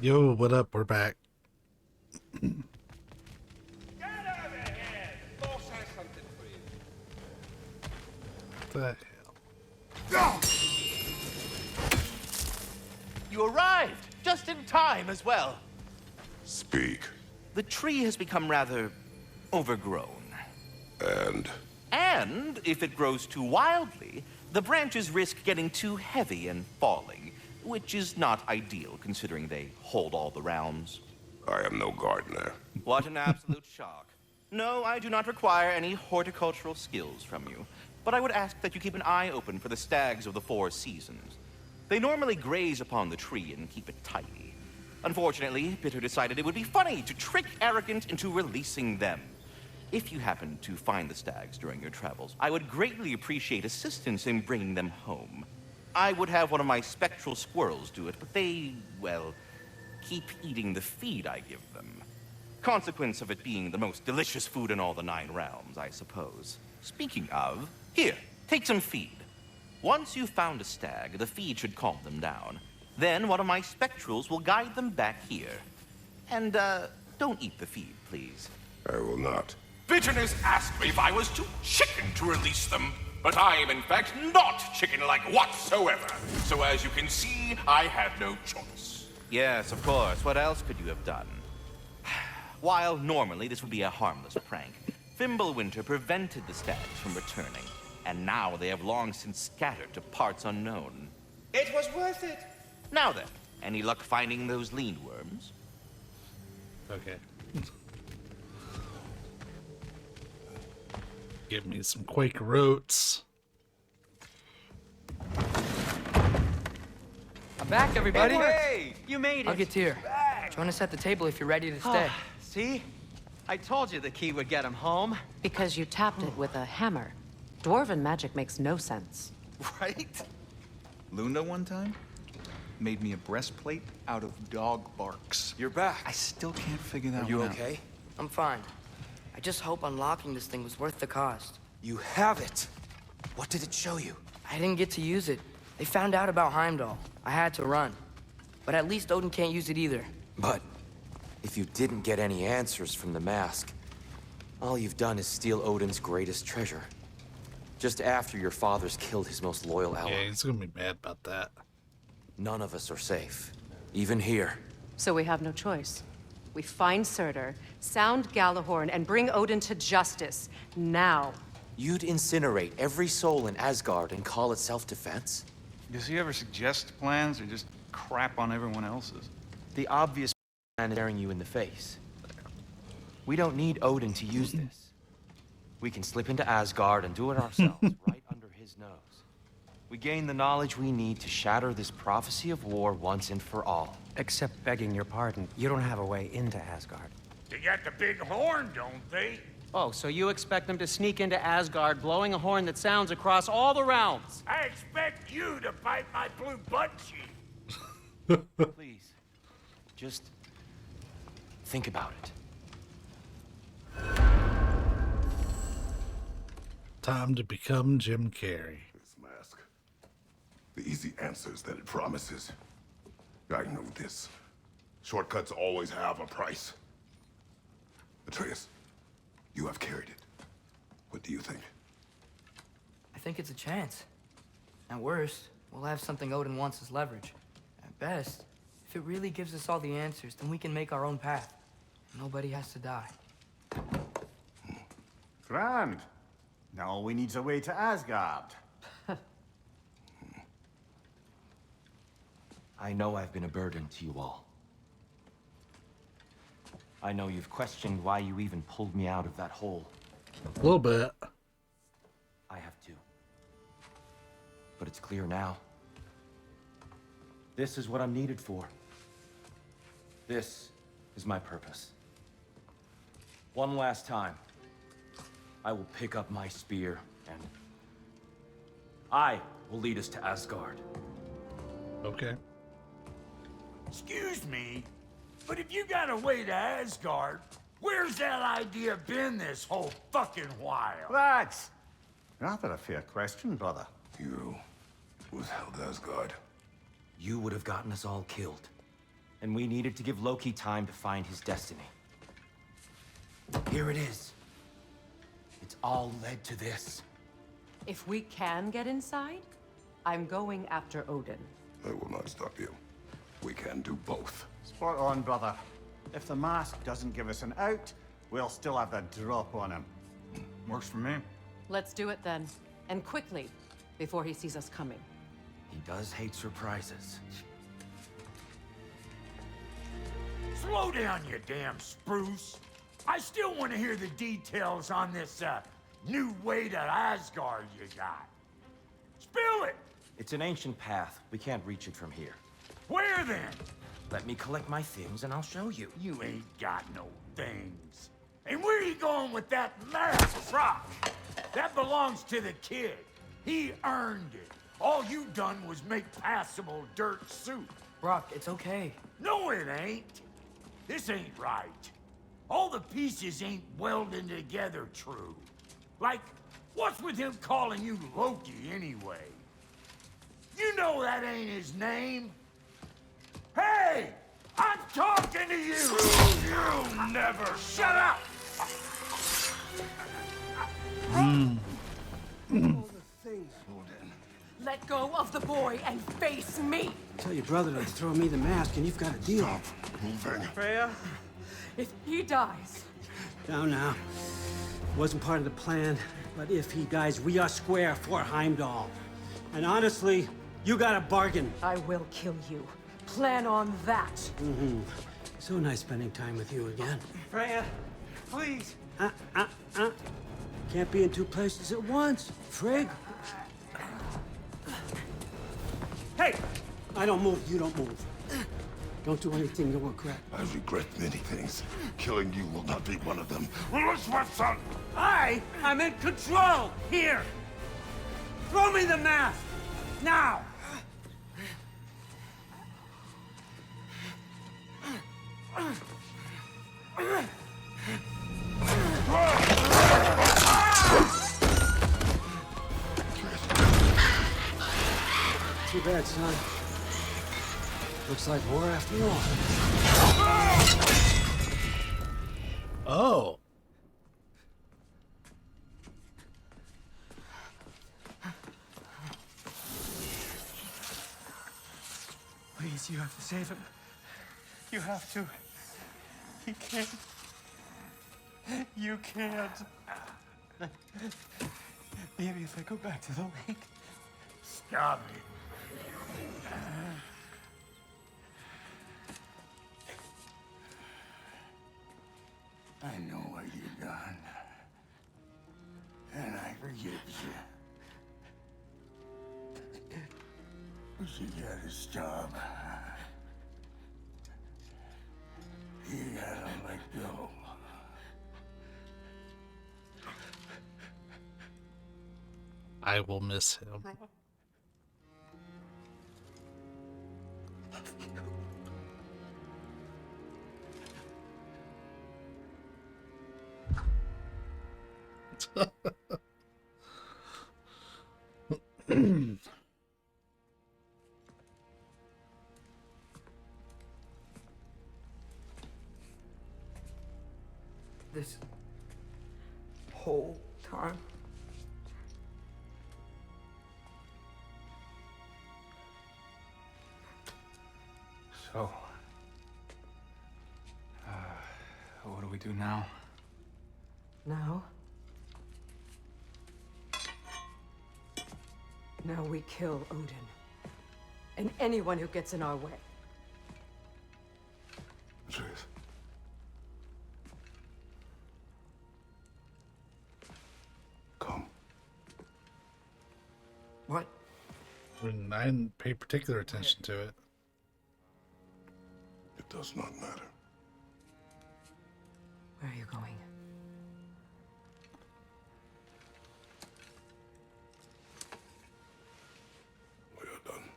Yo, what up? We're back. Get over here! Boss has something for you. What the hell? You arrived just in time as well. Speak. The tree has become rather overgrown. And if it grows too wildly, the branches risk getting too heavy and falling, which is not ideal considering they hold all the rounds. I am no gardener. What an absolute shock. No, I do not require any horticultural skills from you, but I would ask that you keep an eye open for the stags of the four seasons. They normally graze upon the tree and keep it tidy. Unfortunately, Bitter decided it would be funny to trick Arrogant into releasing them. If you happen to find the stags during your travels, I would greatly appreciate assistance in bringing them home. I would have one of my spectral squirrels do it, but they, well, keep eating the feed I give them. Consequence of it being the most delicious food in all the 9 realms, I suppose. Speaking of, here, take some feed. Once you've found a stag, the feed should calm them down. Then one of my spectrals will guide them back here. And, don't eat the feed, please. I will not. Bitterness asked me if I was too chicken to release them, but I am in fact not chicken-like whatsoever. So as you can see, I had no choice. Yes, of course. What else could you have done? While normally this would be a harmless prank, Fimbulwinter prevented the stags from returning, and now they have long since scattered to parts unknown. It was worth it. Now then, any luck finding those lean worms? Okay. Give me some Quaker oats. I'm back, everybody. Hey, you made it. I'll get to you. Join us at the table if you're ready to stay. See? I told you the key would get him home. Because you tapped it with a hammer. Dwarven magic makes no sense. Right? Luna one time made me a breastplate out of dog barks. You're back. I still can't figure that Are you one out. okay? I'm fine. I just hope unlocking this thing was worth the cost. You have it. What did it show you? I didn't get to use it. They found out about Heimdall. I had to run. But at least Odin can't use it either. But if you didn't get any answers from the mask, all you've done is steal Odin's greatest treasure. Just after your father's killed his most loyal ally. Yeah, he's gonna be mad about that. None of us are safe. Even here. So we have no choice. We find Surtur, sound Galahorn, and bring Odin to justice. Now. You'd incinerate every soul in Asgard and call it self-defense? Does he ever suggest plans or just crap on everyone else's? The obvious plan is staring you in the face. We don't need Odin to use this. We can slip into Asgard and do it ourselves, right under his nose. We gain the knowledge we need to shatter this prophecy of war once and for all. Except begging your pardon, you don't have a way into Asgard. They got the big horn, don't they? Oh, so you expect them to sneak into Asgard blowing a horn that sounds across all the realms? I expect you to bite my blue butt cheek. Please, just think about it. Time to become Jim Carrey. This mask. The easy answers that it promises. I know this. Shortcuts always have a price. Atreus, you have carried it. What do you think? I think it's a chance. At worst, we'll have something Odin wants as leverage. At best, if it really gives us all the answers, then we can make our own path. Nobody has to die. Grand. Now all we need's a way to Asgard. I know I've been a burden to you all. I know you've questioned why you even pulled me out of that hole. A little bit. I have too. But it's clear now. This is what I'm needed for. This is my purpose. One last time, I will pick up my spear and I will lead us to Asgard. Okay. Excuse me, but if you got a way to Asgard, where's that idea been this whole fucking while? That's rather a fair question, brother. You withheld Asgard. You would have gotten us all killed. And we needed to give Loki time to find his destiny. Here it is. It's all led to this. If we can get inside, I'm going after Odin. I will not stop you. We can do both. Spot on, brother. If the mask doesn't give us an out, we'll still have a drop on him. Works for me. Let's do it then. And quickly, before he sees us coming. He does hate surprises. Slow down, you damn spruce. I still want to hear the details on this, new way to Asgard you got. Spill it! It's an ancient path. We can't reach it from here. Where then? Let me collect my things and I'll show you. You ain't got no things. And where you going with that last rock? That belongs to the kid. He earned it. All you done was make passable dirt soup. Brock, it's okay. No, it ain't. This ain't right. All the pieces ain't welding together true. Like, what's with him calling you Loki anyway? You know that ain't his name. Hey! I'm talking to you! You never shut up! Let go of the boy and face me! Tell your brother to throw me the mask and you've got a deal. Moving. Freya? If he dies... Now. Wasn't part of the plan, but if he dies, we are square for Heimdall. And honestly, you got a bargain. I will kill you. Plan on that. So nice spending time with you again. Freya, please. Can't be in two places at once, Frigg. Hey! I don't move, you don't move. Don't do anything you'll regret. I regret many things. Killing you will not be one of them. I'm in control! Here! Throw me the mask! Now! Too bad, son. Looks like war after all. Oh. Please, you have to save him. You have to. He can't. You can't. Maybe if I go back to the lake. Stop it. I know what you've done. And I forgive you. But you gotta stop. You gotta let go. I will miss him. This whole time? So, what do we do now? Now? Now we kill Odin. And anyone who gets in our way. Atreus. Come. What? I didn't pay particular attention to it. It does not matter. Where are you going? We are done.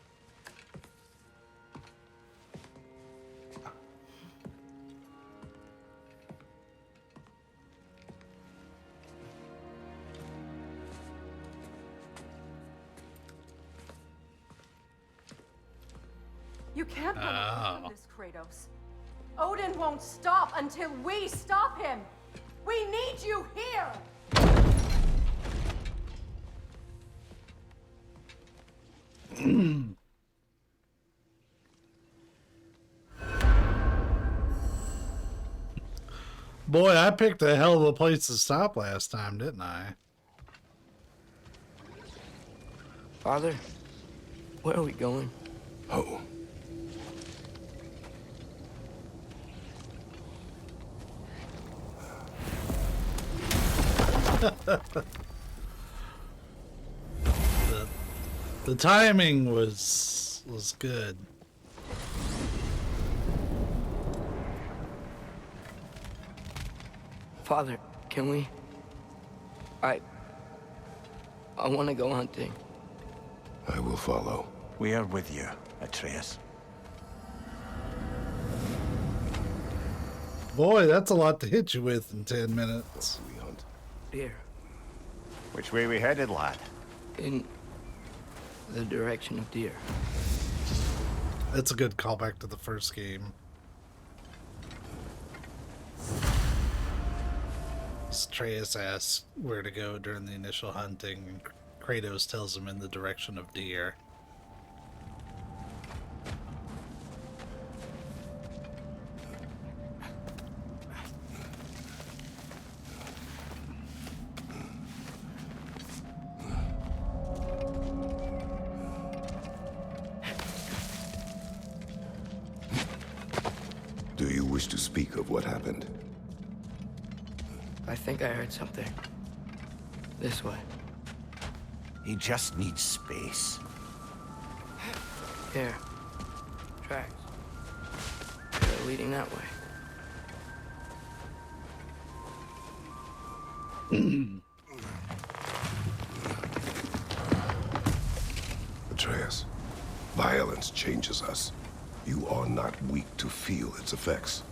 You can't run away from Oh. this, Kratos. Odin won't stop until we stop him. We need you here. Boy, I picked a hell of a place to stop last time, didn't I? Father, where are we going? Oh. The timing was good. Father, can we? I want to go hunting. I will follow. We are with you, Atreus. Boy, that's a lot to hit you with in 10 minutes. We hunt. Deer. Which way we headed, lad? In the direction of deer. That's a good callback to the first game. Atreus asks where to go during the initial hunting, and Kratos tells him in the direction of deer. Do you wish to speak of what happened? I think I heard something. This way. He just needs space. Here. Tracks. They're leading that way. Atreus, violence changes us. You are not weak to feel its effects.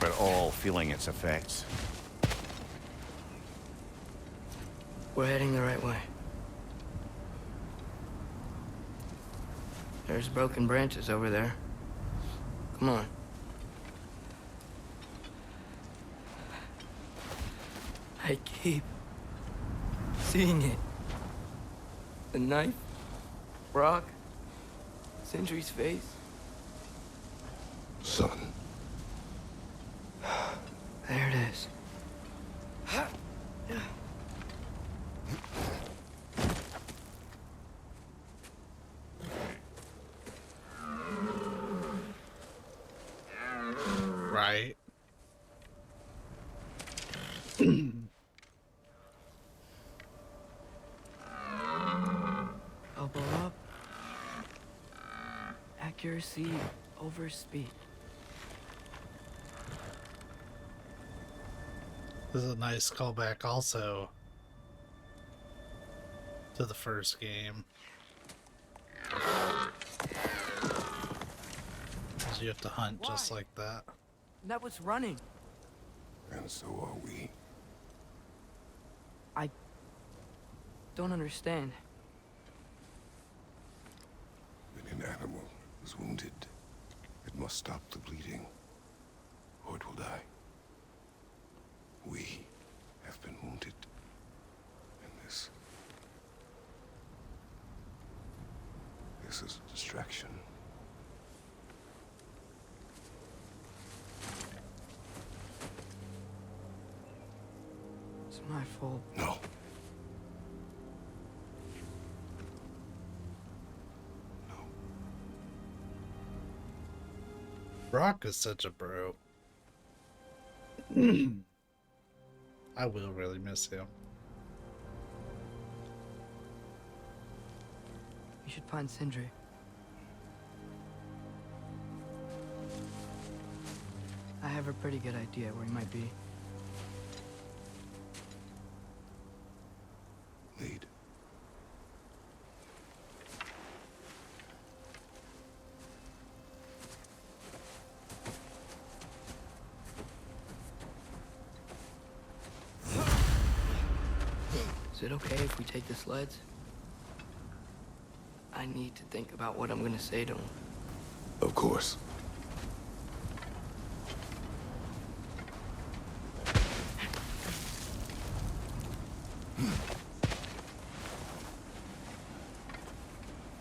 We're all feeling its effects. We're heading the right way. There's broken branches over there. Come on. I keep seeing it. The knife, rock, Sindri's face. Son. There it is. Right. Elbow up. Accuracy over speed. This is a nice callback also to the first game. Because you have to hunt just like that. That was running. And so are we. I don't understand. When an animal is wounded, it must stop the bleeding, or it will die. We have been wounded, and this is a distraction. It's my fault. No. Brock is such a bro. I will really miss him. We should find Sindri. I have a pretty good idea where he might be. Lead. Is it okay if we take the sleds? I need to think about what I'm gonna say to him. Of course.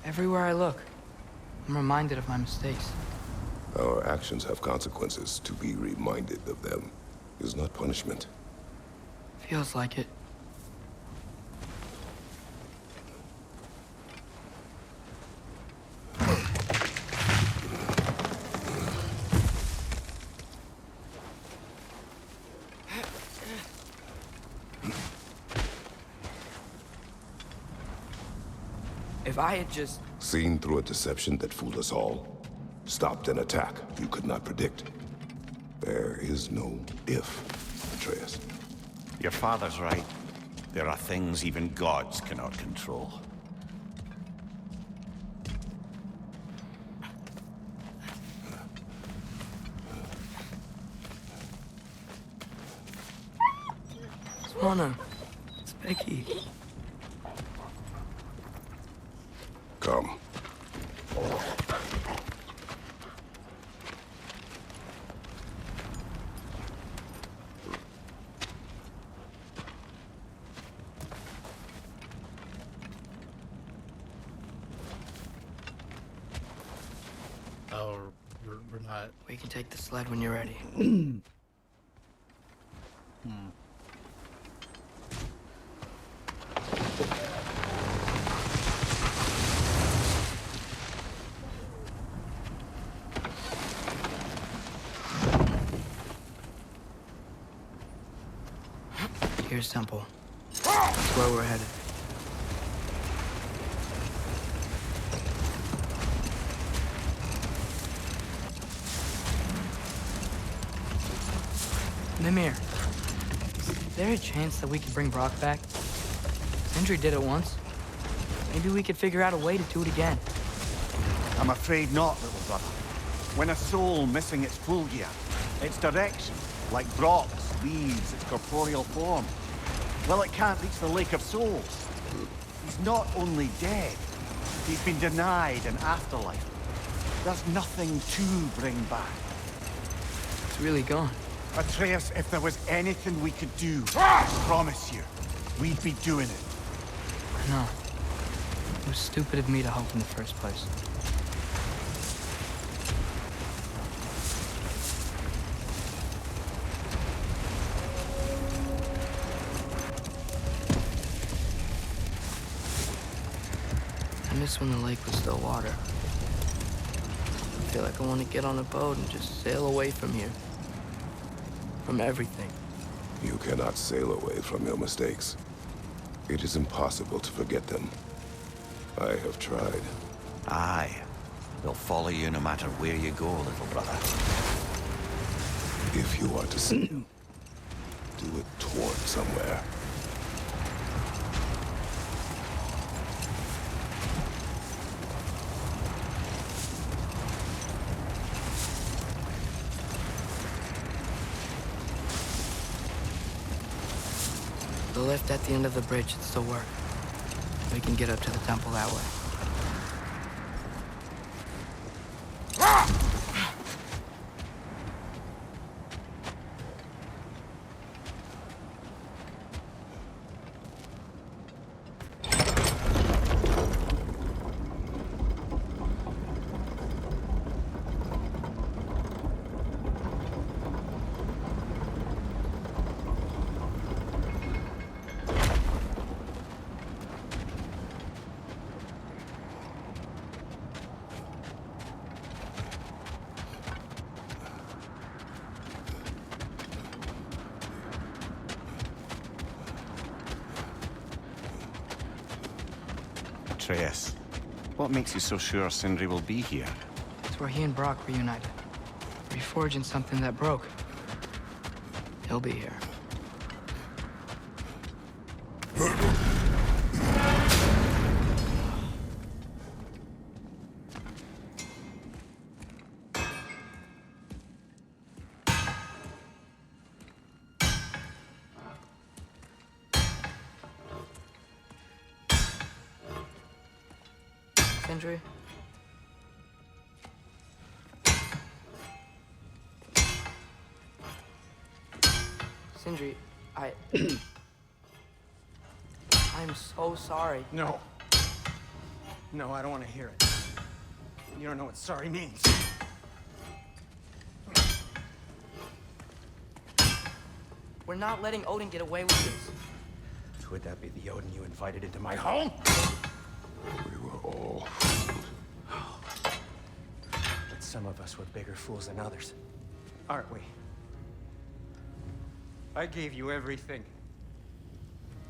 Everywhere I look, I'm reminded of my mistakes. Our actions have consequences. To be reminded of them is not punishment. Feels like it. If I had just... Seen through a deception that fooled us all. Stopped an attack you could not predict. There is no if, Atreus. Your father's right. There are things even gods cannot control. Swanna, it's Becky. Come. Oh, we're not. We can take the sled when you're ready. Here's Temple. That's where we're headed. Mimir, is there a chance that we could bring Brock back? Sindri did it once. Maybe we could figure out a way to do it again. I'm afraid not, little brother. When a soul missing its full gear, its direction, like Brock's, leaves its corporeal form, well, it can't reach the Lake of Souls. He's not only dead, he's been denied an afterlife. There's nothing to bring back. It's really gone. Atreus, if there was anything we could do, I promise you, we'd be doing it. I know. It was stupid of me to hope in the first place. I miss when the lake was still water. I feel like I want to get on a boat and just sail away from here. From everything. You cannot sail away from your mistakes. It is impossible to forget them. I have tried. Aye. They'll follow you no matter where you go, little brother. If you are to sail, do it toward somewhere. The lift at the end of the bridge should still work. We can get up to the temple that way. Atreus, what makes you so sure Sindri will be here? It's where he and Brock reunited. Reforging something that broke. He'll be here. Sindri? Sindri, I'm so sorry. No. No, I don't want to hear it. You don't know what sorry means. We're not letting Odin get away with this. Would that be the Odin you invited into my home? We were all... But some of us were bigger fools than others. Aren't we? I gave you everything.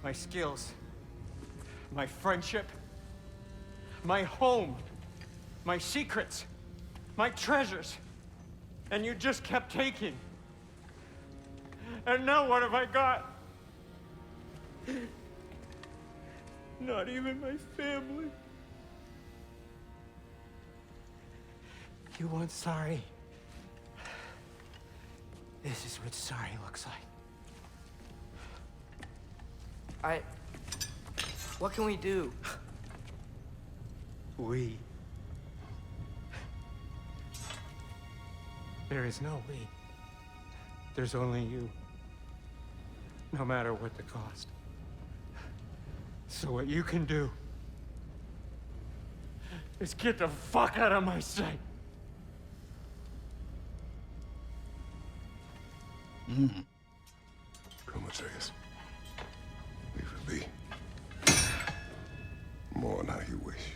My skills. My friendship. My home. My secrets. My treasures. And you just kept taking. And now what have I got? Not even my family. You want sorry? This is what sorry looks like. What can we do? We. There is no we. There's only you. No matter what the cost. So what you can do is get the fuck out of my sight. Come, Atreus. Leave it be. More on how you wish.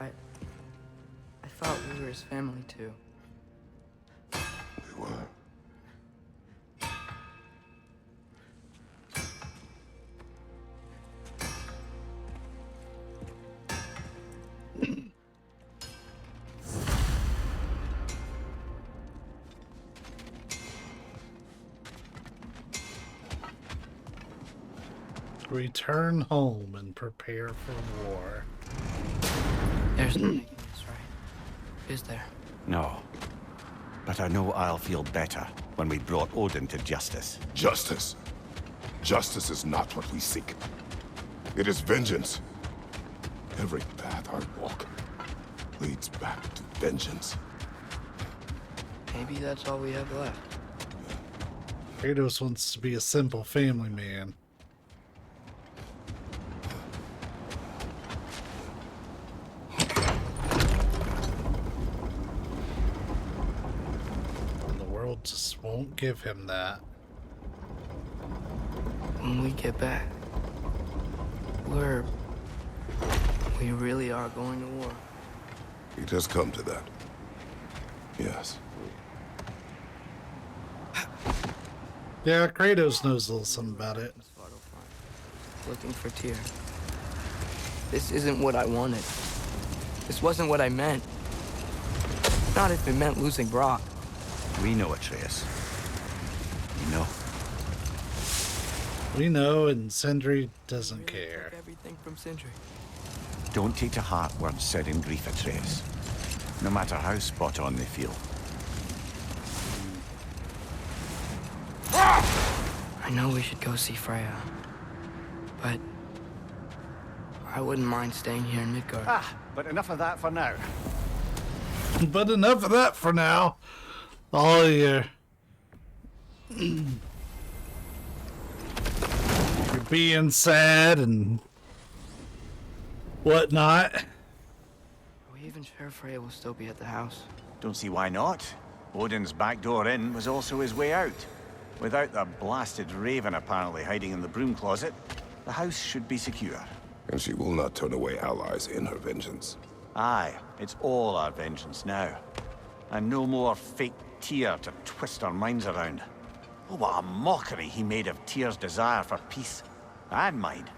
I thought we were his family too. We were. Return home and prepare for war. There's no making this right, is there? No. But I know I'll feel better when we brought Odin to justice. Justice. Justice is not what we seek. It is vengeance. Every path I walk leads back to vengeance. Maybe that's all we have left. Kratos wants to be a simple family man. And the world just won't give him that. When we get back, we really are going to war. It has come to that. Yes. Yeah, Kratos knows a little something about it. Looking for Tyr. This isn't what I wanted. This wasn't what I meant. Not if it meant losing Brock. We know Atreus. We know. We know, and Sindri doesn't care. Took everything from Sindri. Don't take to heart words said in grief, Atreus. No matter how spot on they feel. I know we should go see Freya, but I wouldn't mind staying here in Midgard. But enough of that for now. But enough of that for now. All your you're being sad and whatnot. Are we even sure Freya will still be at the house? Don't see why not. Odin's back door in was also his way out. Without the blasted raven apparently hiding in the broom closet, the house should be secure. And she will not turn away allies in her vengeance. Aye, it's all our vengeance now. And no more fake Tyr to twist our minds around. Oh, what a mockery he made of Tyr's desire for peace. And mine.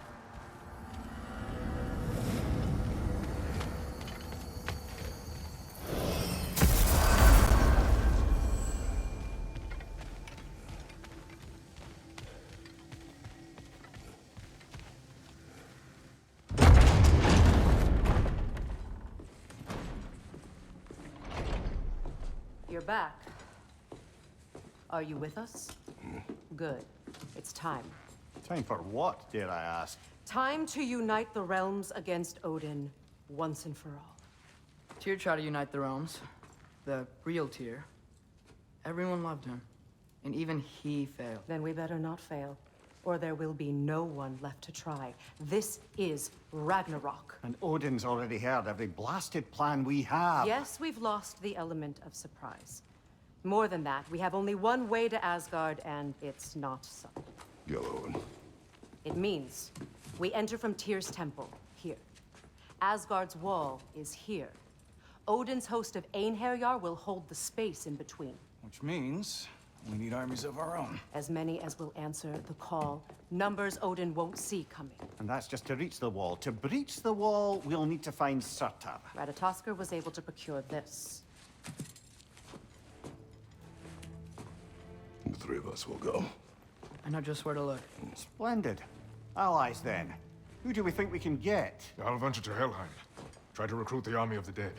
You're back. Are you with us? Good. It's time. Time for what, dare I ask? Time to unite the realms against Odin once and for all. Tyr tried to unite the realms. The real Tyr. Everyone loved him. And even he failed. Then we better not fail, or there will be no one left to try. This is Ragnarok. And Odin's already heard every blasted plan we have. Yes, we've lost the element of surprise. More than that, we have only one way to Asgard, and it's not subtle. Yellow. It means we enter from Tyr's temple, here. Asgard's wall is here. Odin's host of Einherjar will hold the space in between. Which means we need armies of our own. As many as will answer the call. Numbers Odin won't see coming. And that's just to reach the wall. To breach the wall, we'll need to find Surtur. Ratatoskr was able to procure this. The three of us will go. I know just where to look. Splendid. Allies, then. Who do we think we can get? I'll venture to Helheim. Try to recruit the army of the dead.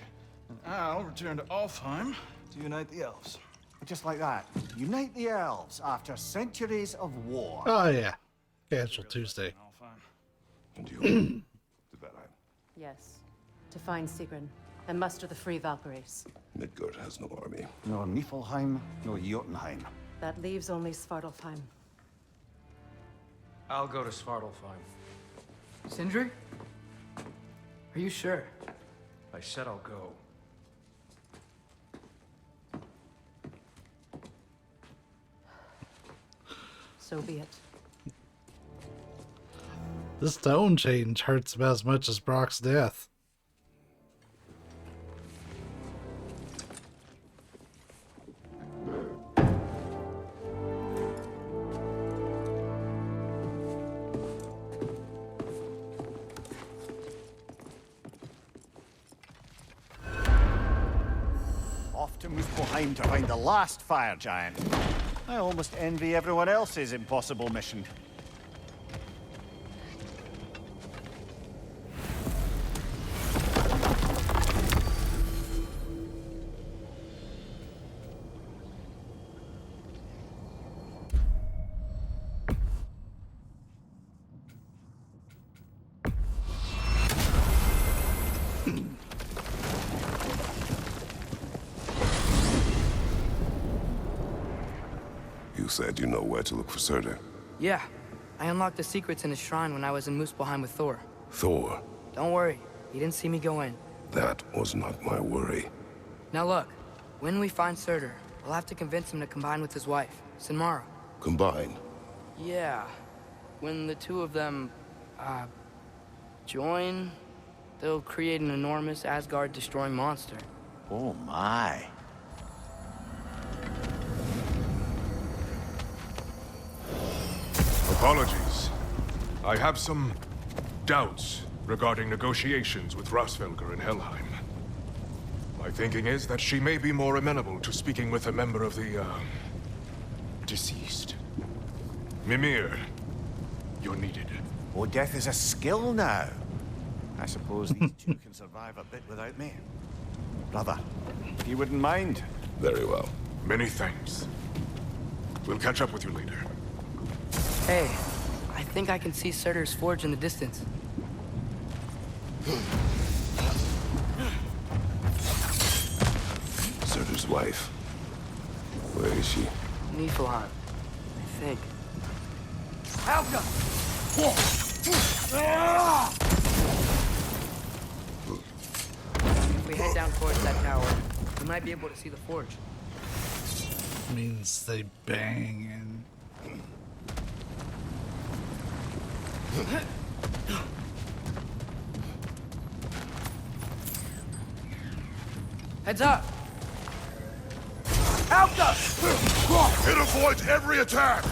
And I'll return to Alfheim to unite the elves. Just like that. Unite the elves after centuries of war. Oh, yeah. Casual Tuesday. And you? To Valheim. Yes. To find Sigrun and muster the free Valkyries. Midgard has no army. No Niflheim, no Jotunheim. That leaves only Svartalfheim. I'll go to Svartalfheim. Sindri? Are you sure? I said I'll go. So be it. This tone change hurts about as much as Brock's death. Off to Muspelheim to find the last fire giant. I almost envy everyone else's impossible mission. You said you know where to look for Surtur. Yeah. I unlocked the secrets in his shrine when I was in Muspelheim with Thor. Thor? Don't worry. He didn't see me go in. That was not my worry. Now look. When we find Surtur, we'll have to convince him to combine with his wife, Sinmara. Combine? Yeah. When the two of them, join, they'll create an enormous Asgard-destroying monster. Oh my. Apologies. I have some doubts regarding negotiations with Rasvelger in Helheim. My thinking is that she may be more amenable to speaking with a member of the, deceased. Mimir, you're needed. Oh, death is a skill now. I suppose these two can survive a bit without me. Brother, if you wouldn't mind. Very well. Many thanks. We'll catch up with you later. Hey, I think I can see Surtur's forge in the distance. Surtur's wife. Where is she? Niflheim, I think. Helga! If we head down towards that tower, we might be able to see the forge. Means they bang and... Heads up! Helga! It avoids every attack!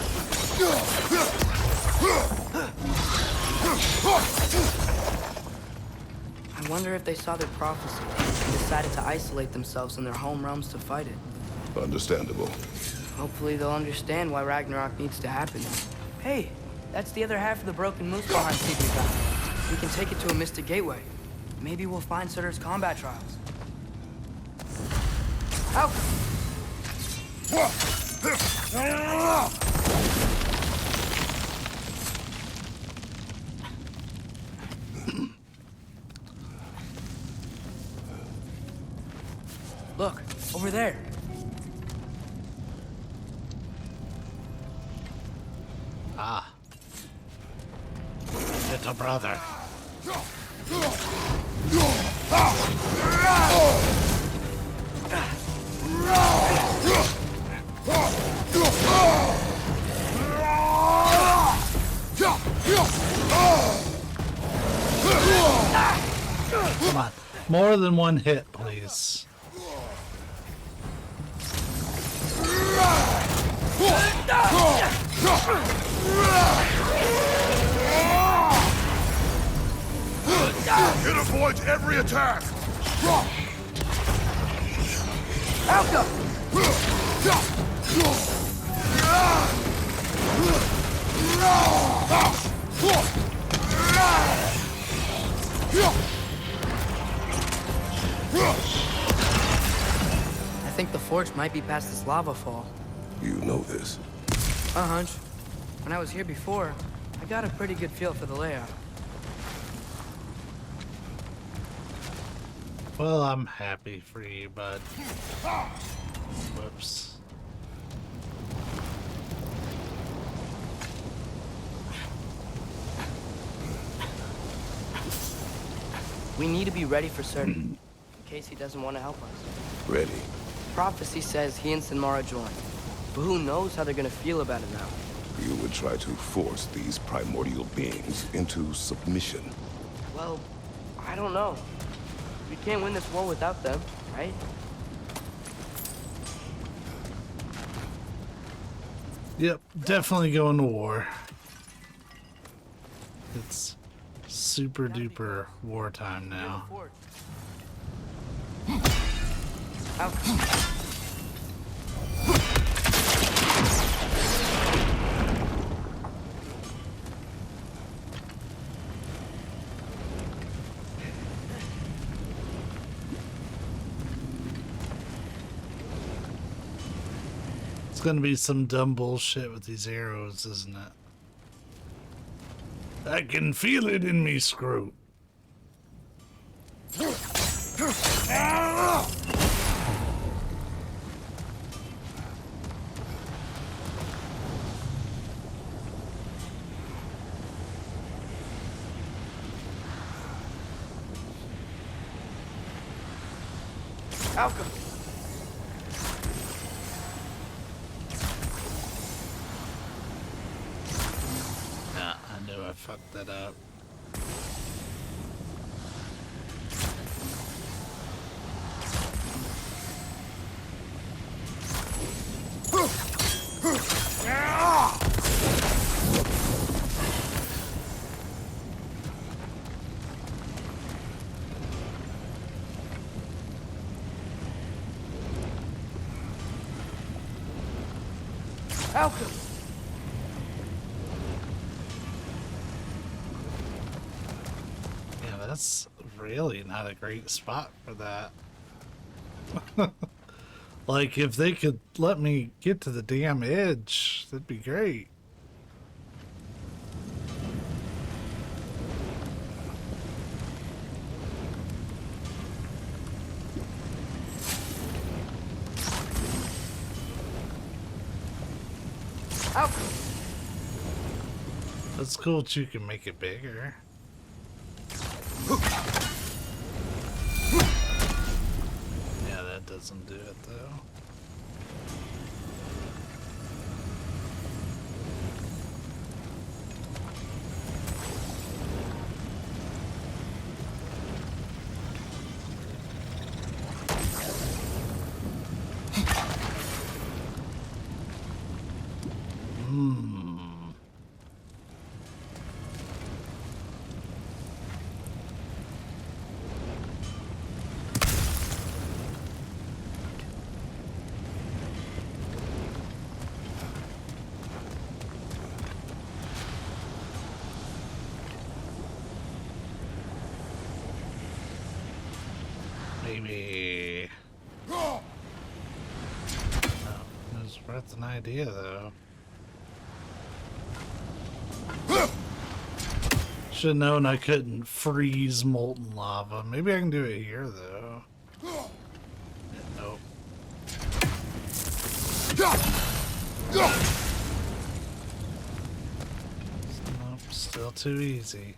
I wonder if they saw their prophecy and decided to isolate themselves in their home realms to fight it. Understandable. Hopefully they'll understand why Ragnarok needs to happen. Hey, that's the other half of the broken Muspelheim seed we found. We can take it to a mystic gateway. Maybe we'll find Surtur's combat trials. Helga! Look, over there. Ah. Little brother. Come on. More than one hit, please. It avoids every attack! Alka! I think the forge might be past this lava fall. You know this. A hunch. When I was here before, I got a pretty good feel for the layout. Well, I'm happy for you, bud. Whoops. We need to be ready for certain, in case he doesn't want to help us. Ready. Prophecy says he and Sinmara join, but who knows how they're gonna feel about it now. You would try to force these primordial beings into submission. Well, I don't know. We can't win this war without them, right? Yep, definitely going to war. It's super duper wartime now. It's gonna be some dumb bullshit with these arrows, isn't it? I can feel it in me screw. Alka! Nah, I knew I fucked that up. Alka! Yeah, that's really not a great spot for that. Like, if they could let me get to the damn edge, that'd be great. Alka! That's cool that you can make it bigger. Yeah, that doesn't do it though. Maybe. Oh, no. Worth an idea, though. Should have known I couldn't freeze molten lava. Maybe I can do it here, though. Nope. Nope, still too easy.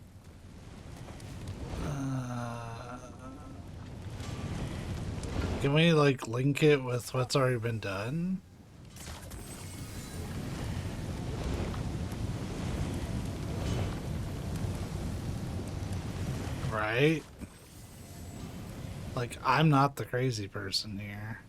Can we, like, link it with what's already been done? Right? Like, I'm not the crazy person here.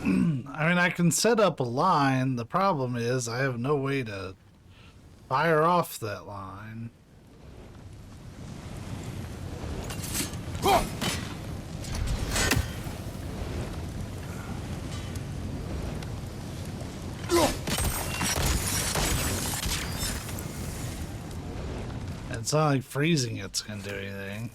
I mean, I can set up a line. The problem is I have no way to fire off that line. It's not like freezing it's gonna do anything.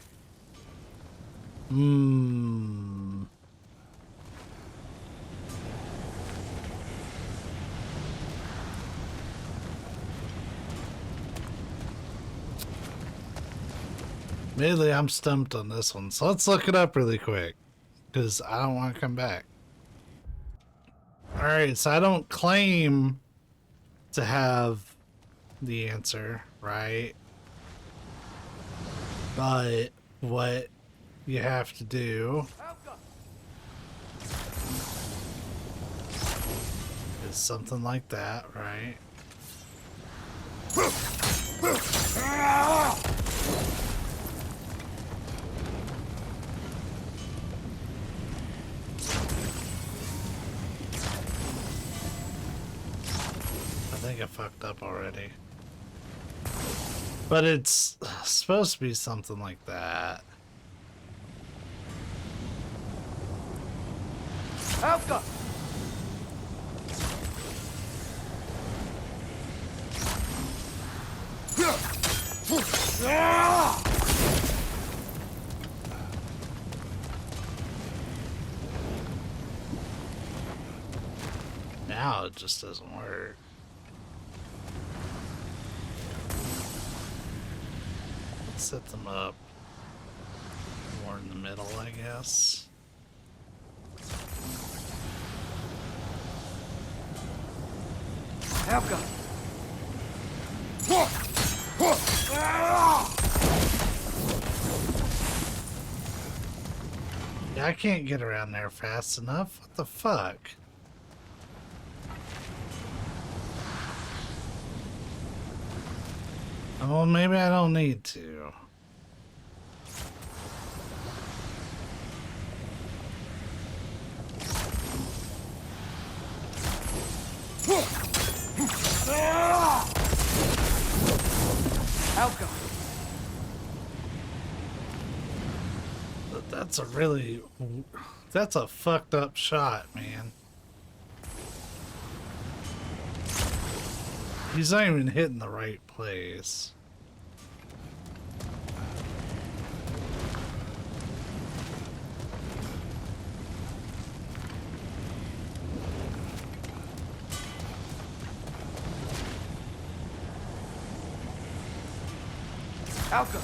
Admittedly, I'm stumped on this one, so let's look it up really quick, because I don't want to come back. Alright, so I don't claim to have the answer, right? But what you have to do is something like that, right? I think I fucked up already. But it's supposed to be something like that. Alka! Now it just doesn't work. Let's set them up more in the middle, I guess. Alka! Yeah, I can't get around there fast enough. What the fuck? Well, maybe I don't need to. Alka! But that's a fucked up shot, man. He's not even hitting the right place. Alka!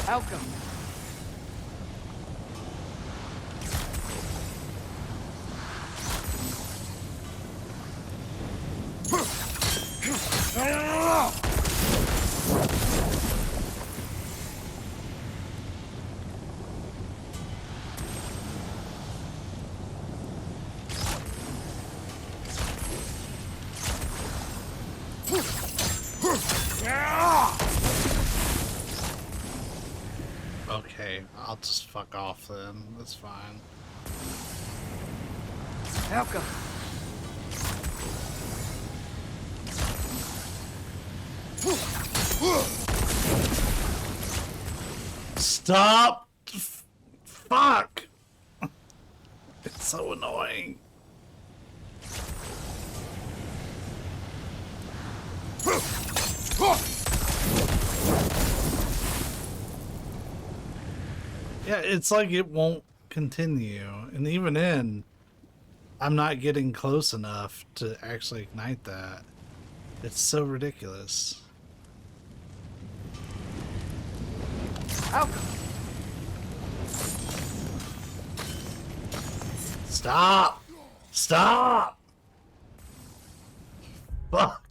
Alka! Okay, I'll just fuck off then. That's fine. Helka. Stop! Fuck! It's so annoying. Yeah, it's like it won't continue. And even in, I'm not getting close enough to actually ignite that. It's so ridiculous. Stop! Stop! Fuck.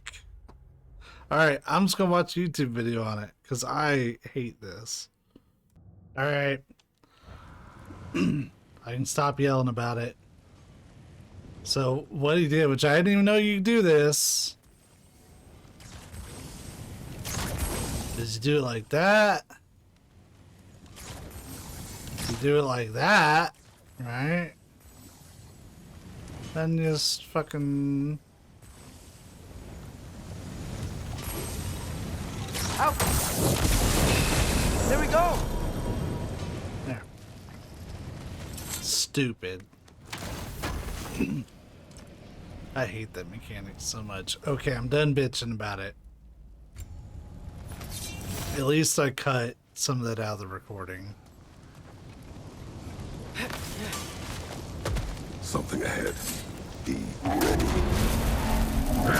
Alright, I'm just gonna watch a YouTube video on it, because I hate this. Alright. I can stop yelling about it. So, what he did, which I didn't even know you could do this, is you do it like that. You do it like that, right? Then just fucking... Out. There we go. There. Stupid. I hate that mechanic so much. Okay, I'm done bitching about it. At least I cut some of that out of the recording. Something ahead. Be ready.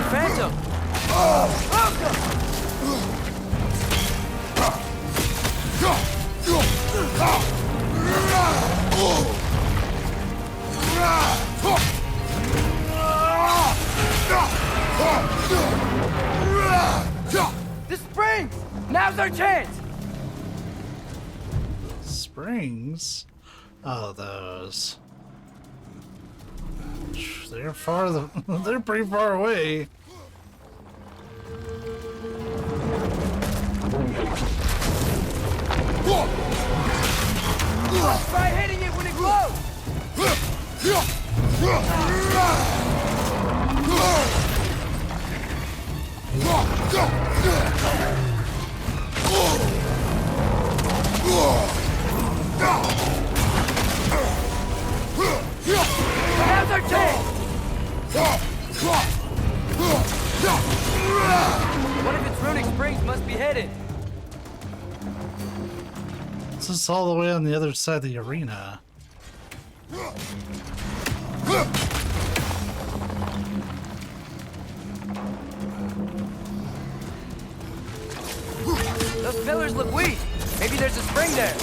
Phantom. The springs! Now's our chance! Springs? Oh, those. They're far. They're pretty far away. Try hitting it when it glows! Now's our chance! One of its runic springs must be hidden. This is all the way on the other side of the arena. Those pillars look weak. Maybe there's a spring there.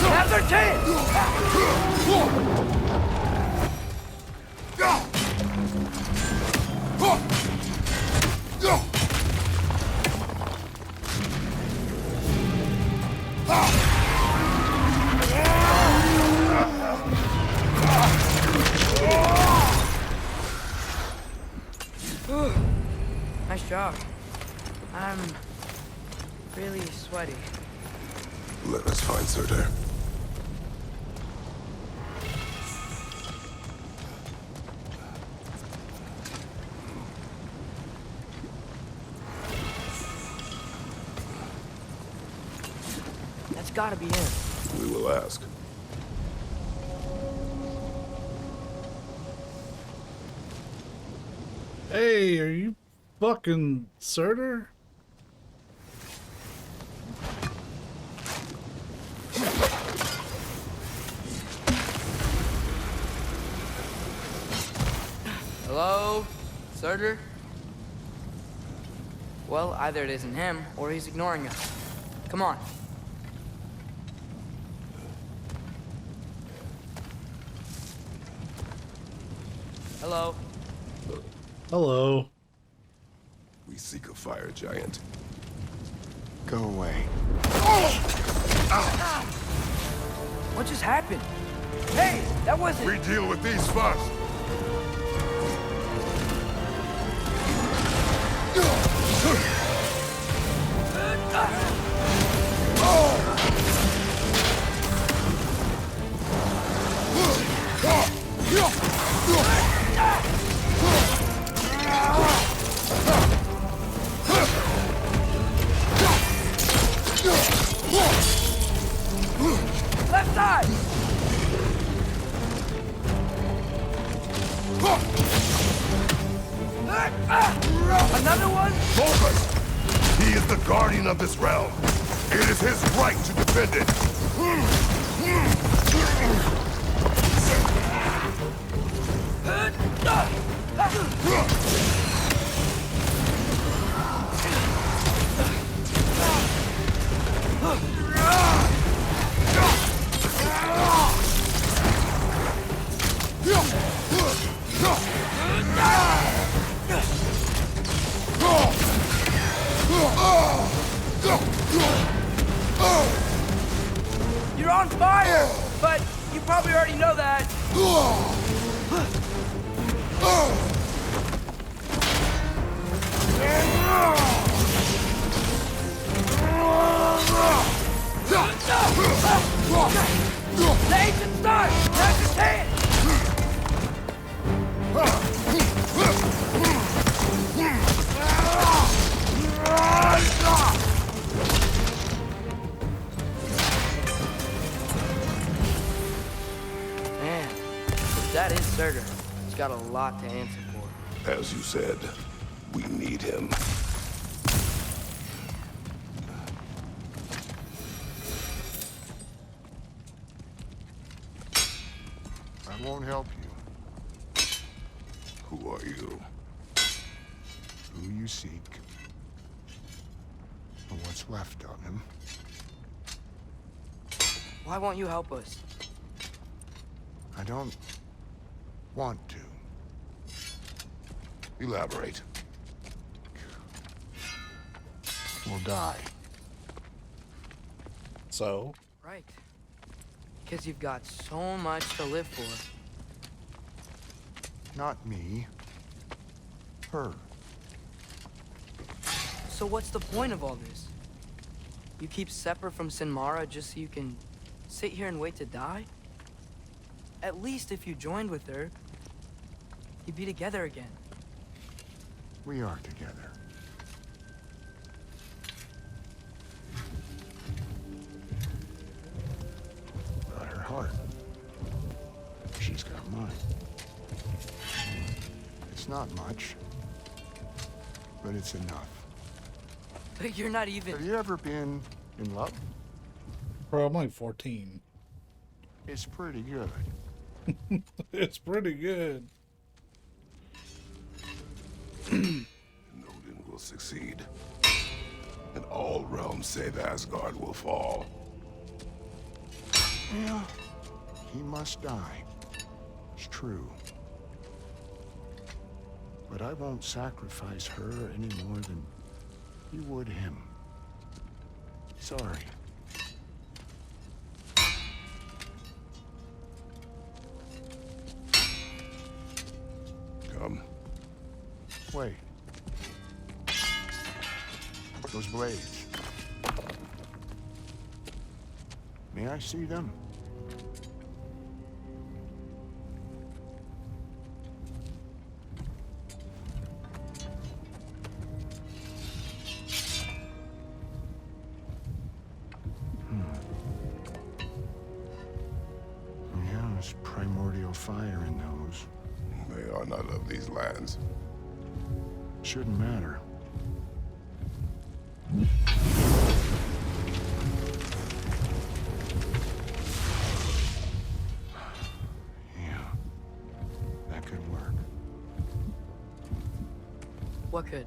Now's our chance! Nice job. I'm really sweaty. Let us find Surtur. That's gotta be it. We will ask. Hey, are you fucking Surtur? Hello? Surtur? Well, either it isn't him, or he's ignoring us. Come on. Hello. Hello. We seek a fire giant. Go away. What just happened? Hey, that wasn't... We deal with these first. Left side! Another one? Focus! He is the guardian of this realm. It is his right to defend it. You're on fire! But you probably already know that. The ancient start! Now's your chance! Man, that is Surtur. He's got a lot to answer for. As you said, we need him. I won't help you. Who are you? Who you seek. And what's left of him. Why won't you help us? I don't want to. Elaborate. We'll die. So? Right. Because you've got so much to live for. Not me. Her. So what's the point of all this? You keep separate from Sinmara just so you can sit here and wait to die? At least if you joined with her, you'd be together again. We are together. Got her heart. She's got mine. It's not much, but it's enough. But you're not even... Have you ever been in love? Bro, I'm like 14. It's pretty good. It's pretty good. Odin will succeed. And all realms save Asgard will fall. Yeah, he must die. It's true. But I won't sacrifice her any more than you would him. Sorry. Come. Wait. Those blades. May I see them? Yeah, there's primordial fire in those. They are not of these lands. Shouldn't matter. Yeah, that could work. What could?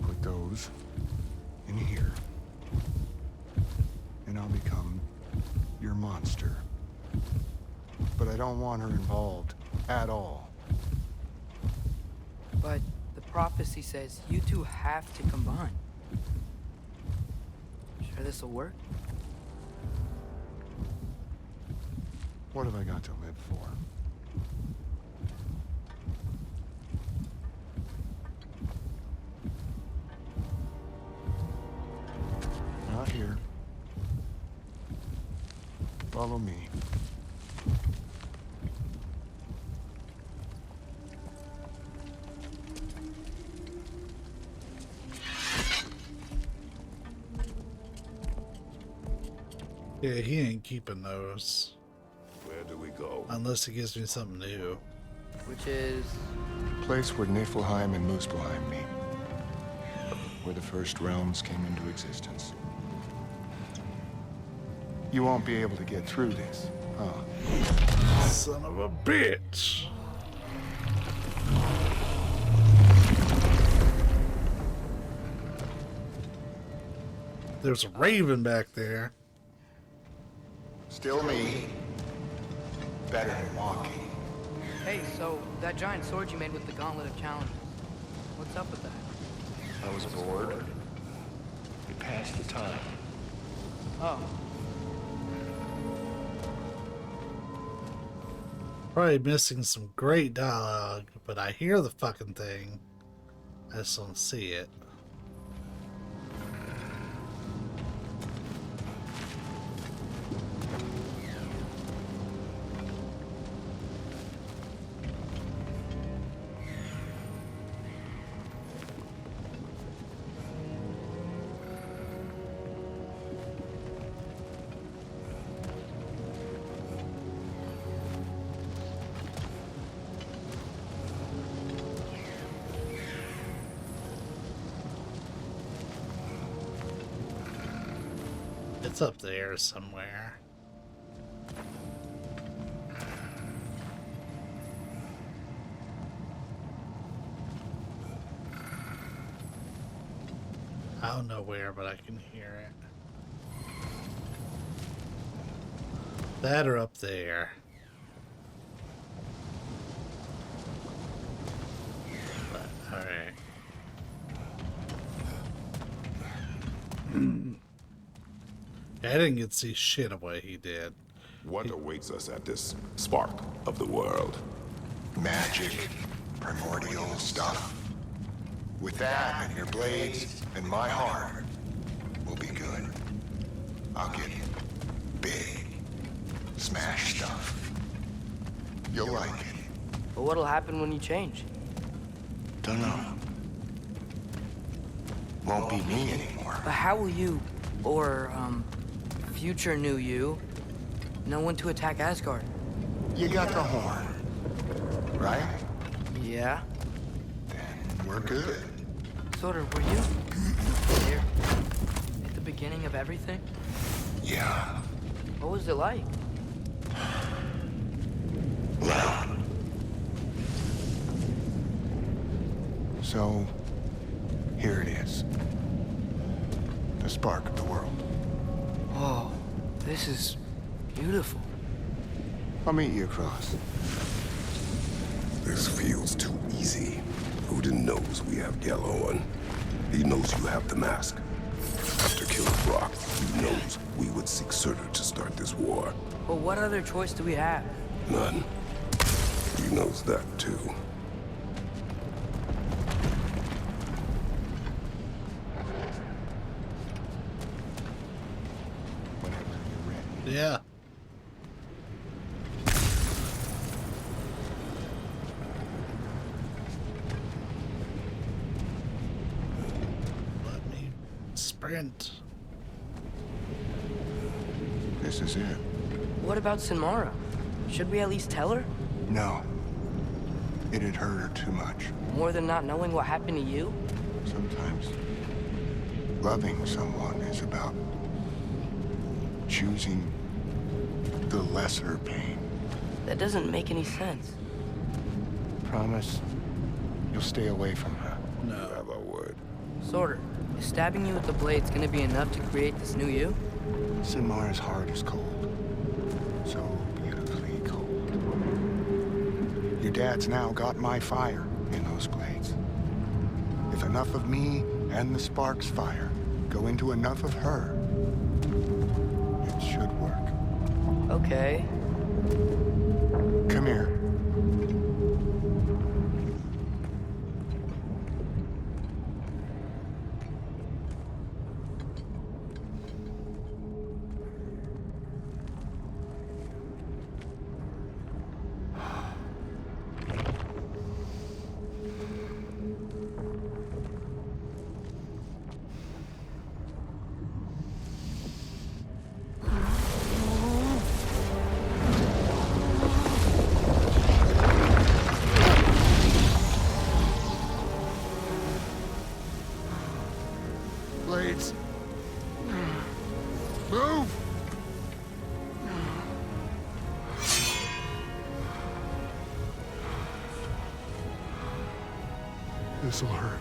Put those in here. And I'll become your monster. But I don't want her involved at all. But the prophecy says you two have to combine. Sure this'll work? What have I got to live for? Not here. Follow me. Yeah, he ain't keeping those. Where do we go? Unless he gives me something new. Which is... The place where Niflheim and Muspelheim meet. Where the first realms came into existence. You won't be able to get through this, huh? Son of a bitch! There's a raven back there. Still me. Better than walking. Hey, so that giant sword you made with the Gauntlet of Challenges, what's up with that? I was bored. We passed the time. Oh. Probably missing some great dialogue, but I hear the fucking thing. I just don't see it. It's up there somewhere. I don't know where, but I can hear it. That or up there. But, alright. I didn't get to see shit of what he did. What awaits us at this spark of the world? Magic, primordial stuff. With that and your blades and my heart, we'll be good. I'll get big, smash stuff. You'll like it. But what'll happen when you change? Dunno. Won't be me anymore. But how will you, or, future new you, know when to attack Asgard? You got the horn, right? Yeah. Then we're good. Sort of, were you there at the beginning of everything? Yeah. What was it like? Loud. So, here it is. The spark of the world. Whoa, this is beautiful. I'll meet you across. This feels too easy. Odin knows we have Gjallarhorn. He knows you have the mask. After killing Brock, he knows we would seek Surtur to start this war. But what other choice do we have? None. He knows that too. Yeah. Let me sprint. This is it. What about Sinmara? Should we at least tell her? No. It'd hurt her too much. More than not knowing what happened to you? Sometimes loving someone is about choosing the lesser pain. That doesn't make any sense. Promise you'll stay away from her. No. Have our word. Sorter, is stabbing you with the blade's gonna be enough to create this new you? Sinmara's heart is cold. So beautifully cold. Dad's now got my fire in those glades. If enough of me and the spark's fire go into enough of her, it should work. Okay. Come here. Blades. Move! This'll hurt.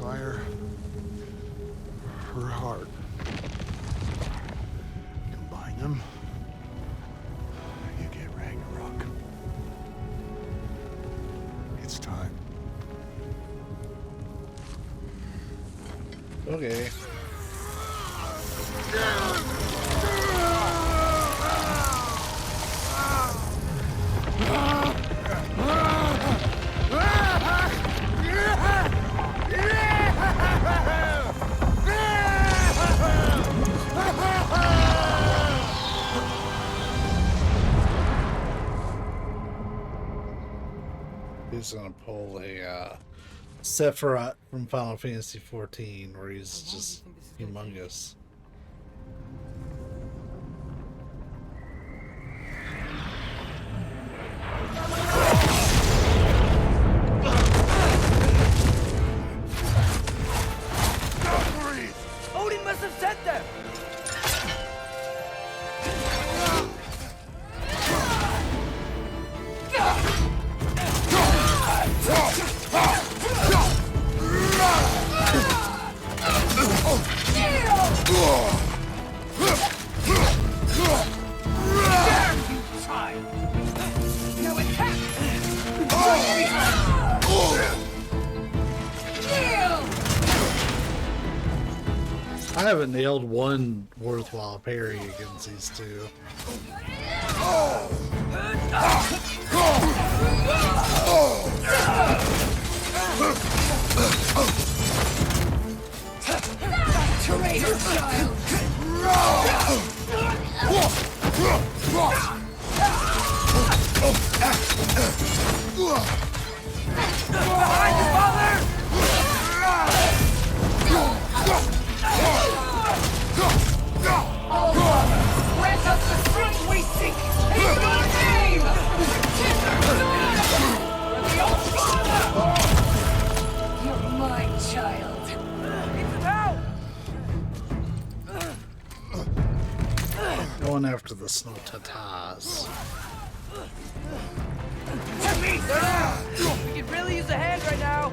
Fire, her heart. Combine them, you get Ragnarok. It's time. Okay. He's gonna pull a Sephiroth from Final Fantasy XIV, where he's just humongous. Odin must have sent them! I haven't nailed one worthwhile parry against these two. Traitor child! Behind you, father! Oh, Father, grant us the strength we seek in your name! You're my child. Get them out! Going after the snow tatas. We could really use a hand right now.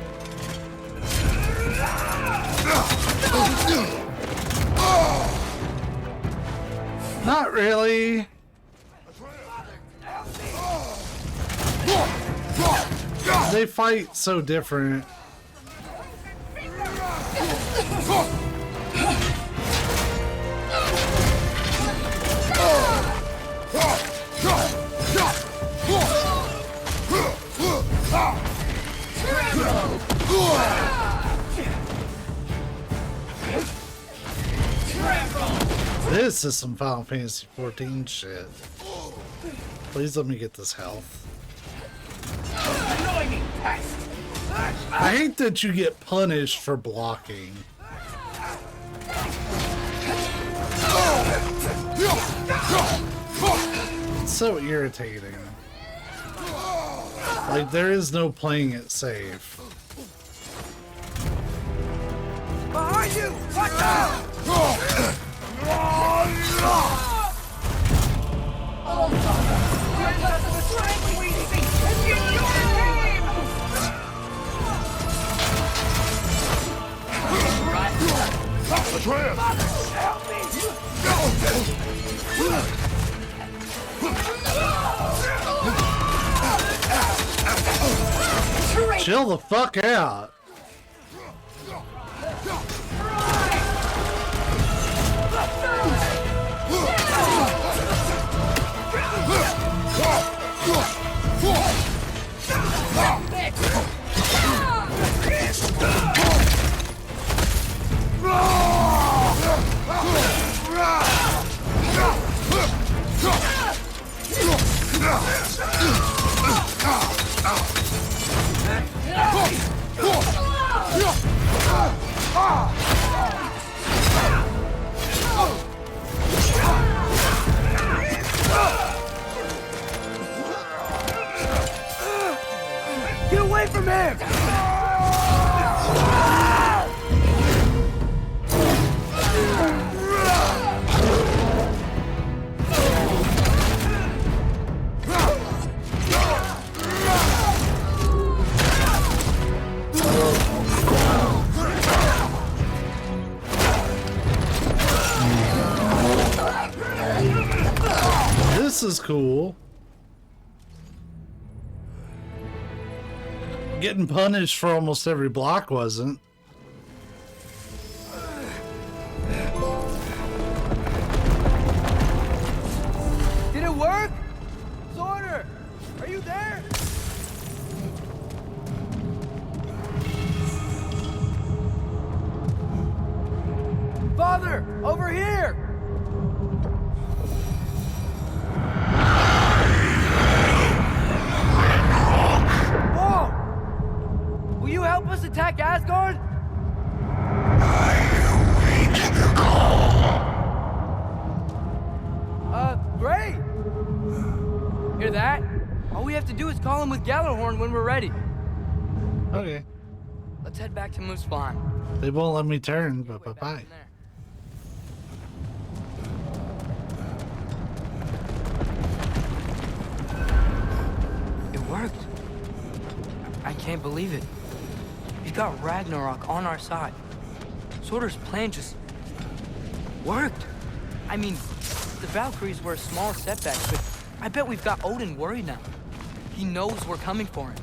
Not really. They fight so different. This is some Final Fantasy XIV shit. Please let me get this health. I hate that you get punished for blocking. It's so irritating. Like, there is no playing it safe. Behind you! Watch out! Oh, Father! Grant us the strength we seek and in your name! Atreus! Father, help me! Chill the fuck out. Get away from him! This is cool. Getting punished for almost every block wasn't. Did it work? Sorter! Are you there? Father! Over here! Whoa! Will you help us attack Asgard? Great! Hear that? All we have to do is call him with Gjallarhorn when we're ready. Okay. Let's head back to Muspelheim. They won't let me turn, but bye-bye. It worked. I can't believe it. We've got Ragnarok on our side. Sorter's plan just worked. I mean, the Valkyries were a small setback, but I bet we've got Odin worried now. He knows we're coming for him.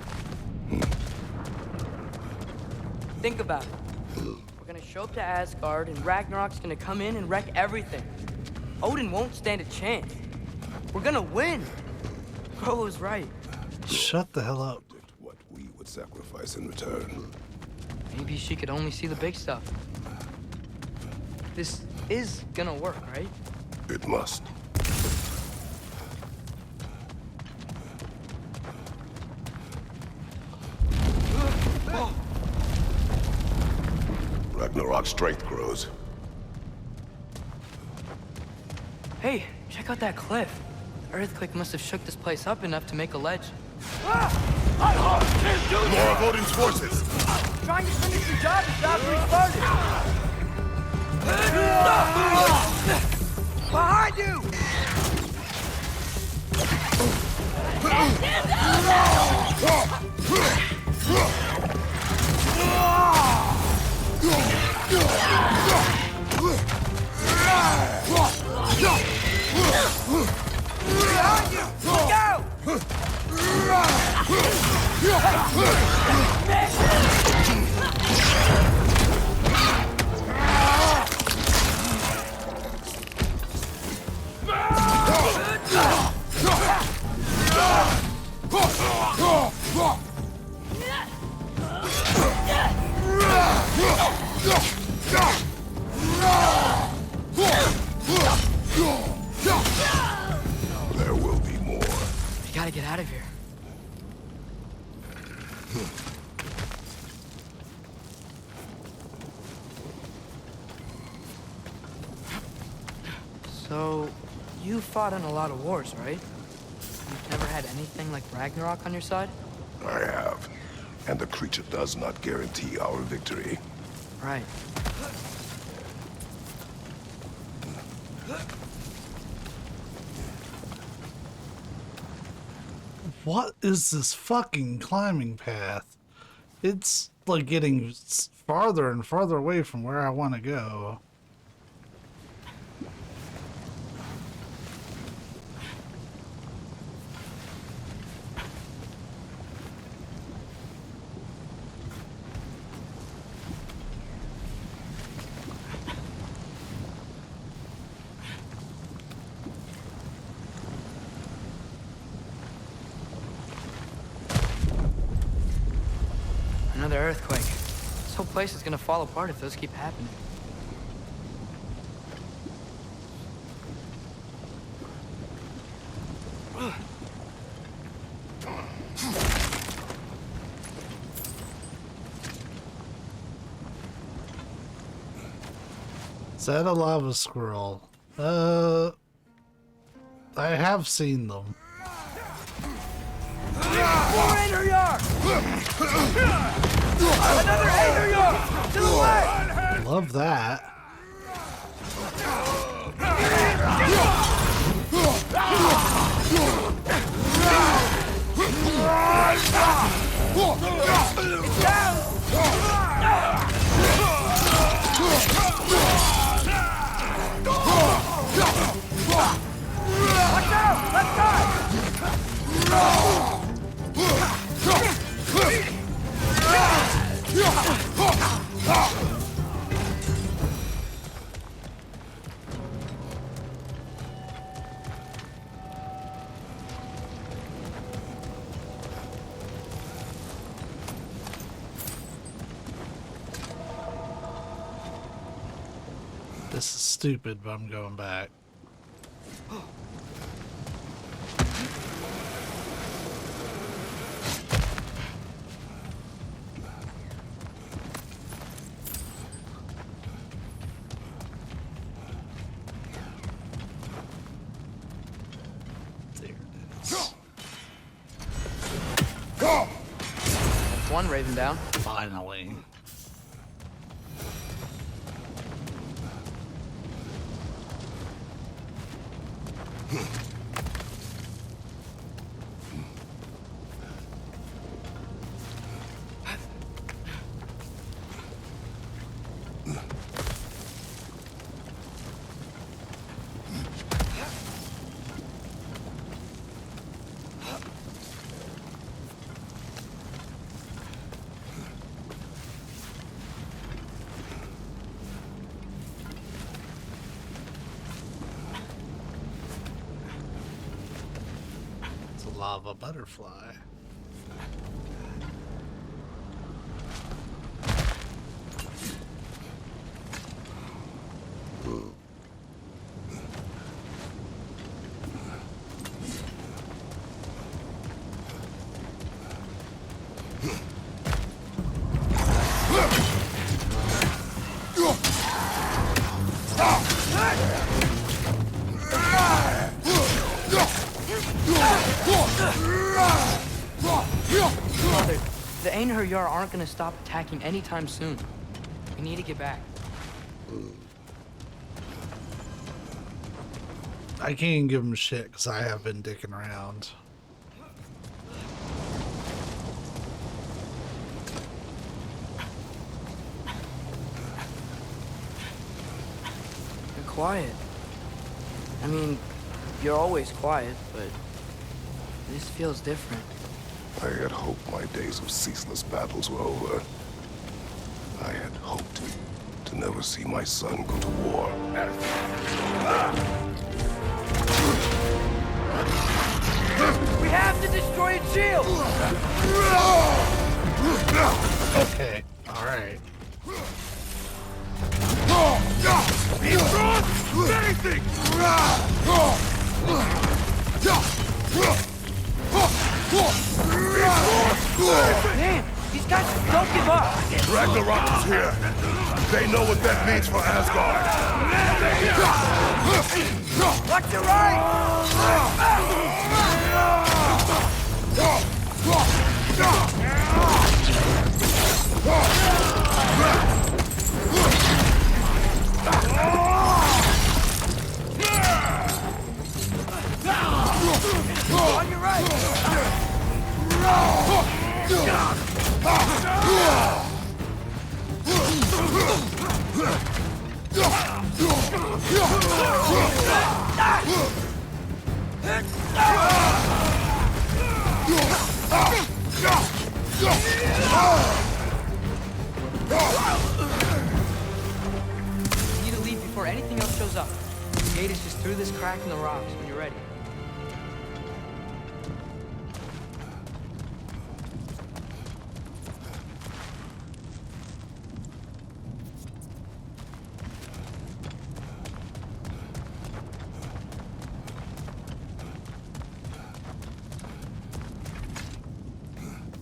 Think about it. We're gonna show up to Asgard, and Ragnarok's gonna come in and wreck everything. Odin won't stand a chance. We're gonna win. Frollo's right. Shut the hell up. What we would sacrifice in return. Maybe she could only see the big stuff. This is gonna work, right? It must. Ragnarok's strength grows. Hey, check out that cliff. The earthquake must have shook this place up enough to make a ledge. Can't do More of Odin's forces! Trying to finish the job is not restarted! Behind you! Behind you! Look out! There will be more. We gotta get out of here. So, you fought in a lot of wars, right? You've never had anything like Ragnarok on your side? I have. And the creature does not guarantee our victory. Right. What is this fucking climbing path? It's like getting farther and farther away from where I want to go. Another earthquake. This whole place is gonna fall apart if those keep happening. Is that a lava squirrel? I have seen them. Another to the left! Love that. Watch out! Left side! This is stupid, but I'm going back. There it is. That's one raven down. Finally. Lava butterfly. The Einherjar aren't gonna stop attacking anytime soon. We need to get back. I can't give them shit because I have been dicking around. You're quiet. I mean, you're always quiet, but this feels different. I had hoped my days of ceaseless battles were over. I had hoped to never see my son go to war. We have to destroy its shield! Okay, alright. Anything! Damn! These guys don't give up! Ragnarok is here. They know what that means for Asgard. Watch your right! You need to leave before anything else shows up. The gate is just through this crack in the rocks when you're ready.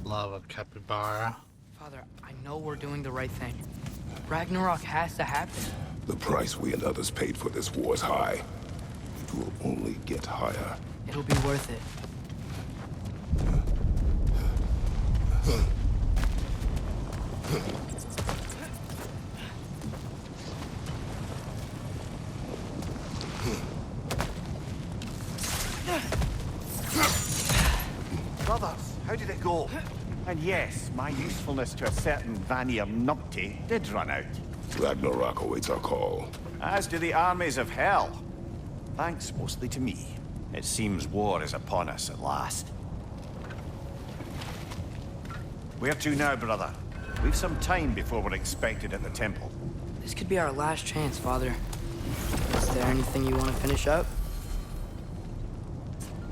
Love a capybara. Father, I know we're doing the right thing. Ragnarok has to happen. The price we and others paid for this war is high. It will only get higher. It'll be worth it. Brothers, how did it go? And yes, my usefulness to a certain Vanir numpty did run out. Ragnarok awaits our call. As do the armies of hell. Thanks mostly to me. It seems war is upon us at last. Where to now, brother? We've some time before we're expected at the temple. This could be our last chance, Father. Is there anything you want to finish up?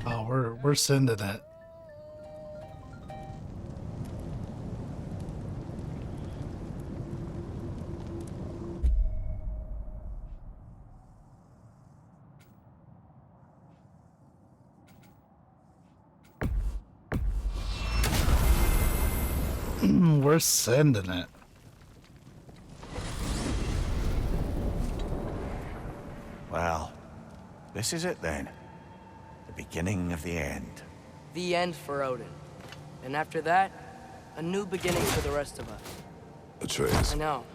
Oh, we're sending it. We're sending it. Well, this is it then. The beginning of the end. The end for Odin. And after that, a new beginning for the rest of us. Atreus. I know.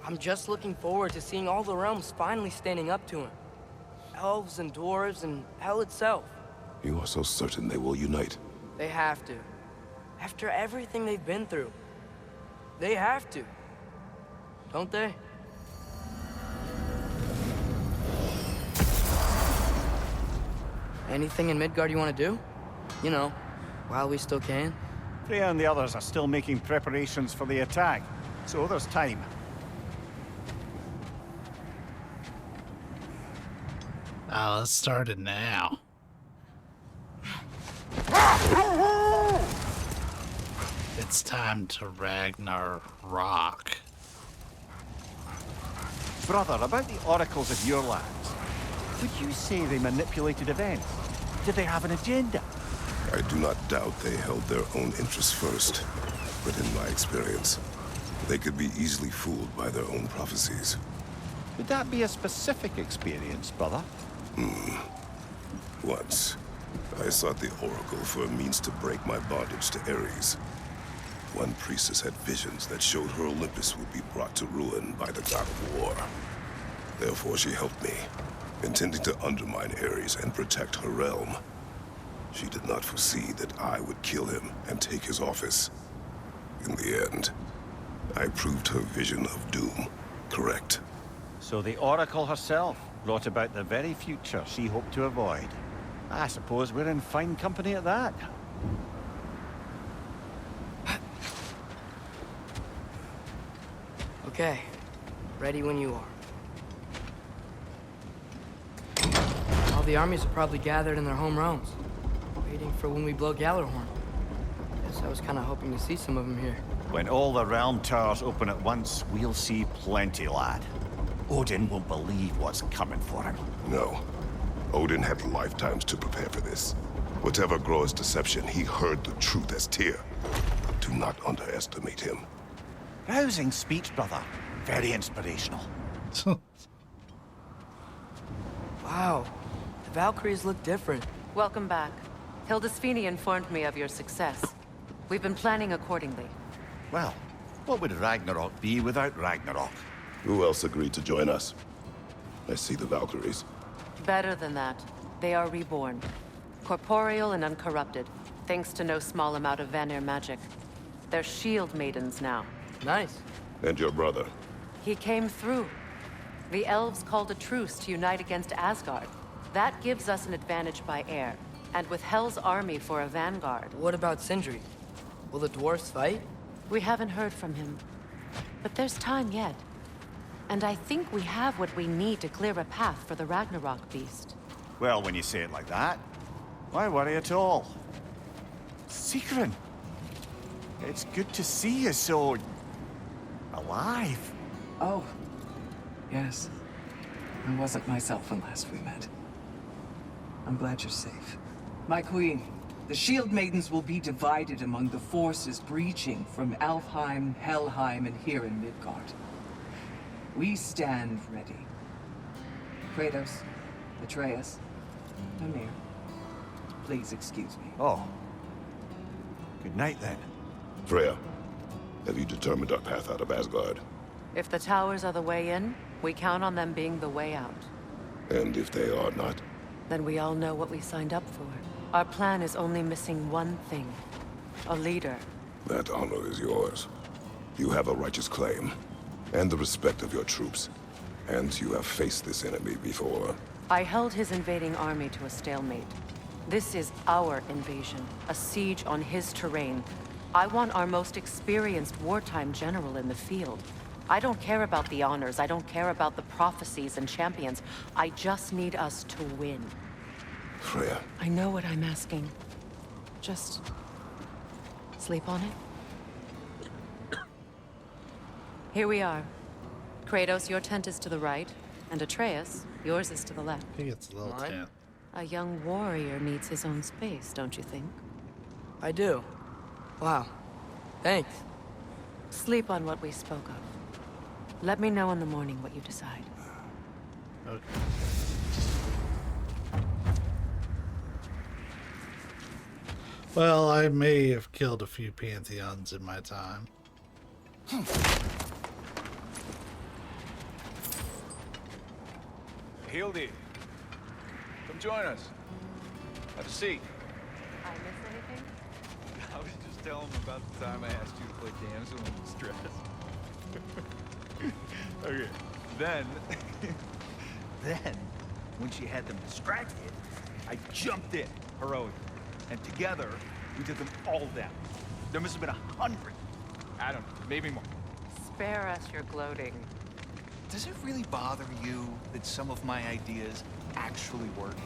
I'm just looking forward to seeing all the realms finally standing up to him. Elves and dwarves and hell itself. You are so certain they will unite? They have to. After everything they've been through. They have to. Don't they? Anything in Midgard you want to do? You know, while we still can. Freya and the others are still making preparations for the attack, so there's time. Let's start it now. It's time to Ragnarok. Brother, about the oracles of your lands, would you say they manipulated events? Did they have an agenda? I do not doubt they held their own interests first. But in my experience, they could be easily fooled by their own prophecies. Would that be a specific experience, brother? Once, I sought the Oracle for a means to break my bondage to Ares. One priestess had visions that showed her Olympus would be brought to ruin by the god of war. Therefore she helped me, intending to undermine Ares and protect her realm. She did not foresee that I would kill him and take his office. In the end, I proved her vision of doom correct. So the Oracle herself brought about the very future she hoped to avoid. I suppose we're in fine company at that. Okay. Ready when you are. All the armies are probably gathered in their home realms, waiting for when we blow Gjallarhorn. Guess I was kind of hoping to see some of them here. When all the realm towers open at once, we'll see plenty, lad. Odin won't believe what's coming for him. No. Odin had lifetimes to prepare for this. Whatever Groa's deception, he heard the truth as Tyr. Do not underestimate him. Rousing speech, brother. Very inspirational. Wow. The Valkyries look different. Welcome back. Hildisvini informed me of your success. We've been planning accordingly. Well, what would Ragnarok be without Ragnarok? Who else agreed to join us? I see the Valkyries. Better than that. They are reborn. Corporeal and uncorrupted, thanks to no small amount of Vanir magic. They're shield maidens now. Nice. And your brother? He came through. The elves called a truce to unite against Asgard. That gives us an advantage by air, and with Hell's army for a vanguard. What about Sindri? Will the dwarves fight? We haven't heard from him. But there's time yet. And I think we have what we need to clear a path for the Ragnarok beast. Well, when you say it like that, why worry at all? Sigrun, it's good to see you so... alive. Oh, yes. I wasn't myself when last we met. I'm glad you're safe. My queen, the Shield Maidens will be divided among the forces breaching from Alfheim, Helheim, and here in Midgard. We stand ready. Kratos, Atreus, Mimir, please excuse me. Oh. Good night, then. Freya, have you determined our path out of Asgard? If the towers are the way in, we count on them being the way out. And if they are not? Then we all know what we signed up for. Our plan is only missing one thing. A leader. That honor is yours. You have a righteous claim, and the respect of your troops. And you have faced this enemy before. I held his invading army to a stalemate. This is our invasion, a siege on his terrain. I want our most experienced wartime general in the field. I don't care about the honors, I don't care about the prophecies and champions. I just need us to win. Freya. I know what I'm asking. Just... sleep on it? Here we are. Kratos, your tent is to the right, and Atreus, yours is to the left. He gets a little tent. A young warrior needs his own space, don't you think? I do. Wow. Thanks. Sleep on what we spoke of. Let me know in the morning what you decide. Okay. Well, I may have killed a few pantheons in my time. Hildy, come join us. Have a seat. I miss anything? I was just telling him about the time I asked you to play damsel in distress. Okay, then when she had them distracted, I jumped in, heroically, and together we took them all down. There must have been 100. I don't know, maybe more. Spare us your gloating. Does it really bother you that some of my ideas actually work?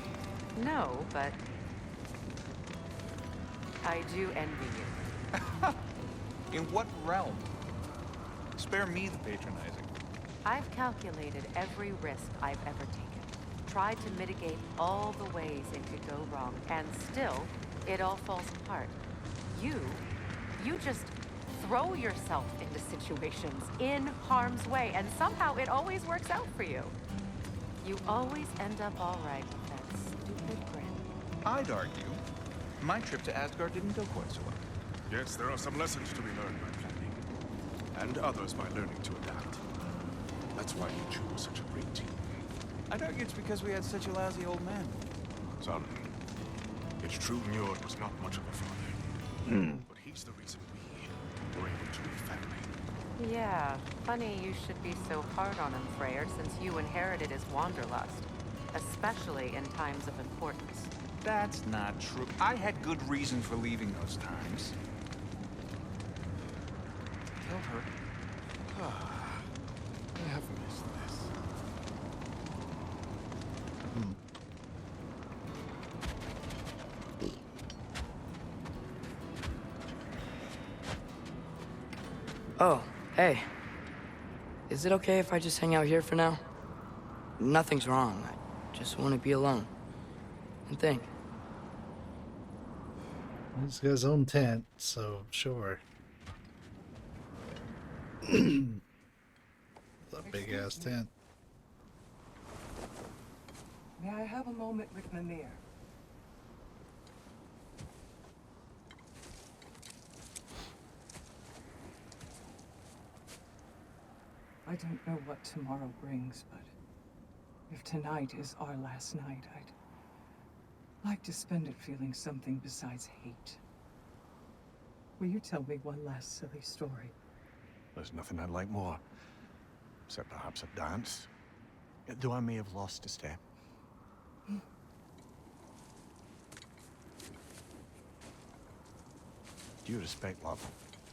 No, but... I do envy you. In what realm? Spare me the patronizing. I've calculated every risk I've ever taken. Tried to mitigate all the ways it could go wrong, and still, it all falls apart. You just throw yourself into situations in harm's way, and somehow it always works out for you. You always end up all right with that stupid grin. I'd argue my trip to Asgard didn't go quite so well. Yes, there are some lessons to be learned by planning, and others by learning to adapt. That's why you chose such a great team. I'd argue it's because we had such a lousy old man. Son, it's true Njord was not much of a father. But he's the reason we were able to be family. Yeah, funny you should be so hard on him, Freyr, since you inherited his wanderlust. Especially in times of importance. That's not true. I had good reason for leaving those times. Tell her. I have missed this. Oh, hey. Is it okay if I just hang out here for now? Nothing's wrong. I just want to be alone. And think. He's got his own tent, so sure. That big ass tent. May I have a moment with Mimir? I don't know what tomorrow brings, but if tonight is our last night, I'd like to spend it feeling something besides hate. Will you tell me one last silly story? There's nothing I'd like more, except perhaps a dance. Though I may have lost a step. Due respect, love,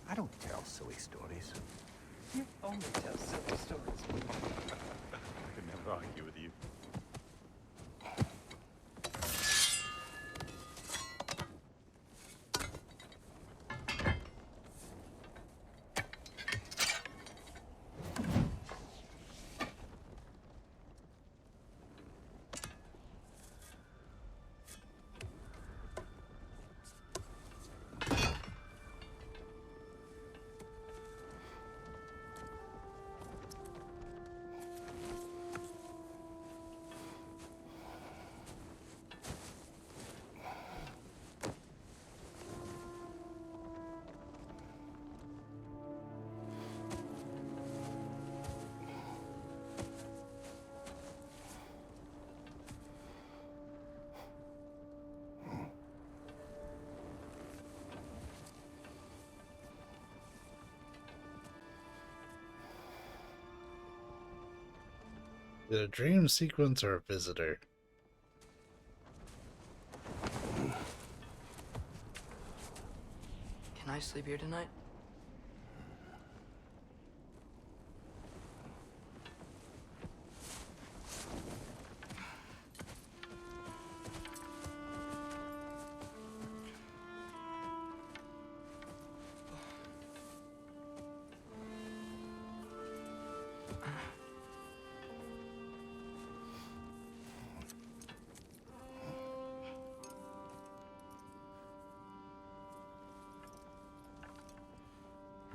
I don't tell silly stories. You only tell silly stories. I could never argue with you. Is it a dream sequence or a visitor? Can I sleep here tonight?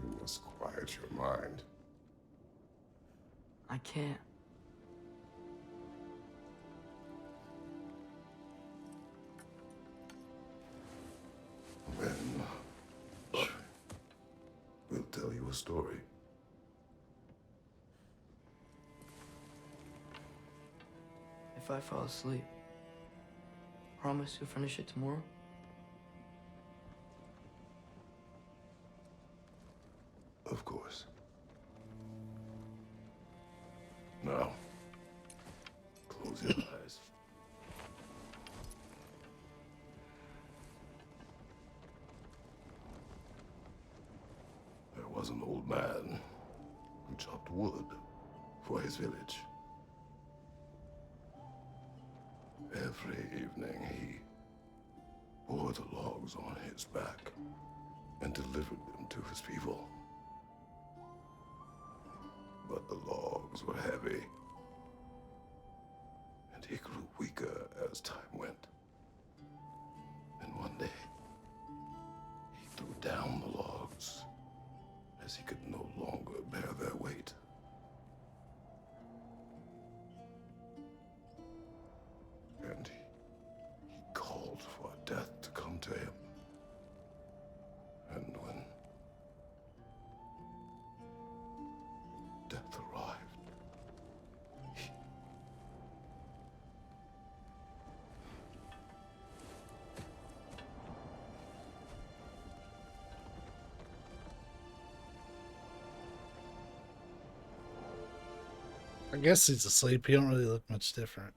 You must quiet your mind. I can't. Then, we'll tell you a story. If I fall asleep, promise you'll finish it tomorrow? Of course. Now, close your eyes. There was an old man who chopped wood for his village. Every evening he bore the logs on his back and delivered them to his people. But the logs were heavy, and he grew weaker as time went. And one day, he threw down the logs as he could no longer bear their weight. And he called for death to come to him. And when death arrived, I guess he's asleep. He don't really look much different.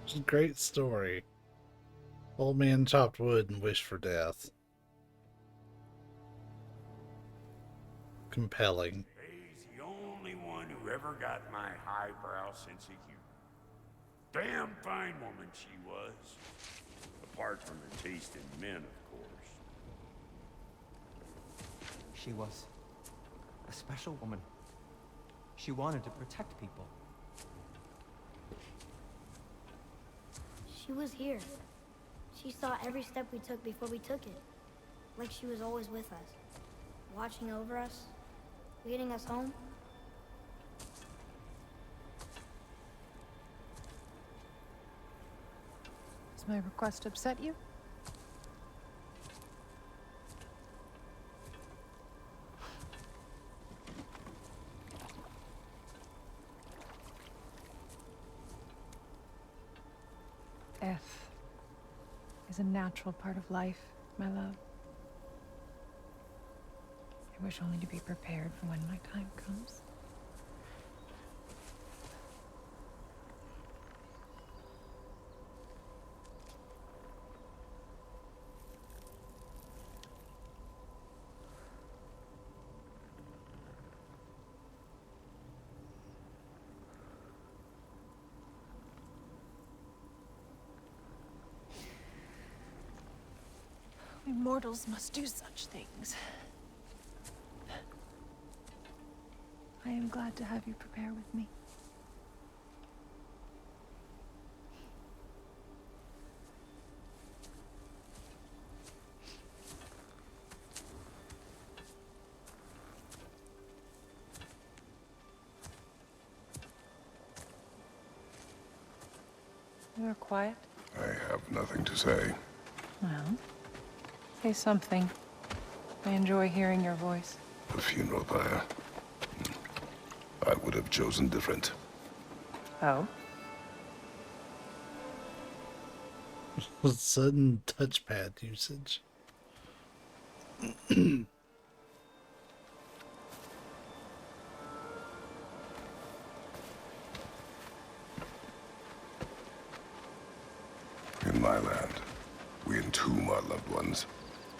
It's a great story. Old man chopped wood and wished for death. Compelling. He's the only one who ever got my highbrow sense of humor. Damn fine woman she was. Apart from her taste in men, of course. She was a special woman. She wanted to protect people. She was here. She saw every step we took before we took it. Like she was always with us. Watching over us. Leading us home. Does my request upset you? Death is a natural part of life, my love. I wish only to be prepared for when my time comes. We mortals must do such things. I am glad to have you prepare with me. You are quiet. I have nothing to say. Well, say something. I enjoy hearing your voice. The funeral pyre. I would have chosen different. Oh? Sudden touchpad usage. In my land, we entomb our loved ones.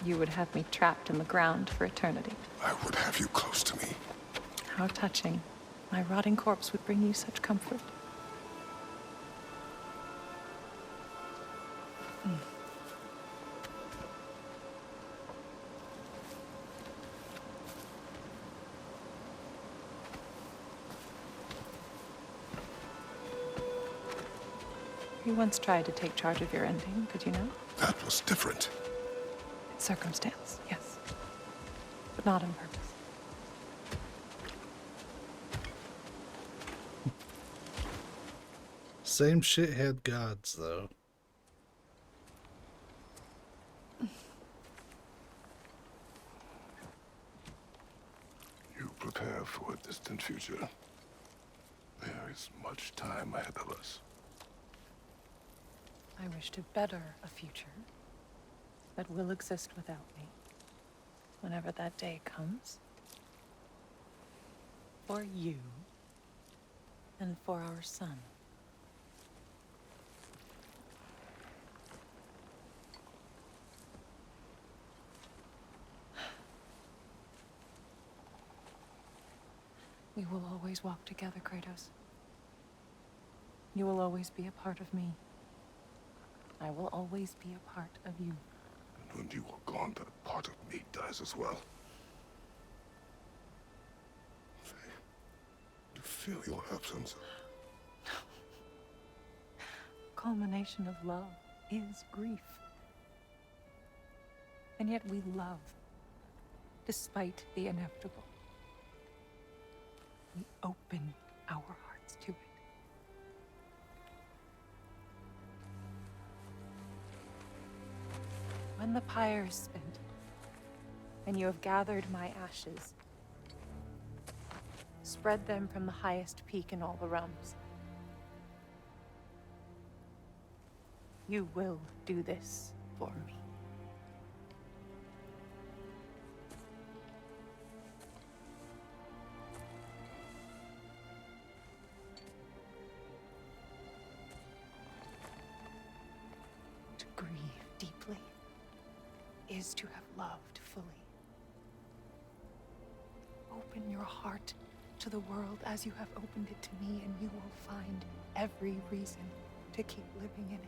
You would have me trapped in the ground for eternity. I would have you close to me. How touching. My rotting corpse would bring you such comfort. You once tried to take charge of your ending, did you know? That was different. Circumstance, yes. But not on purpose. Same shithead gods, though. You prepare for a distant future. There is much time ahead of us. I wish to better a future that will exist without me, whenever that day comes. For you, and for our son. We will always walk together, Kratos. You will always be a part of me. I will always be a part of you. And when you are gone, that part of me dies as well. I feel your absence. Culmination of love is grief. And yet we love, despite the inevitable. We open our hearts to it. When the pyre is spent, and you have gathered my ashes, spread them from the highest peak in all the realms. You will do this for me. To grieve deeply is to have loved fully. Open your heart to the world as you have opened it to me, and you will find every reason to keep living in it.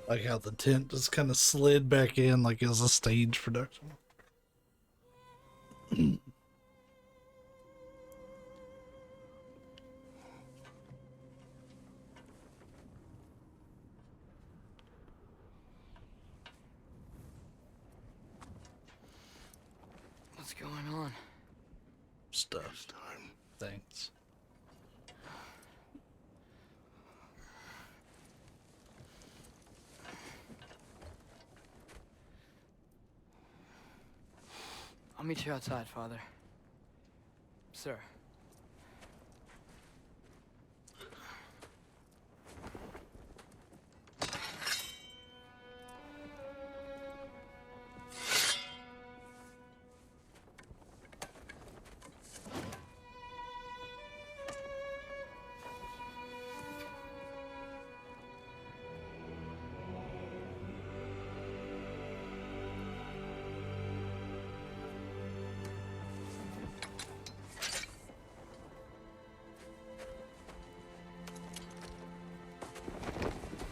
Like how the tent just kind of slid back in like it was a stage production. What's going on? Stuff. Thanks. I'll meet you outside, Father. Sir.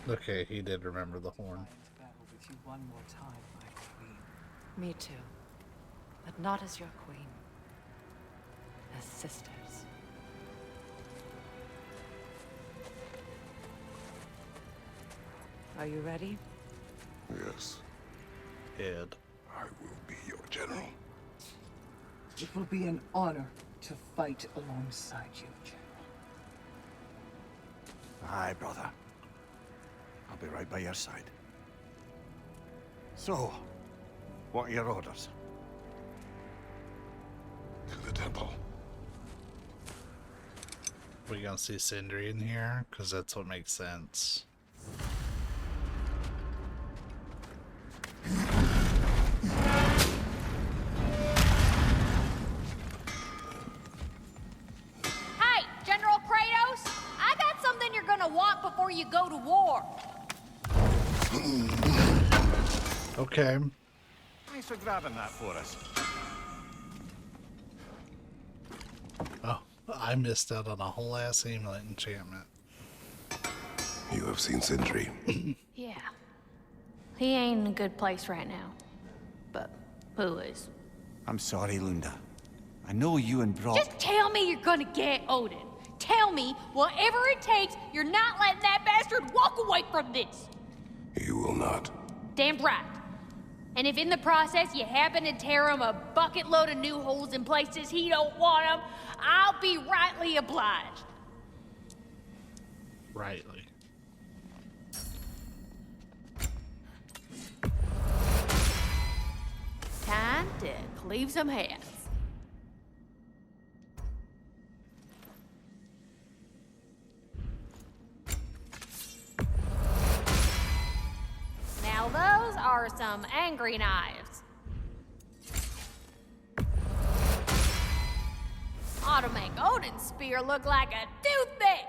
Okay, he did remember the horn. With you one more time, my queen. Me too. But not as your queen. As sisters. Are you ready? Yes. Ed. I will be your general. It will be an honor to fight alongside you, General. Aye, brother. I'll be right by your side. So, what are your orders? To the temple. We gonna see Sindri in here? Because that's what makes sense. Hey, General Kratos! I got something you're gonna want before you go to war. Okay. Thanks for grabbing that for us. Oh, I missed out on a whole ass amulet enchantment. You have seen Sindri. Yeah. He ain't in a good place right now. But who is? I'm sorry, Lunda. I know you and Brock... Just tell me you're gonna get Odin. Tell me, whatever it takes, you're not letting that bastard walk away from this. You will not. Damn right. And if in the process you happen to tear him a bucket load of new holes in places he don't want them, I'll be rightly obliged. Rightly. Time to cleave some heads. Now those are some angry knives. Ought to make Odin's spear look like a toothpick.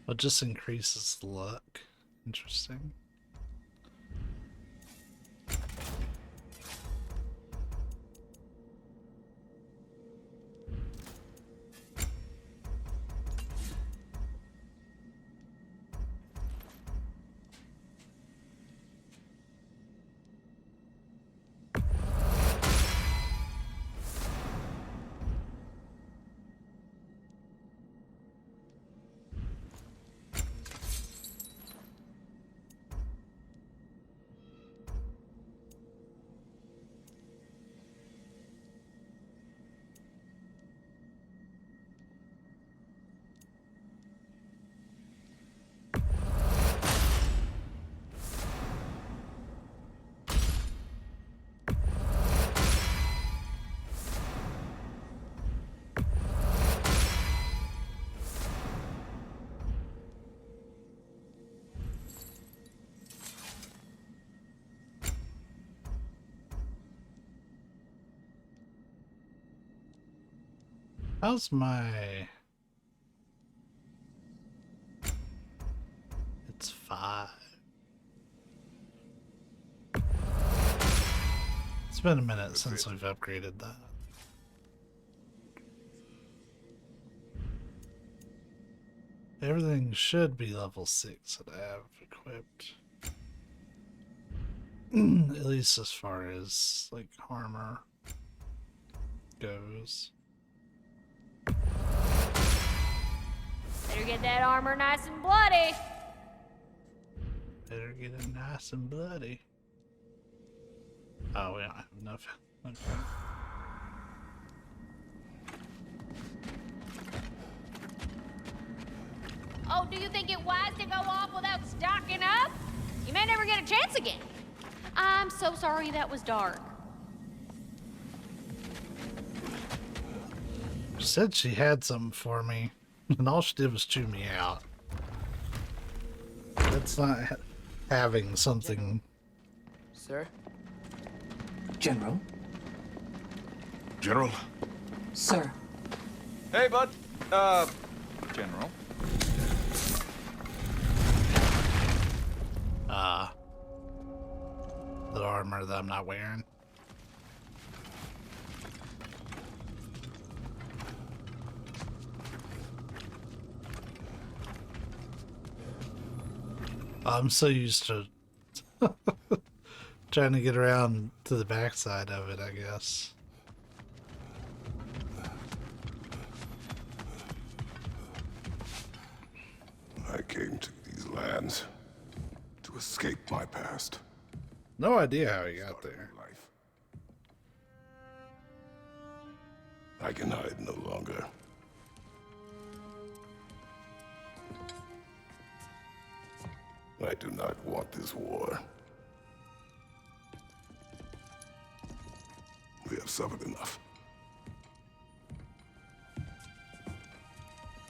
It just increases the luck. Interesting. How's my... It's 5. It's been a minute since we've upgraded that. Everything should be level 6 that I have equipped. At least as far as like armor goes. Better get that armor nice and bloody. Better get it nice and bloody. Oh, we don't have enough. Okay. Oh, do you think it wise to go off without stocking up? You may never get a chance again. I'm so sorry that was dark. She said she had something for me, and all she did was chew me out. That's not having something. Sir? General? General? Sir. Hey, bud. General. The armor that I'm not wearing. I'm so used to trying to get around to the backside of it, I guess. I came to these lands to escape my past. No idea how he got there. I can hide no longer. I do not want this war. We have suffered enough.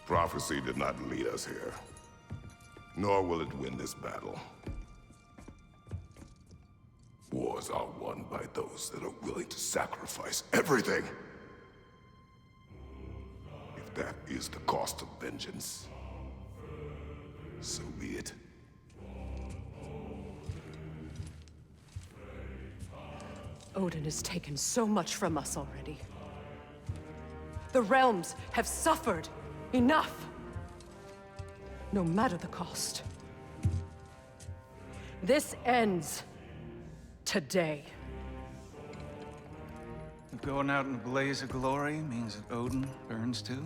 Prophecy did not lead us here, nor will it win this battle. Wars are won by those that are willing to sacrifice everything. If that is the cost of vengeance, so be it. Odin has taken so much from us already. The realms have suffered enough. No matter the cost. This ends today. Going out in a blaze of glory means that Odin burns too?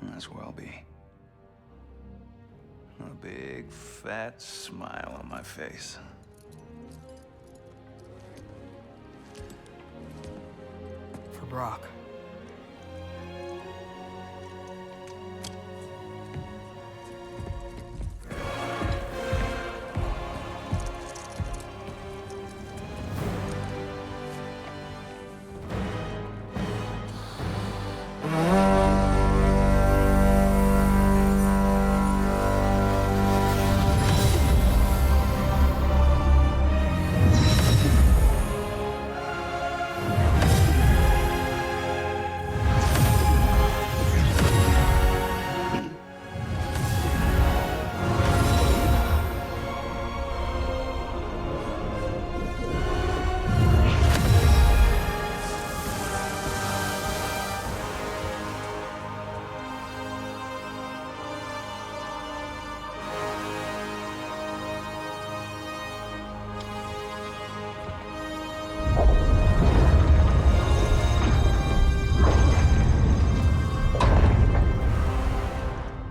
That's where I'll be. A big, fat smile on my face. For Brock.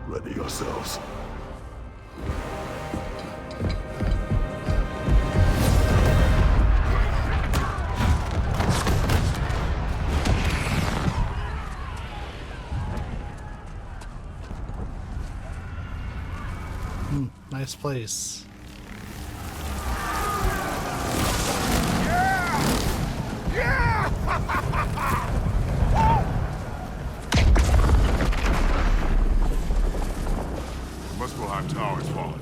Ready yourselves. Nice place. Muspelheim Tower is fallen.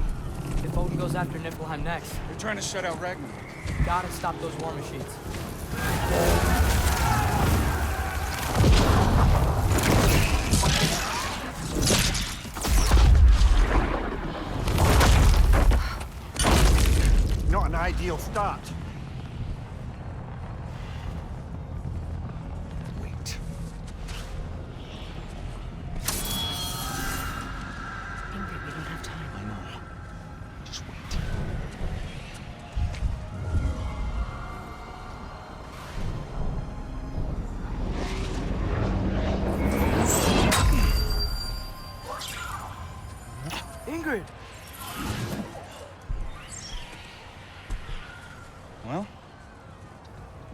If Odin goes after Niflheim next, They're trying to shut out Ragnarok. gotta stop those war machines. Not an ideal start. Wait.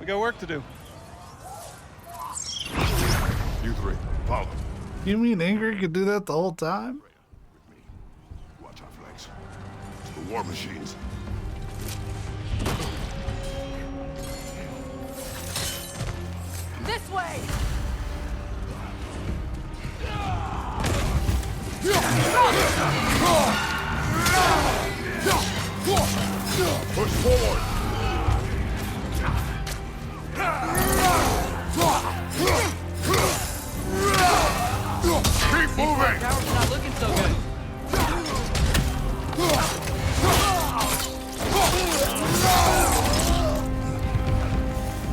We got work to do. You three, follow. You mean Ingrid could do that the whole time? Watch our flanks. The war machines. This way! Push forward. Keep moving. Tower's not looking so good.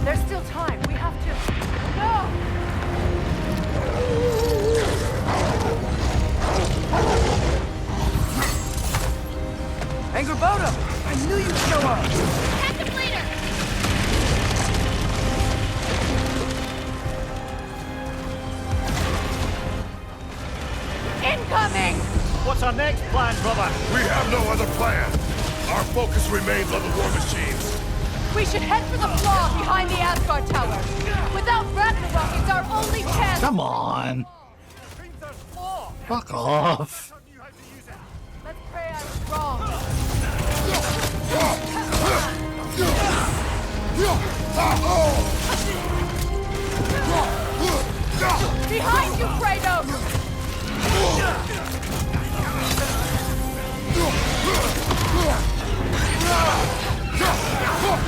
There's still time. We have to. No! Angrboda! I knew you'd show up! Captain Leader! Incoming! What's our next plan, brother? We have no other plan. Our focus remains on the war machines. We should head for the flaw behind the Asgard Tower. Without Ragnarok, it's our only chance. Come on. Fuck off. Let's pray I was wrong. Behind you, Kratos!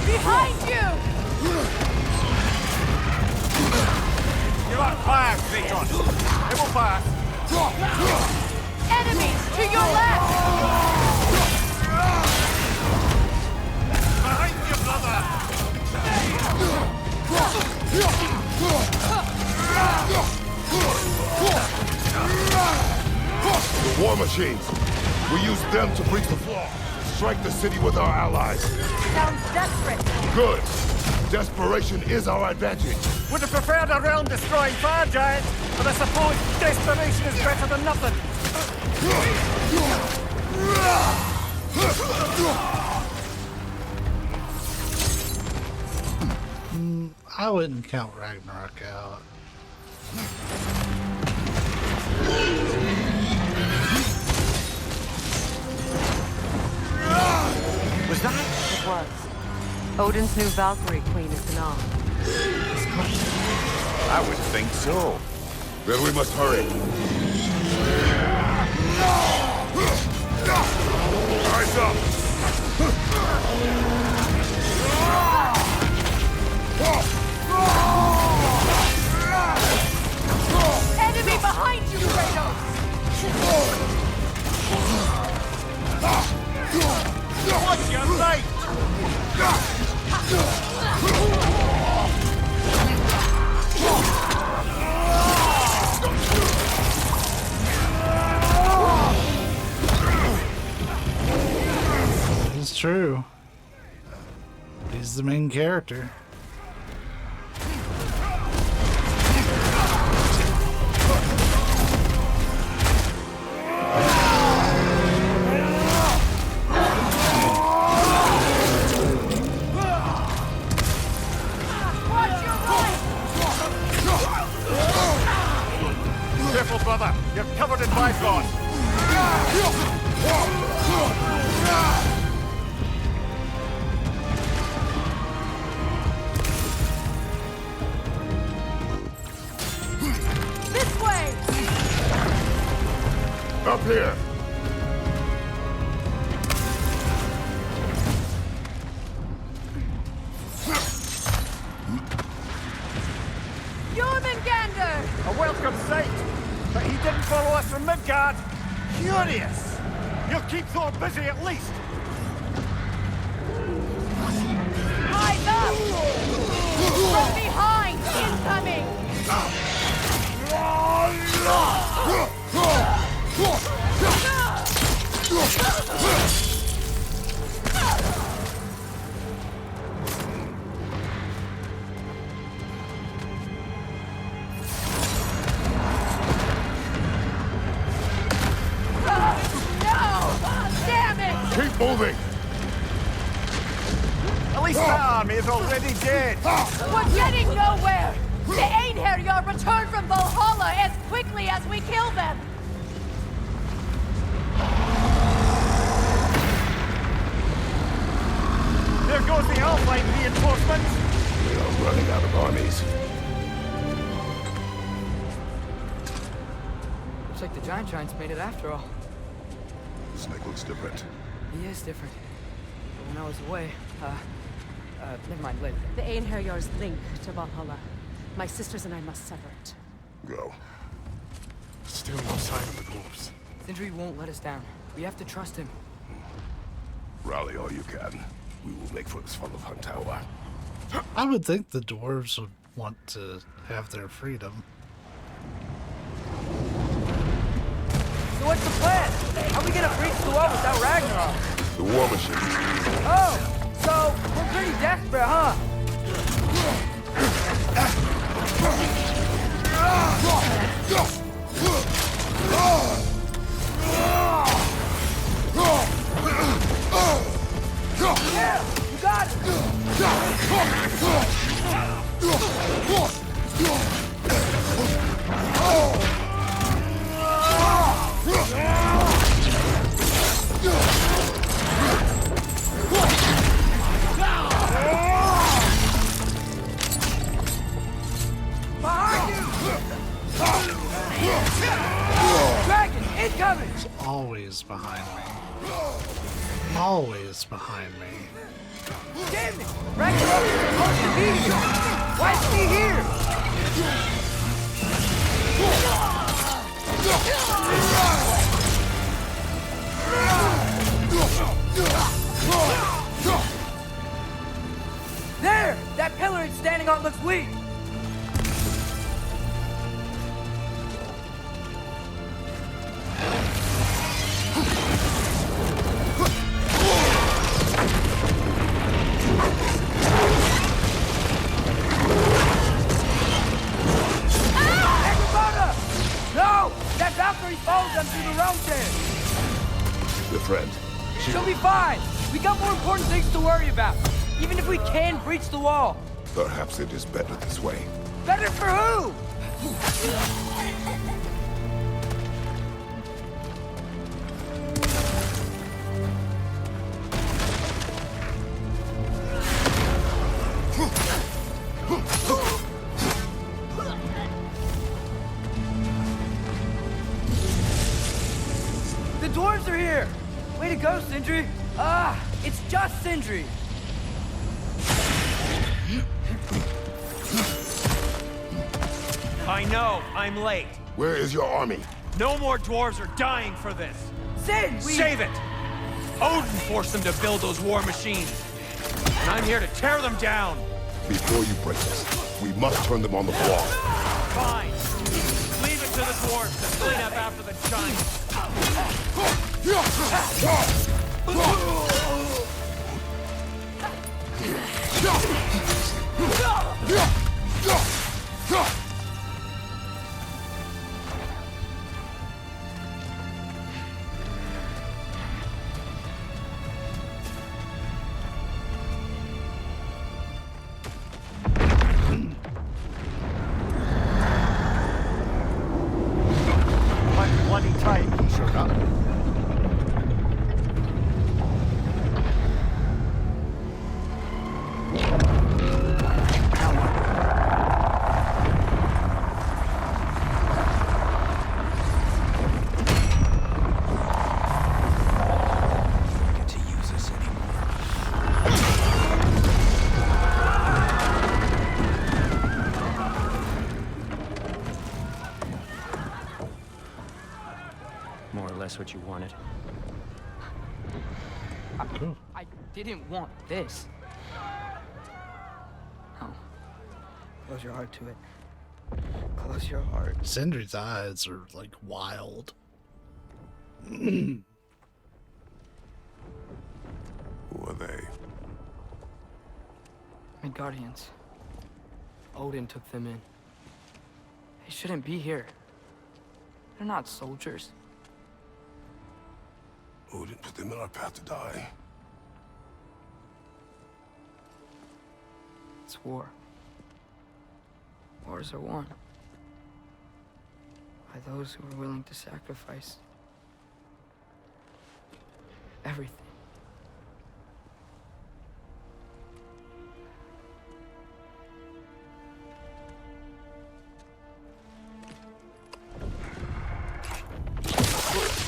Behind you! You're on fire, Kratos. It will pass. Enemies to your left! Behind you, brother! The war machines. We use them to breach the flaw. Strike the city with our allies. Sounds desperate. Good. Desperation is our advantage. Would have preferred a realm-destroying fire giant, but I suppose desperation is better than nothing. I wouldn't count Ragnarok out. Was that? It was. Odin's new Valkyrie Queen is Gná. I would think so. Then we must hurry. Rise up! Enemy behind you, Kratos! Watch your right! It's true. He's the main character. Careful, brother. You're covered in Bifrost. This way! Up here! Jormungandr! A welcome sight. But he didn't follow us from Midgard. Curious. You'll keep Thor busy at least. Rise up! From behind! Incoming! Keep moving! At least army is already dead. We're getting nowhere! The Einherjar return from Valhalla as quickly as we kill them! There goes the Alpine reinforcements. We are running out of armies. Looks like the Giants made it after all. Snake looks different. He is different. But when I was away, never mind, later. The Einherjar's link to Valhalla. My sisters and I must sever it. Go. Still no sign of the dwarves. Sindri won't let us down. We have to trust him. Rally all you can. We will make for the Svalbard Tower. I would think the dwarves would want to have their freedom. So what's the plan? How are we gonna breach the wall without Ragnarok? The war machine. Oh, so we're pretty desperate, huh? Yeah, you got it. Dragon, incoming! It's always behind me. Always behind me. Damn it! Ragnarok is supposed to be here! Why is he here? There! That pillar it's standing on looks weak! No! That Valkyrie follows them through the realms there! Good friend. She'll be fine! We got more important things to worry about! Even if we can breach the wall! Perhaps it is better this way. Better for who? The dwarves are here! Way to go, Sindri! It's just Sindri! I know, I'm late. Where is your army? No more dwarves are dying for this. Sin! Save it! Odin forced them to build those war machines. And I'm here to tear them down. Before you break us, we must turn them on the wall. Fine. Leave it to the dwarves to clean up after the giants. Bloody tight, he showed up. More or less what you wanted. I didn't want this. Oh. Close your heart to it. Close your heart. Sindri's eyes are like wild. Who are they? Midgardians. Odin took them in. They shouldn't be here. They're not soldiers. Odin put them in our path to die. war. Wars are won by those who are willing to sacrifice everything.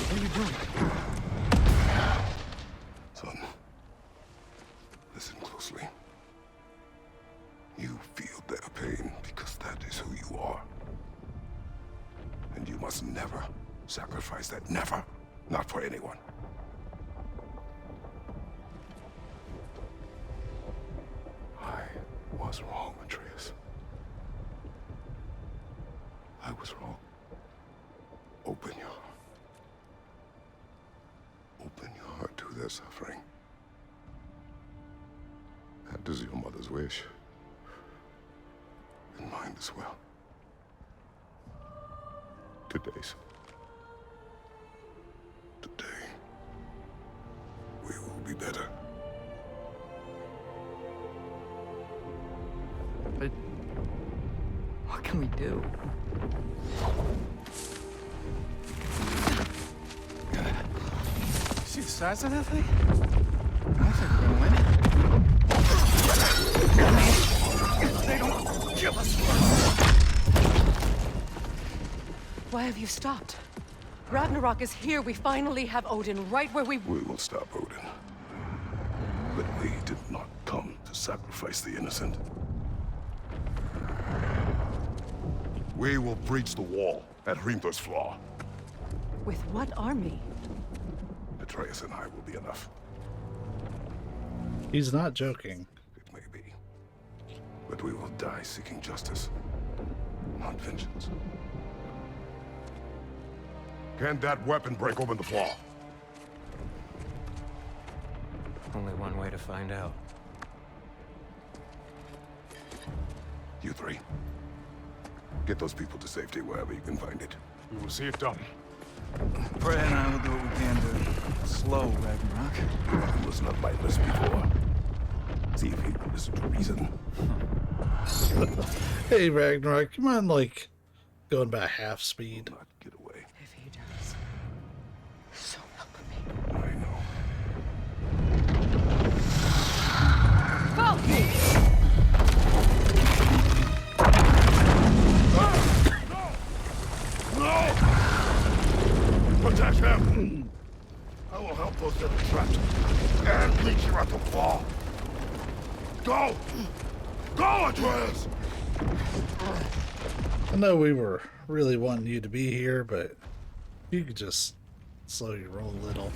What are you doing? Son, listen closely. You feel their pain because that is who you are. And you must never sacrifice that. Never. Not for anyone. I was wrong, Atreus. I was wrong. Open your heart. Open your heart to their suffering. That is your mother's wish. And mine as well. Today's. Today, we will be better. But what can we do? See the size of that thing? I think we're gonna win. If they don't kill us first. Why have you stopped? Ragnarok is here. We finally have Odin right where we... We will stop Odin. But we did not come to sacrifice the innocent. We will breach the wall at Hrimthor's Flaw. With what army? Atreus and I will be enough. He's not joking. It may be. But we will die seeking justice, not vengeance. Can that weapon break open the flaw? Only one way to find out. You three. Get those people to safety wherever you can find it. We will see it done. Brett and I will do what we can to slow Ragnarok. He was not mindless before. See if he will listen to reason. Hey, Ragnarok, come on, like, going about half speed. Not get away. If he does, so help me. I know. Go! No! Protect him! I will help those that are trapped. And meet you at the flaw. Go! Go, Atreus! I know we were really wanting you to be here, but you could just slow your roll a little.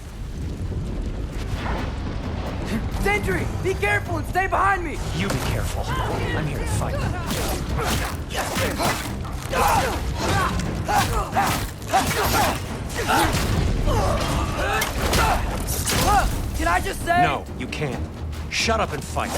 Sentry! Be careful and stay behind me! You be careful. I'm here to fight. Can I just say? No, you can't. Shut up and fight.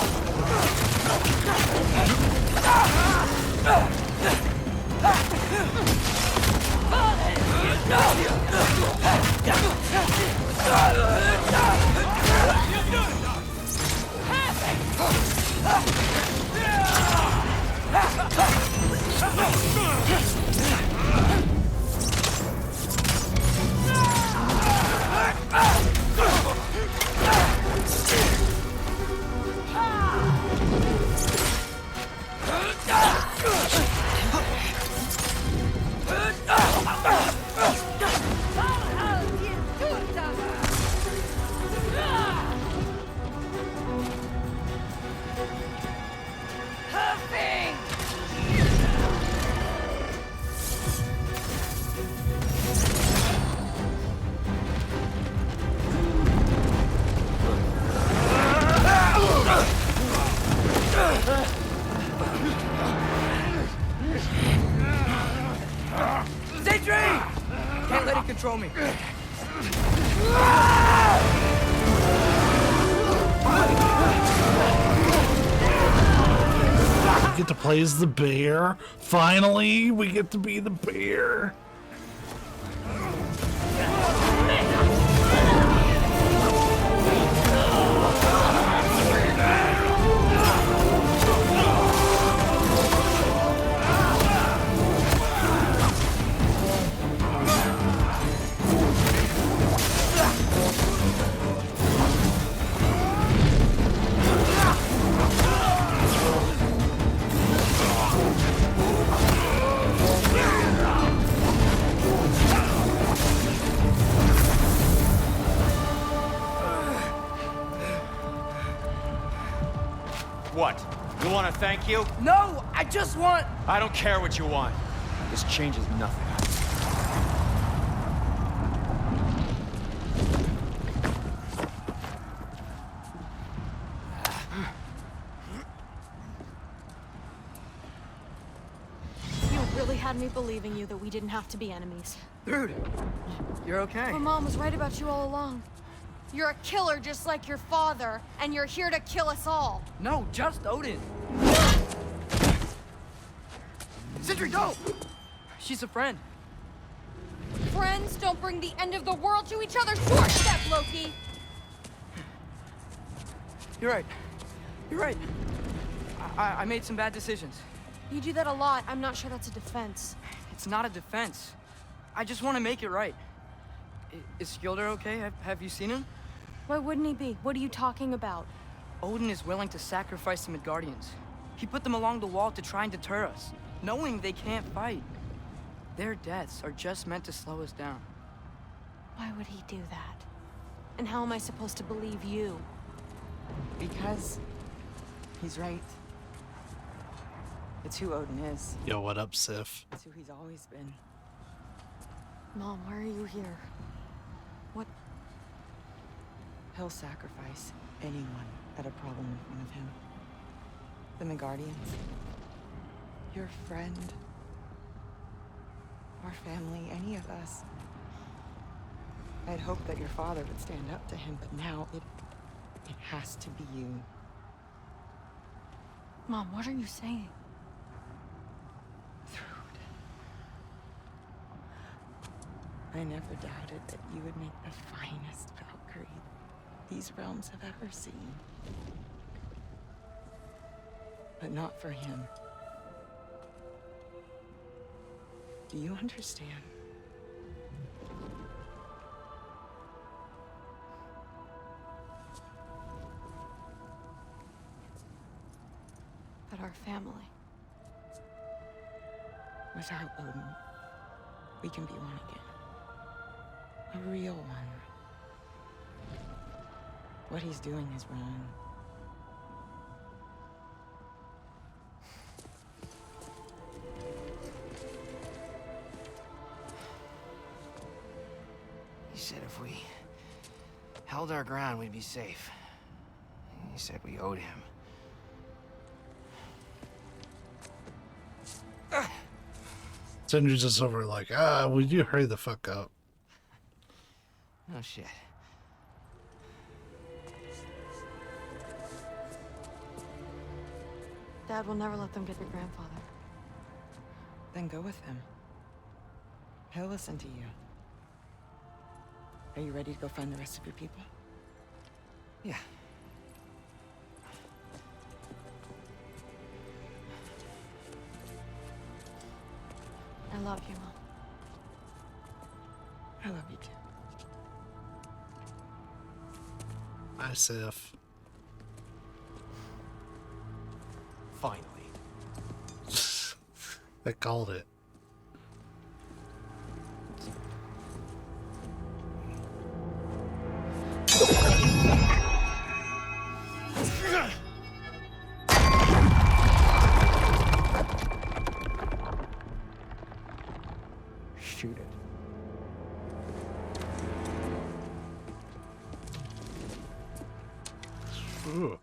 Sentry! Can't let it control me. We get to play as the bear. Finally, we get to be the bear. want to thank you? No, I just want... I don't care what you want. This changes nothing. You really had me believing you that we didn't have to be enemies. Dude, you're okay. My mom was right about you all along. You're a killer just like your father, and you're here to kill us all. No, just Odin. Sindri, go! She's a friend. Friends don't bring the end of the world to each other's doorstep, Loki! You're right. You're right. I made some bad decisions. You do that a lot. I'm not sure that's a defense. It's not a defense. I just want to make it right. Is Skilder okay? Have you seen him? Why wouldn't he be? What are you talking about? Odin is willing to sacrifice the Midgardians. He put them along the wall to try and deter us, knowing they can't fight. Their deaths are just meant to slow us down. Why would he do that? And how am I supposed to believe you? Because he's right. It's who Odin is. Yo, what up, Sif? It's who he's always been. Mom, why are you here? What? He'll sacrifice anyone at a problem in front of him. The Midgardians. Your friend. Our family, any of us. I'd hoped that your father would stand up to him, but now it has to be you. Mom, what are you saying? I never doubted that you would make the finest Valkyrie these realms have ever seen. But not for him. Do you understand? That our family. Without Odin, we can be one again. A real one. What he's doing is wrong. He said if we held our ground, we'd be safe. He said we owed him. Sindri's just over like, would you hurry the fuck up? No shit. Dad will never let them get your grandfather. Then go with him. He'll listen to you. Are you ready to go find the rest of your people? Yeah. I love you, Mom. I love you too. Hi, Sif. Finally. I called it. Shoot it. Ooh.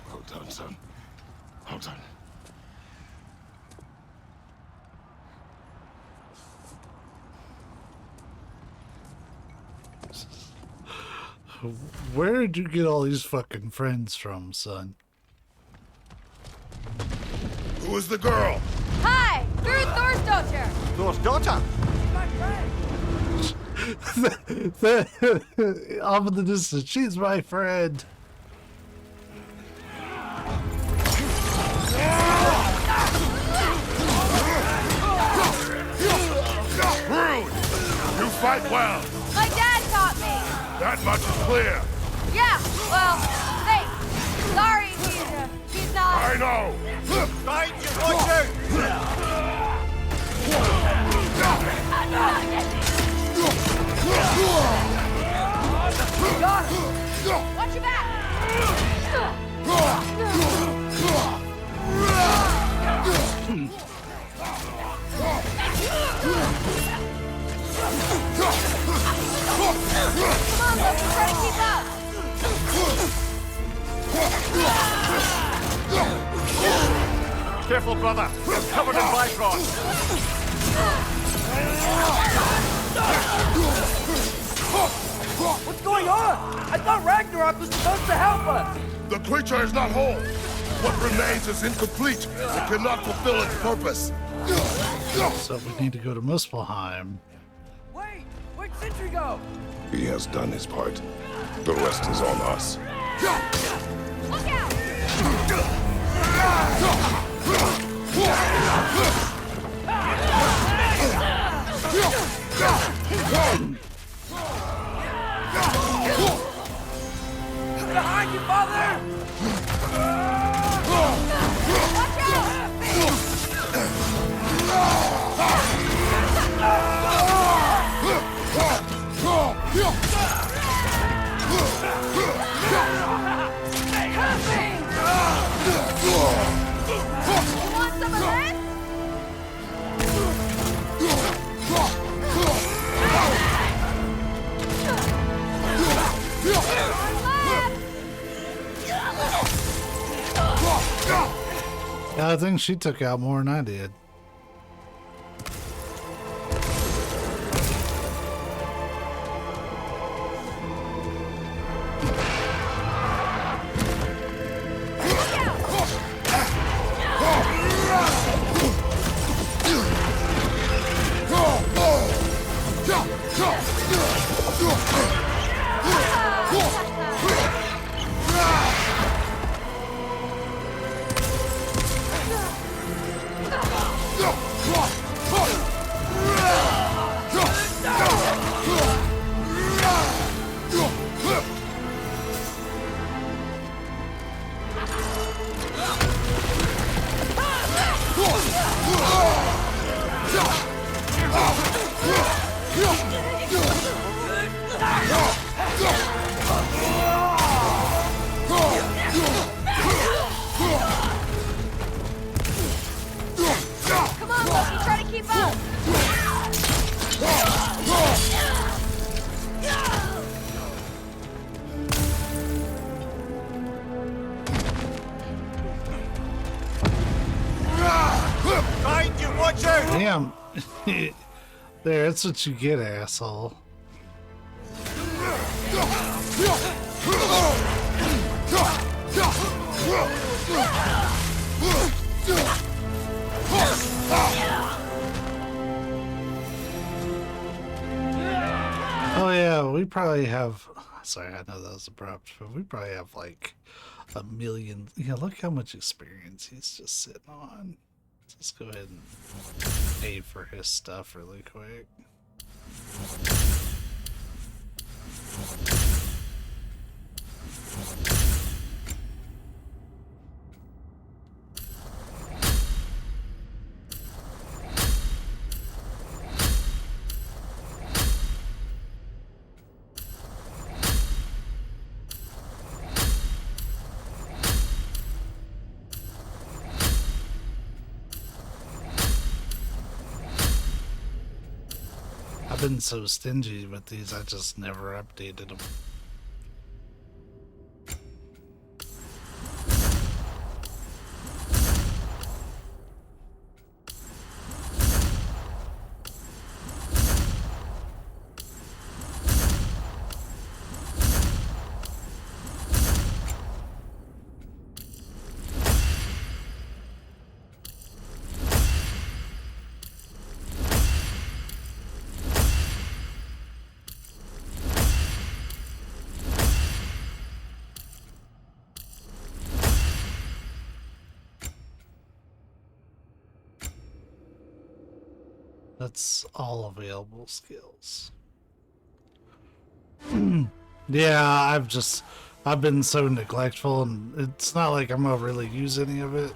Well done, son. Well done. Where'd you get all these fucking friends from, son? Who is the girl? Hi! You're Thor's daughter! Thor's daughter? Off in the distance, she's my friend. Rude! fight well. My dad taught me. That much is clear. Yeah, well, hey, sorry, he's not. I know. Right, you watch out! Watch your back. Come on, let's try to keep up. Careful, brother. You're covered in Bifrost. What's going on? I thought Ragnarok was supposed to help us. The creature is not whole. What remains is incomplete. It cannot fulfill its purpose. So we need to go to Muspelheim. Wait, where'd Sentry go? He has done his part. The rest is on us. Look out! Behind you, father! Watch out! You want some of this? Yeah, I think she took out more than I did. Come on, Loki, try to keep up. Right, you watch out! Damn. There, that's what you get, asshole. Oh yeah, we probably have, sorry, I know that was abrupt, but we probably have like a million. Yeah, look how much experience he's just sitting on. Let's go ahead and pay for his stuff really quick. I've been so stingy with these, I just never updated them. That's all available skills. Yeah, I've been so neglectful, and it's not like I'm gonna really use any of it.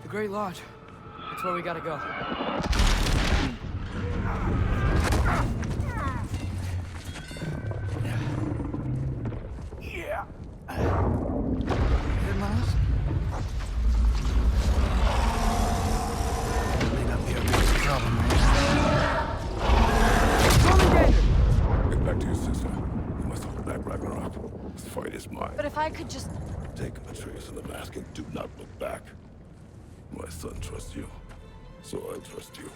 The Great Lodge. That's where we gotta go. Yeah. Hey, Miles? May not be a big problem, man. Get back to your sister. You must hold back Ragnarok. This fight is mine. But if I could just... Take Atreus and the mask and do not look back. My son trusts you, so I'll trust you.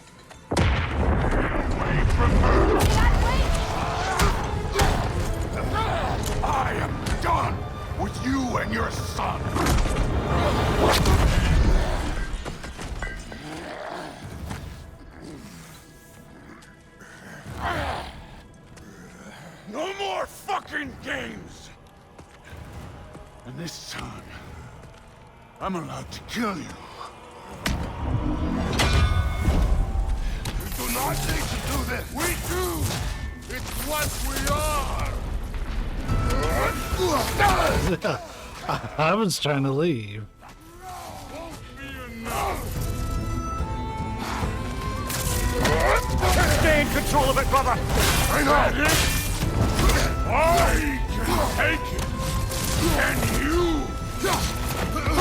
I am done with you and your son. No more fucking games! And this time, I'm allowed to kill you. We do not need to do this. We do! It's what we are! I was trying to leave. Stay in control of it, brother! I know! I can take it! And you! Go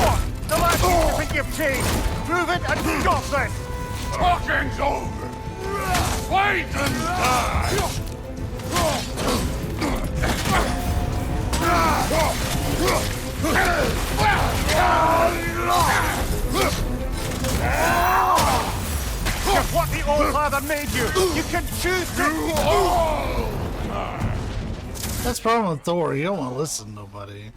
on! The last you think you've changed! Prove it and stop this! Talking's over! Fight and die! Just what the Old Father made you! You can choose to... That's the problem with Thor. You don't want to listen to nobody.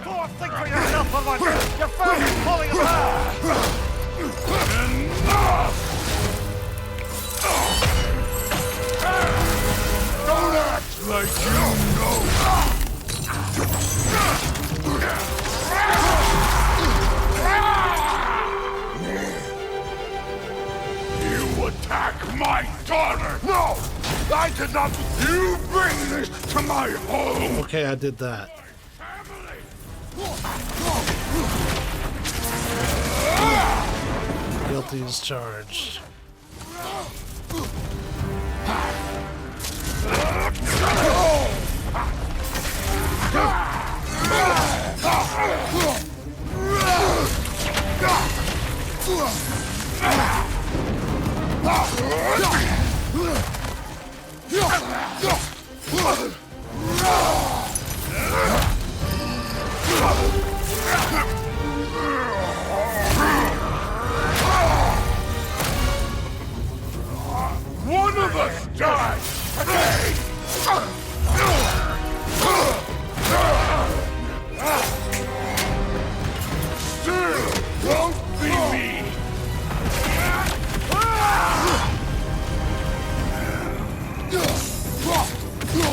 Thor, think for yourself for once! Your family's falling apart! Enough! Don't act like you know! You attack my daughter! No! I did not! You bring this to my home! Okay, I did that. Guilty as charged. One of us died today! Still won't be me!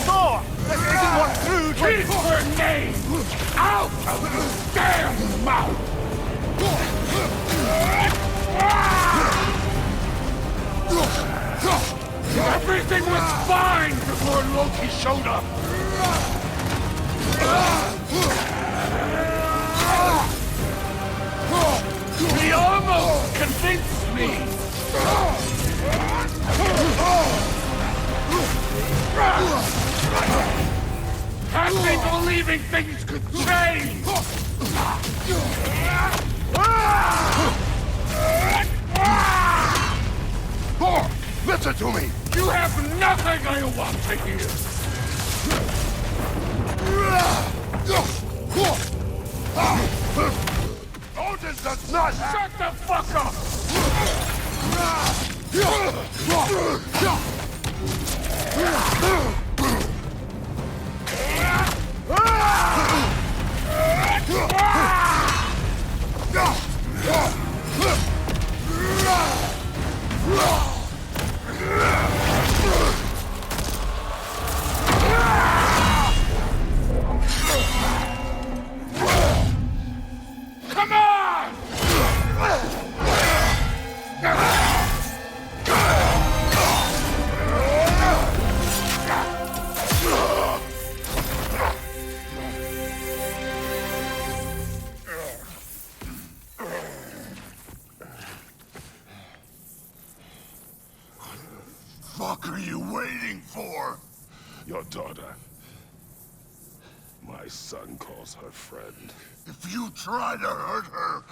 Thor! This isn't what through to... Keep her name out of the damn mouth! Everything was fine before Loki showed up! He almost convinced me! Had me believing things could change! think I want to hear? Odin does not shut the fuck up! Come on! Fuck are you waiting for? Your daughter. My son calls her friend. If you try to hurt her...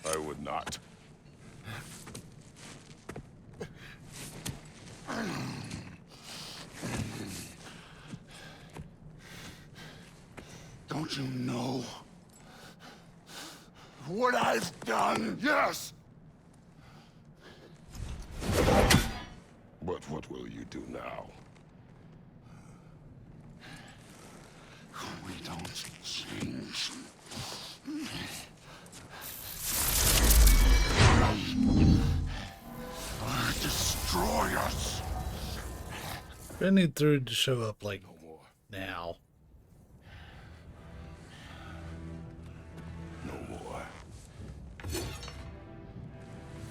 I would not. Don't you know what I've done? Yes! But what will you do now? We don't change. Destroy us! I need Through to show up, like, now. No more.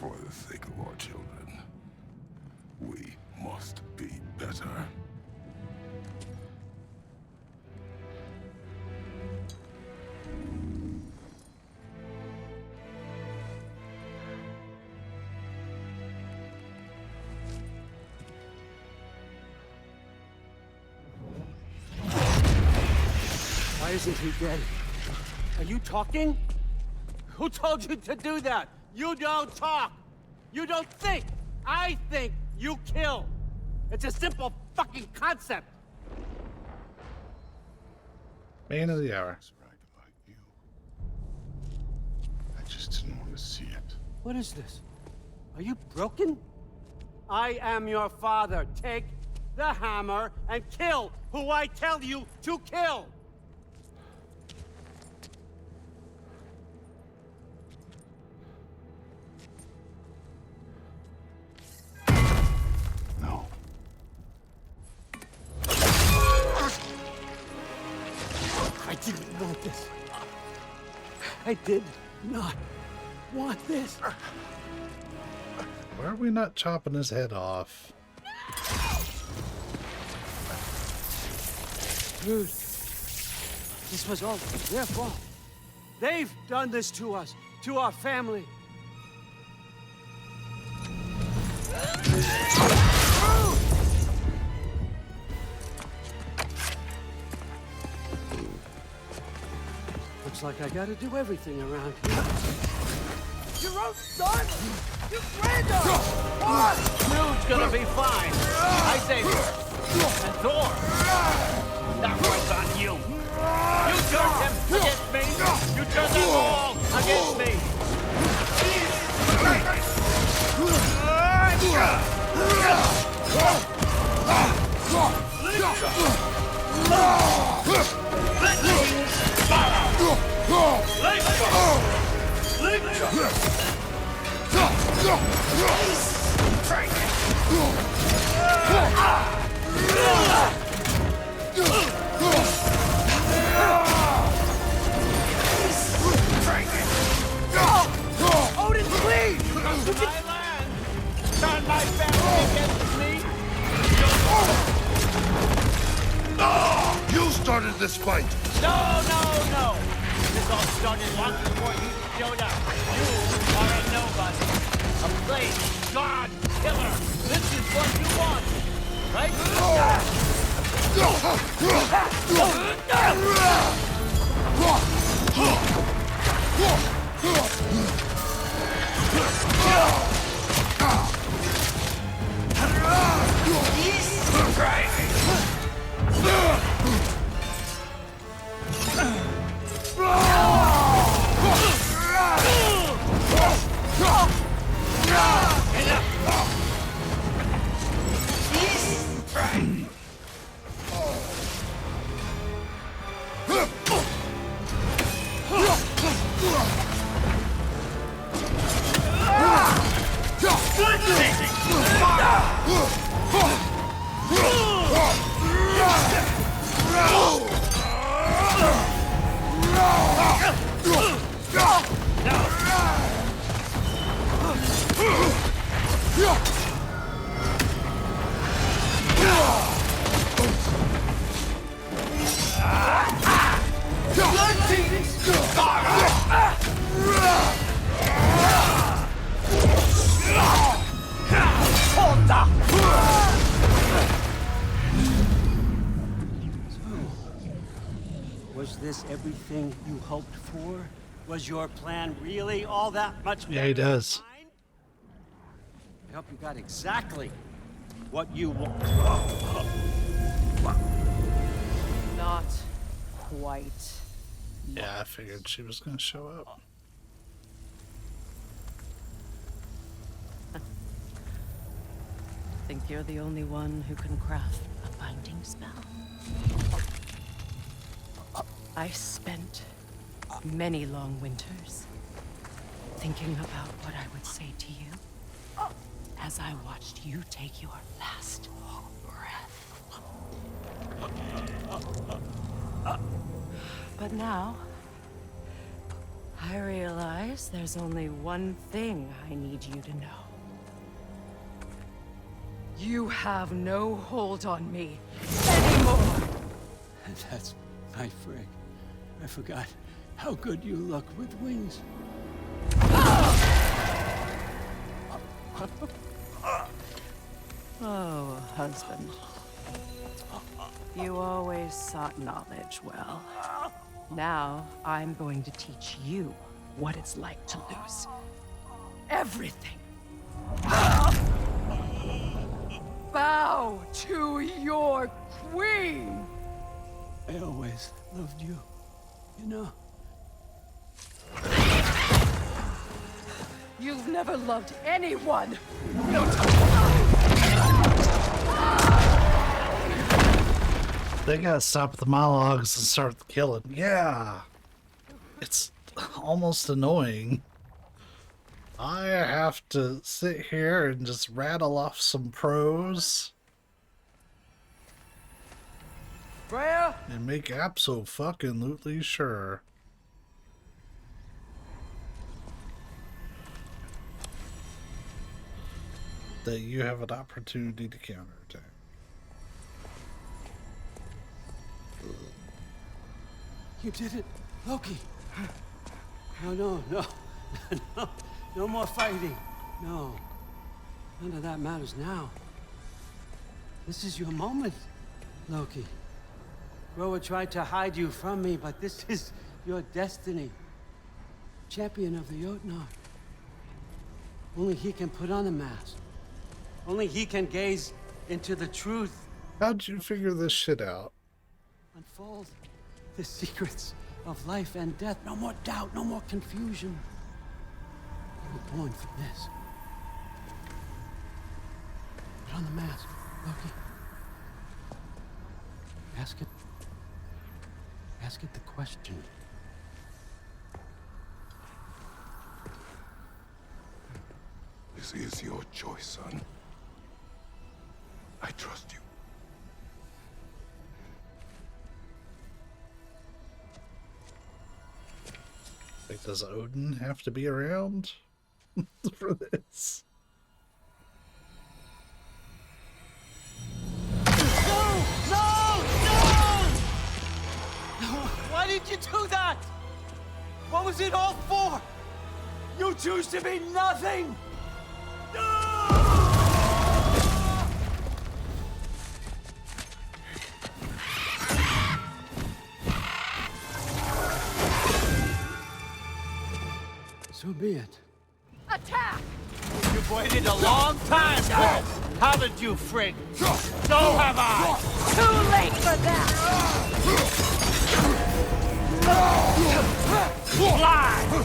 For the sake of our children, we must be better. Why isn't he dead? Are you talking? Who told you to do that? You don't talk. You don't think. I think, you kill. It's a simple fucking concept. Man of the hour. I just didn't want to see it. What is this? Are you broken? I am your father. Take the hammer and kill who I tell you to kill. I didn't want this. I did not want this. Why are we not chopping his head off? Dude, this was all their fault. They've done this to us, to our family. Looks like I gotta do everything around here. Your own son? You framed us! What? Dude's gonna be fine. I saved him. And Thor. That was on you. You turned him against me. You turned them all against me. Odin, please! My land! Turn my family against me! You started this fight! No! This all started long before you showed up. You are a nobody. A place, god, killer. This is what you want, right? Was this everything you hoped for? Was your plan really all that much better? Yeah, he does. I hope you got exactly what you want. Not quite. Yeah, I figured she was gonna show up. Think you're the only one who can craft a binding spell? I spent many long winters thinking about what I would say to you as I watched you take your last breath. But now, I realize there's only one thing I need you to know. You have no hold on me anymore. That's my frig. I forgot how good you look with wings. Oh, husband. You always sought knowledge well. Now, I'm going to teach you what it's like to lose everything. Bow to your queen! I always loved you, you know. You've never loved anyone! They gotta stop the monologues and start the killing. Yeah. It's almost annoying. I have to sit here and just rattle off some prose. Freya? And make abso-fucking-lutely sure. That you have an opportunity to counterattack. You did it, Loki. No, no, no more fighting. No, none of that matters now. This is your moment, Loki. Groa tried to hide you from me, but this is your destiny. Champion of the Jotnar. Only he can put on the mask. Only he can gaze into the truth. How'd you figure this shit out? Unfold the secrets of life and death. No more doubt, no more confusion. You were born for this. Put on the mask, Loki. Ask it the question. This is your choice, son. I trust you. Like, does Odin have to be around for this? Why did you do that? What was it all for? You choose to be nothing! So be it. Attack! You've waited a long time for this, haven't you, Frig? So have I! Too late for that! Fly!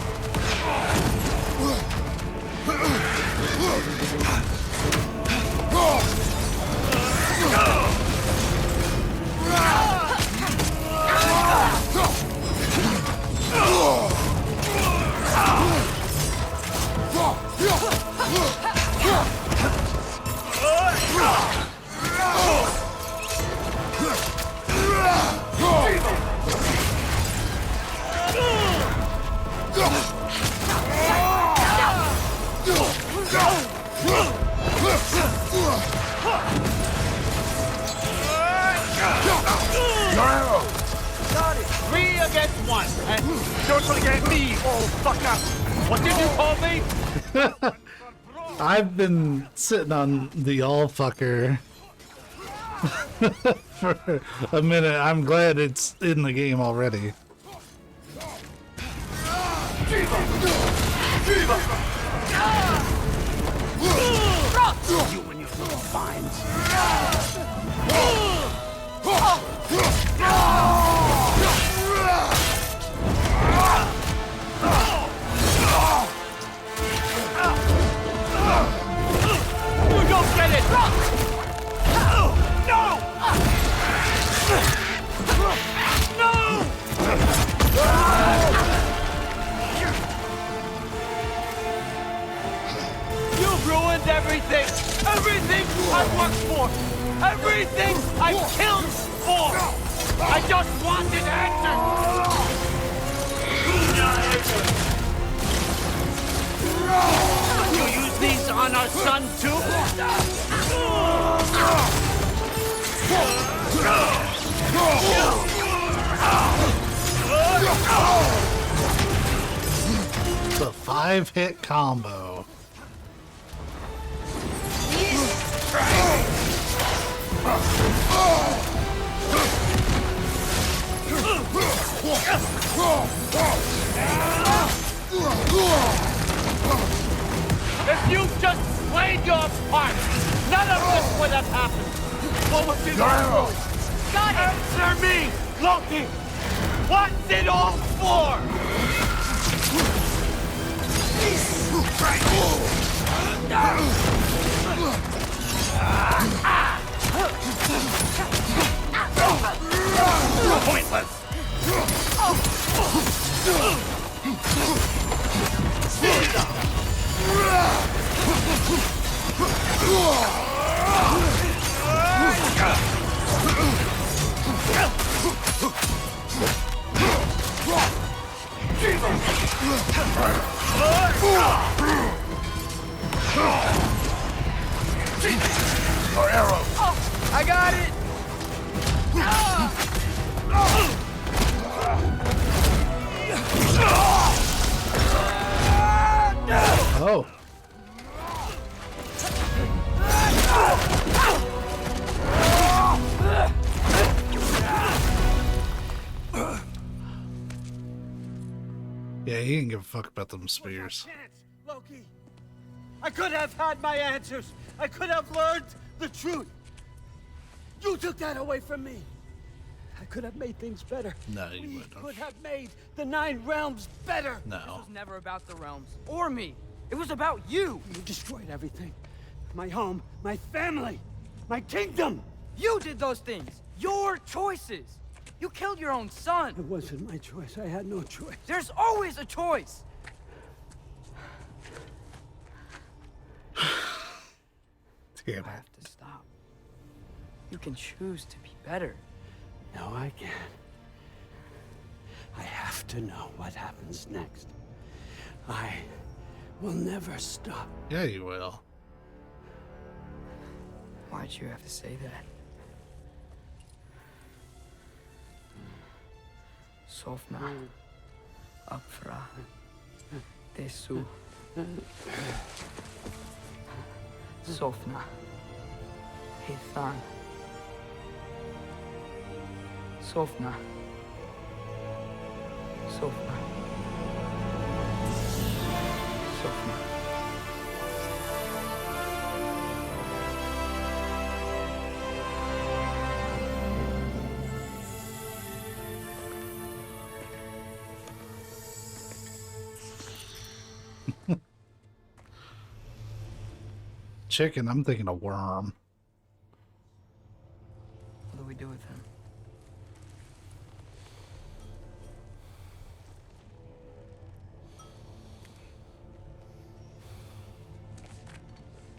Got it! 3 against 1, and don't forget me, old fucker! What did you call me? I've been sitting on the all fucker for a minute. I'm glad it's in the game already. You and your little vines. You don't get it! No! You've ruined everything! Everything I worked for! Everything I killed for! I just wanted answers! You use these on our son too? It's a 5-hit combo. If you just played your part, none of this would have happened. What was it all for? God, answer me, Loki! What's it all for? Pointless! Your arrow! I got it! Oh. Yeah, he didn't give a fuck about them spears. Loki! I could have had my answers! I could have learned the truth! You took that away from me! I could have made things better. No, you We wouldn't. could have made the 9 realms better! This No. was never about the realms. Or me. It was about you! You destroyed everything. My home, my family, my kingdom! You did those things! Your choices! You killed your own son! It wasn't my choice. I had no choice. There's always a choice! Damn. I have to stop. You can choose to be better. No, I can't. I have to know what happens next. I will never stop. Yeah, you will. Why'd you have to say that? Sofna. Apfra. Desu. Sofna. Hithan. Sofna. Sofna. Sofna. chicken, I'm thinking a worm. What do we do with him?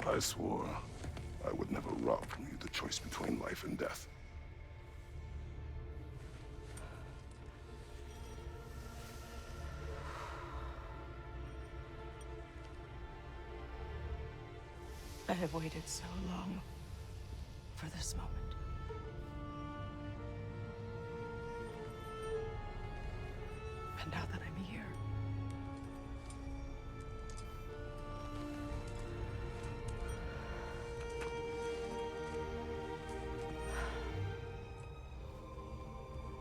I swore I would never rob from you the choice between life and death. I have waited so long for this moment. And now that I'm here,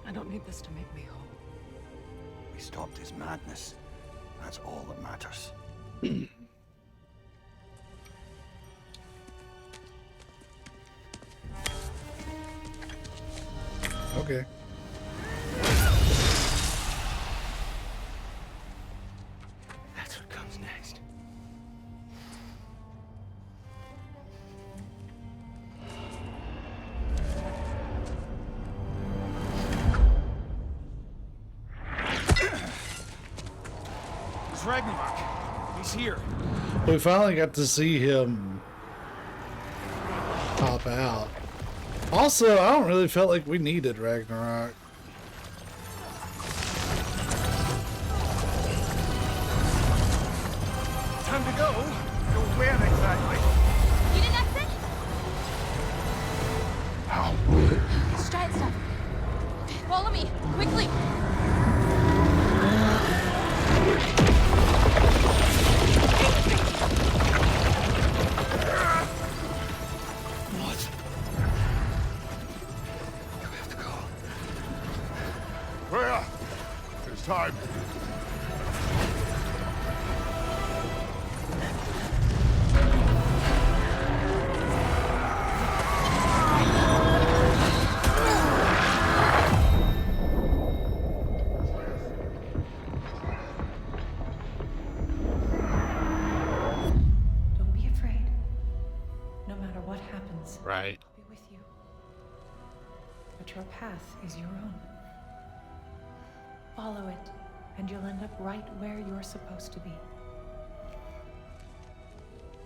I don't need this to make me whole. We stopped his madness. That's all that matters. Okay. That's what comes next. It's Ragnarok. He's here. We finally got to see him pop out. Also, I don't really feel like we needed Ragnarok. Time to go. Go where exactly? You need exit? How? Let's try and stuff. Follow me, quickly. What? You have to go. Where? It's time. don't be afraid. No matter what happens, Right. I'll be with you. But your path is your own. Follow it, and you'll end up right where you're supposed to be.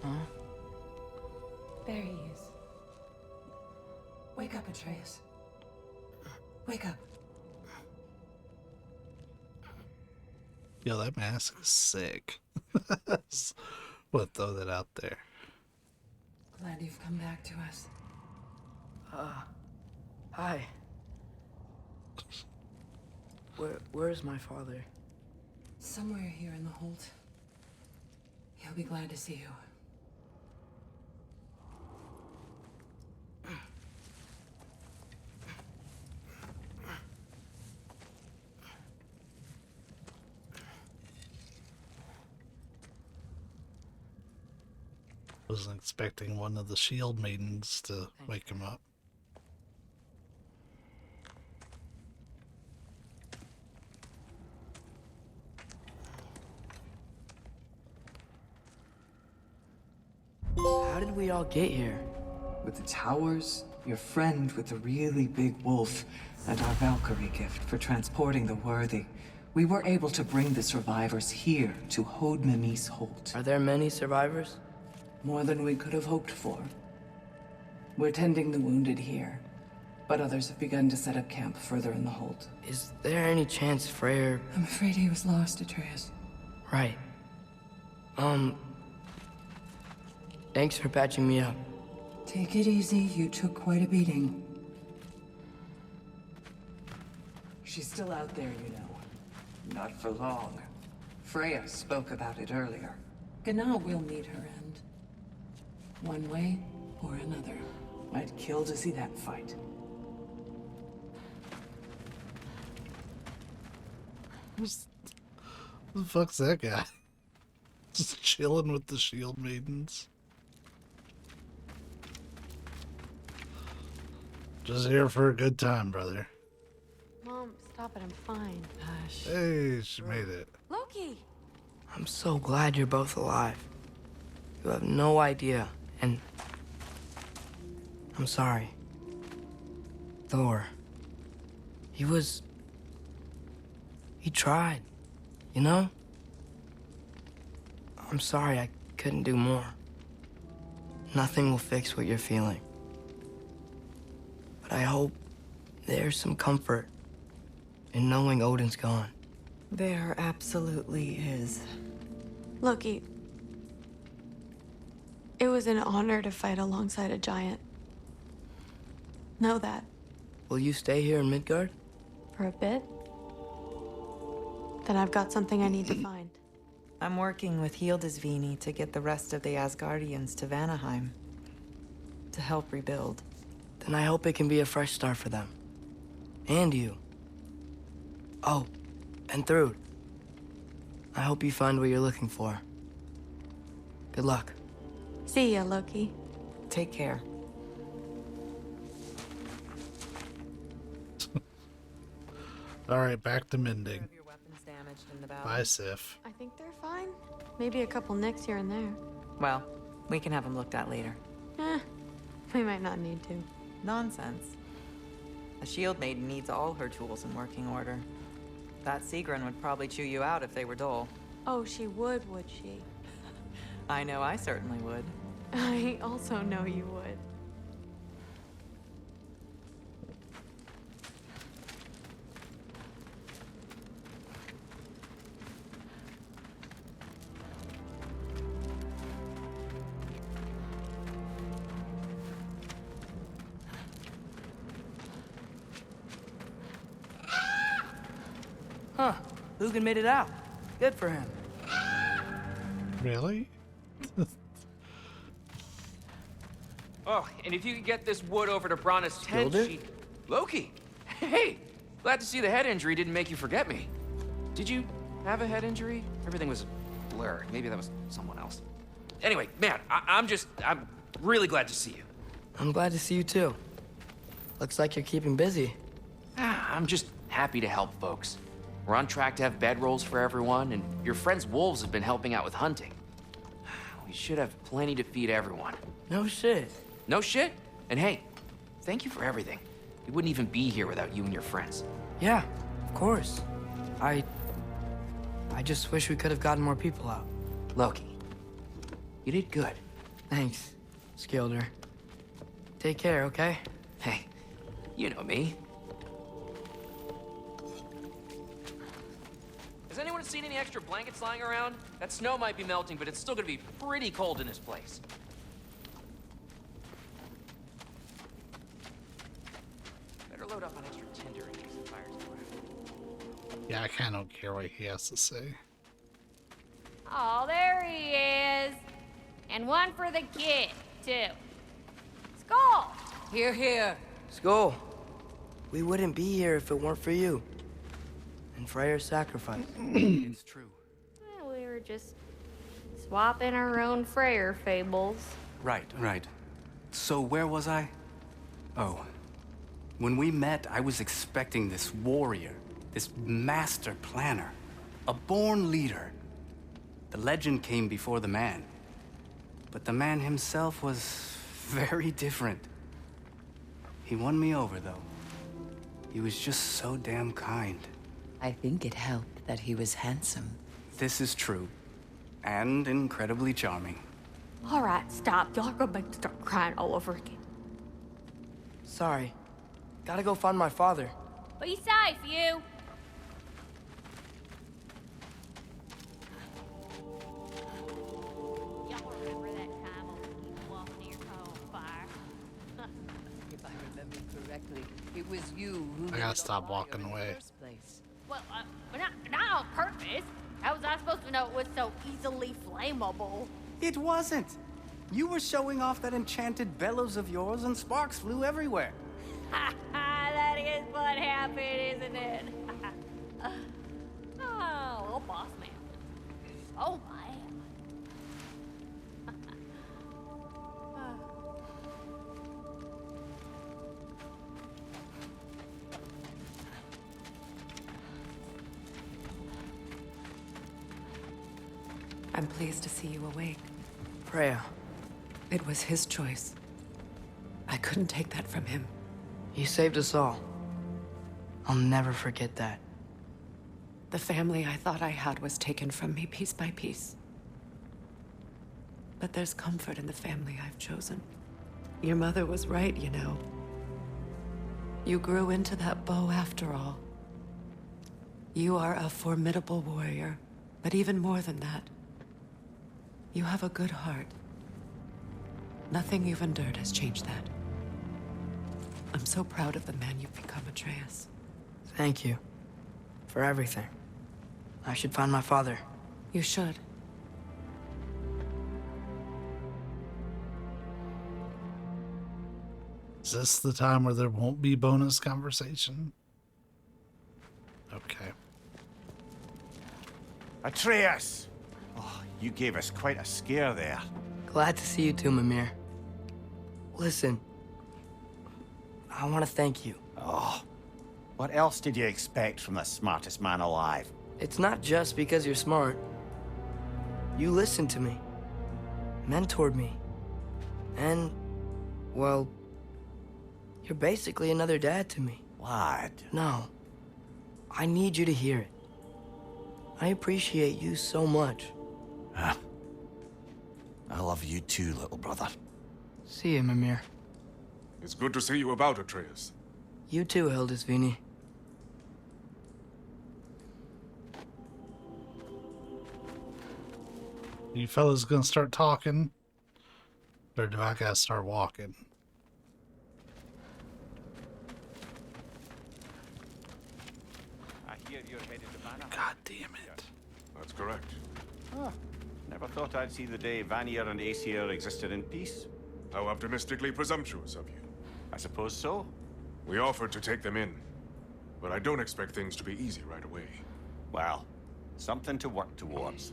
Huh? There he is. Wake up, Atreus. Wake up. Yo, that mask is sick. We'll throw that out there. Glad you've come back to us. Hi. Where's my father? Somewhere here in the hold. He'll be glad to see you. Wasn't expecting one of the shield maidens to wake him up. How did we all get here? With the towers, your friend with the really big wolf, and our Valkyrie gift for transporting the worthy, we were able to bring the survivors here to Hodmimi's Holt. Are there many survivors? More than we could have hoped for. We're tending the wounded here, but others have begun to set up camp further in the Holt. Is there any chance Freyr... I'm afraid he was lost, Atreus. Right. Thanks for patching me up. Take it easy. You took quite a beating. She's still out there, you know. Not for long. Freya spoke about it earlier. Gna will meet her end. One way or another. I'd kill to see that fight. Who the fuck's that guy? Just chilling with the shield maidens. Just here for a good time, brother. Mom, stop it. I'm fine. Hush. Hey, she made it. Loki! I'm so glad you're both alive. You have no idea And I'm sorry. Thor. He tried, you know? I'm sorry I couldn't do more. Nothing will fix what you're feeling. But I hope there's some comfort in knowing Odin's gone. There absolutely is. Loki, it was an honor to fight alongside a giant. Know that. Will you stay here in Midgard? For a bit. Then I've got something I need to find. I'm working with Hildisvini to get the rest of the Asgardians to Vanaheim. To help rebuild. Then I hope it can be a fresh start for them. And you. Oh, and Thrud. I hope you find what you're looking for. Good luck. See ya, Loki. Take care. Alright, back to mending. Bye, Sif. I think they're fine. Maybe a couple nicks here and there. Well, we can have them looked at later. We might not need to. Nonsense. A shield maiden needs all her tools in working order. That Sigrun would probably chew you out if they were dull. Oh, she would she? I know I certainly would. I also know you would. Huh. Lugan made it out. Good for him. Really? Oh, and if you could get this wood over to Brana's tent, Loki! Hey! Glad to see the head injury didn't make you forget me. Did you have a head injury? Everything was a blur. Maybe that was someone else. Anyway, man, I'm really glad to see you. I'm glad to see you too. Looks like you're keeping busy. I'm just happy to help folks. We're on track to have bedrolls for everyone, and your friend's wolves have been helping out with hunting. We should have plenty to feed everyone. No shit. No shit? And hey, thank you for everything. We wouldn't even be here without you and your friends. Yeah, of course. I just wish we could have gotten more people out. Loki, you did good. Thanks, Skilder. Take care, okay? Hey, you know me. Has anyone seen any extra blankets lying around? That snow might be melting, but it's still gonna be pretty cold in this place. Better load up on extra tinder in case the fire's going. Yeah, I kind of don't care what he has to say. Oh, there he is. And one for the kid, too. Skull! Here, here. Skull. We wouldn't be here if it weren't for you. And Freyr's sacrifice. It's true. Well, we were just swapping our own Freyr fables. Right. So where was I? Oh. When we met, I was expecting this warrior, this master planner, a born leader. The legend came before the man. But the man himself was very different. He won me over, though. He was just so damn kind. I think it helped that he was handsome. This is true. And incredibly charming. All right, stop. Y'all are gonna make me start crying all over again. Sorry. Gotta go find my father. Be safe, you. Y'all remember that time when we keep walking near car on fire? If I remember correctly, it was you who I gotta stop walking away. Well, not on purpose. How was I supposed to know it was so easily flammable? It wasn't. You were showing off that enchanted bellows of yours and sparks flew everywhere. That is what happened, isn't it? Oh, little boss man. Oh my. I'm pleased to see you awake. Freya, It was his choice. I couldn't take that from him. He saved us all. I'll never forget that. The family I thought I had was taken from me piece by piece. But there's comfort in the family I've chosen. Your mother was right, you know. You grew into that bow after all. You are a formidable warrior, but even more than that, you have a good heart. Nothing you've endured has changed that. I'm so proud of the man you've become, Atreus. Thank you. For everything. I should find my father. You should. Is this the time where there won't be bonus conversation? Okay. Atreus! Oh, you gave us quite a scare there. Glad to see you too, Mimir. Listen, I want to thank you. Oh, what else did you expect from the smartest man alive? It's not just because you're smart. You listened to me, mentored me, and, well, you're basically another dad to me. What? No, I need you to hear it. I appreciate you so much. I love you too, little brother. See you, Mimir. It's good to see you about, Atreus. You too, Hildisvini. You fellas gonna start talking? Or do I gotta start walking? I hear you're headed to Vanir. God damn it. That's correct. Ah, never thought I'd see the day Vanir and Aesir existed in peace. How optimistically presumptuous of you. I suppose so. We offered to take them in, but I don't expect things to be easy right away. Well, something to work towards.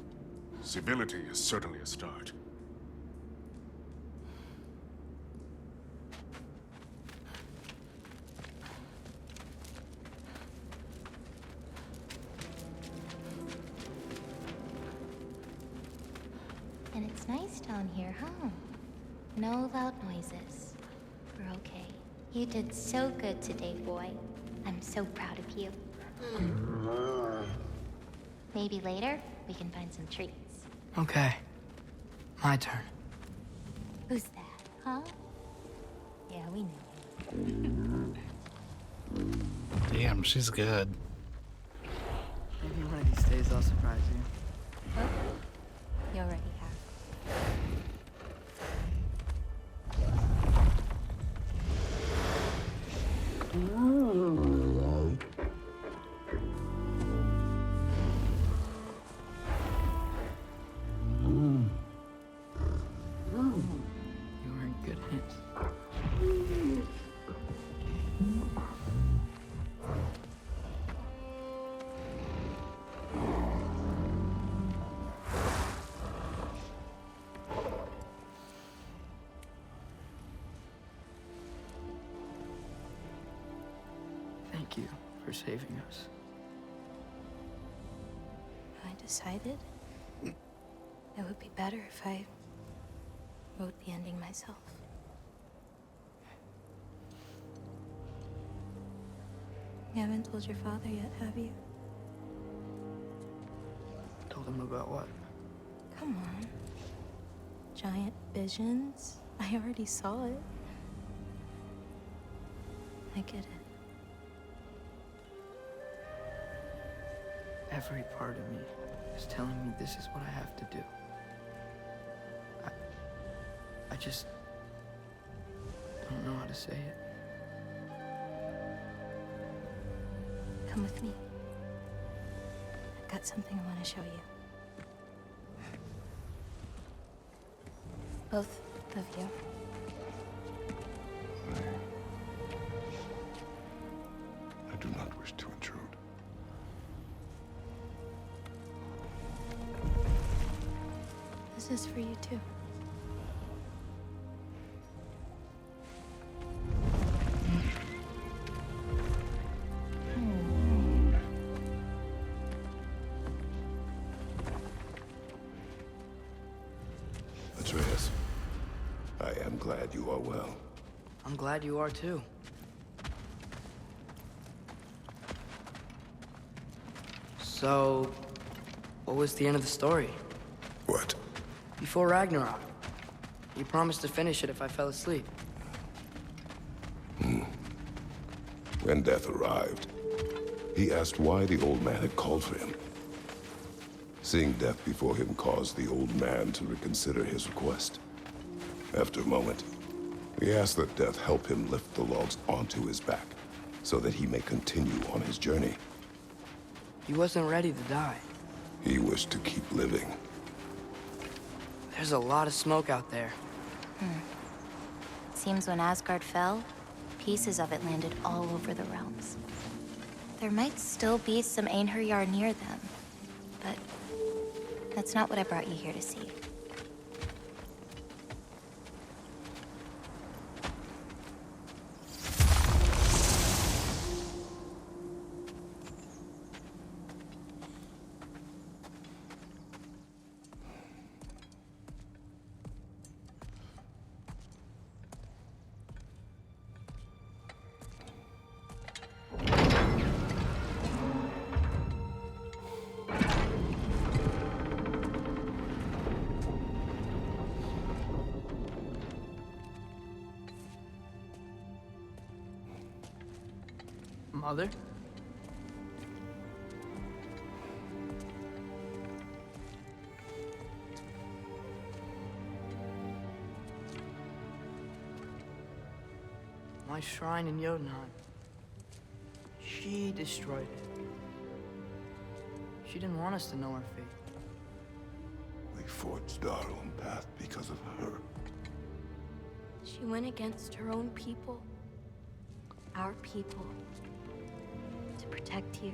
Civility is certainly a start. And it's nice down here, huh? No loud noises. We're okay. You did so good today, boy. I'm so proud of you. Maybe later, we can find some treats. Okay. My turn. Who's that, huh? Yeah, we knew. Damn, she's good. Maybe one of these days I'll surprise you. Oh, you already have. You were in good hands. Thank you for saving us. I decided it would be better if I wrote the ending myself. You haven't told your father yet, have you? Told him about what? Come on. Giant visions? I already saw it. I get it. Every part of me is telling me this is what I have to do. I just don't know how to say it. Come with me. I've got something I want to show you. Both of you. I do not wish to intrude. This is for you too. Atreus, well. I'm glad you are too. So, what was the end of the story? What? Before Ragnarok, you promised to finish it if I fell asleep. When death arrived, he asked why the old man had called for him. Seeing death before him caused the old man to reconsider his request. After a moment, he asked that death help him lift the logs onto his back, so that he may continue on his journey. He wasn't ready to die. He wished to keep living. There's a lot of smoke out there. Seems when Asgard fell, pieces of it landed all over the realms. There might still be some Einherjar near them, but that's not what I brought you here to see. Mother? My shrine in Jotunheim. She destroyed it. She didn't want us to know our fate. We forged our own path because of her. She went against her own people. Our people. To protect you.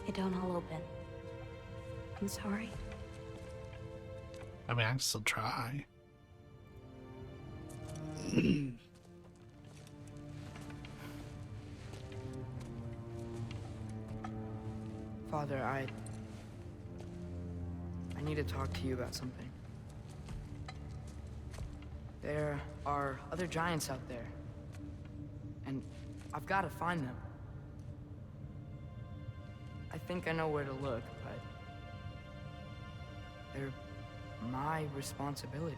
It don't all open. I'm sorry. I mean, I can still try. Father, I need to talk to you about something. There are other giants out there, and I've got to find them. I think I know where to look, but they're my responsibility.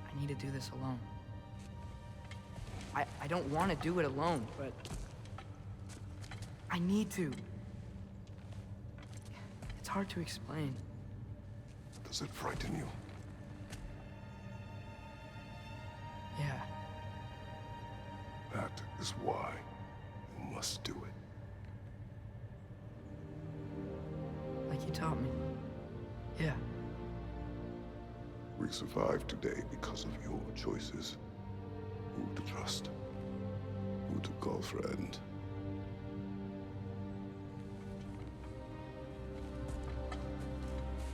I need to do this alone. I don't want to do it alone, but I need to. It's hard to explain. Does it frighten you? Yeah. That is why you must do it. Like you taught me. Yeah. We survived today because of your choices. Who to trust, who to call friend.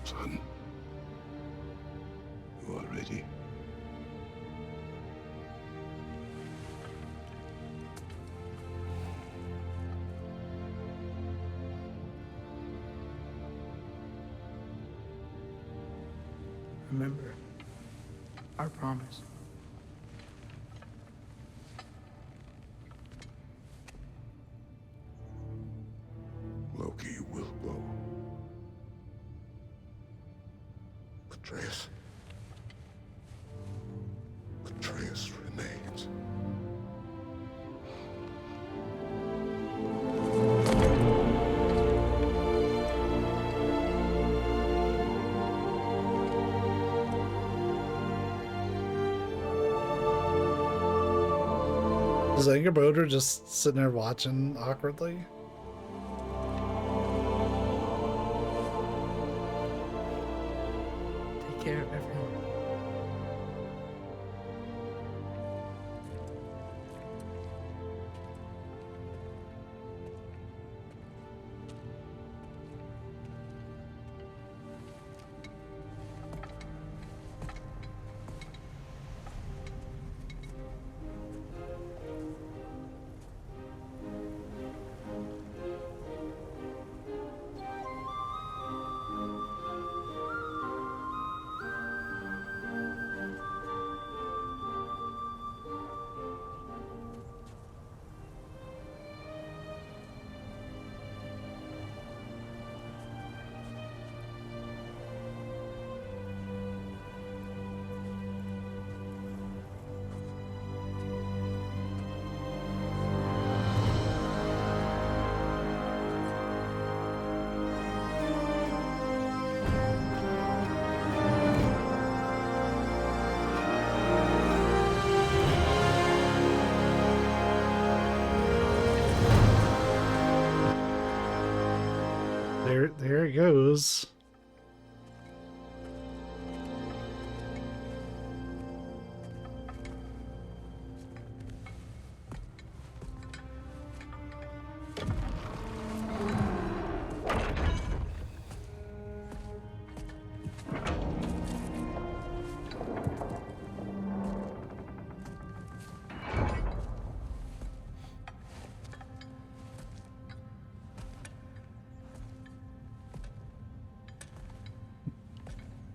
Son, you are ready. Remember our promise. Loki will go. Atreus. Atreus remains. Is Angerbroder just sitting there watching awkwardly? Take care of everyone. there it goes.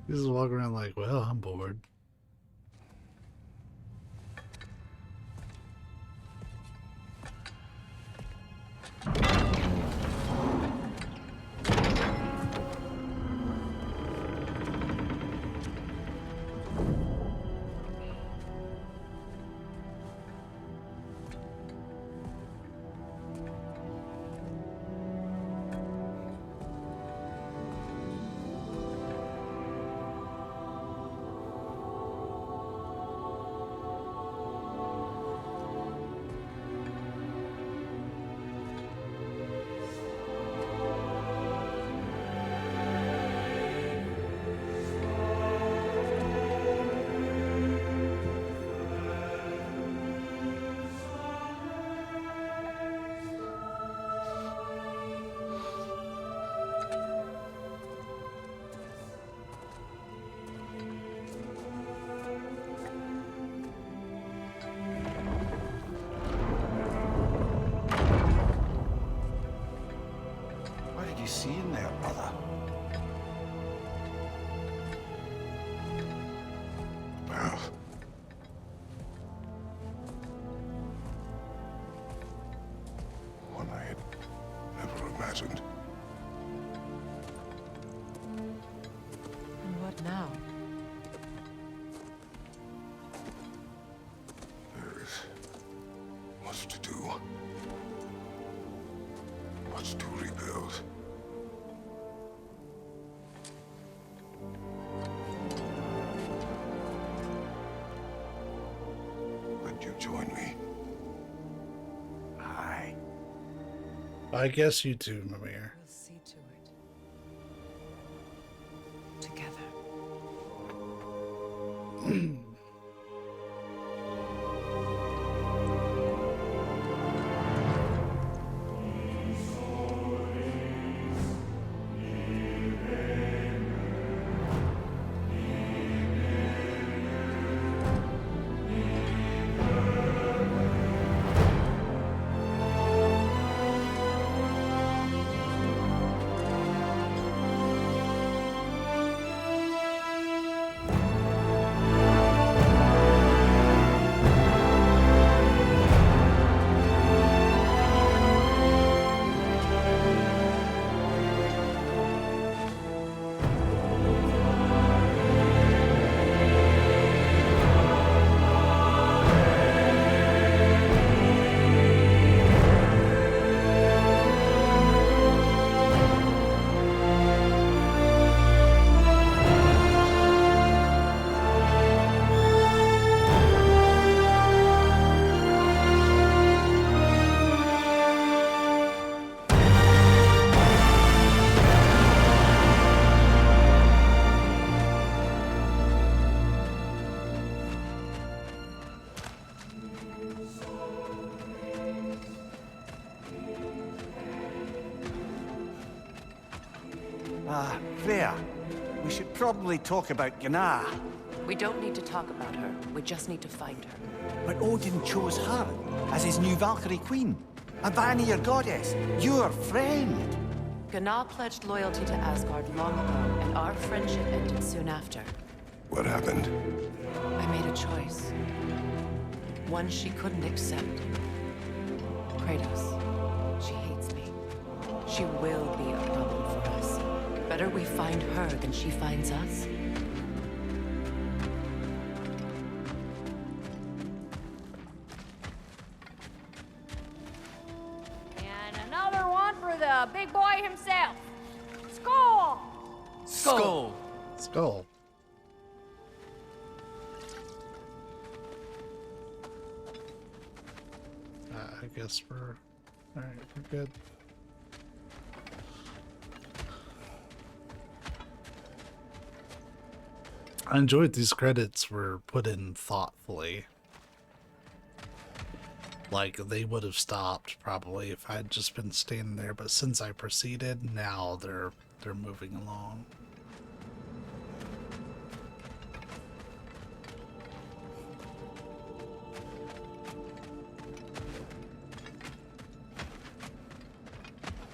He's just walking around like, well, I'm bored. You see in there, brother? Well, one I had never imagined. And what now? There is much to do. Much to rebuild. You join me. Aye. I guess you too, Mimir. We'll see to it. Together. Freya, we should probably talk about Gná. We don't need to talk about her. We just need to find her. But Odin chose her as his new Valkyrie queen. A Vanir goddess, your friend. Gná pledged loyalty to Asgard long ago, and our friendship ended soon after. What happened? I made a choice. One she couldn't accept. Kratos. She hates me. She will be a problem for us. Better we find her than she finds us. And another one for the big boy himself. Skull! Skull! Skull. I guess we're... Alright, we're good. I enjoyed these credits were put in thoughtfully. Like, they would have stopped probably if I'd just been standing there, but since I proceeded, now they're moving along.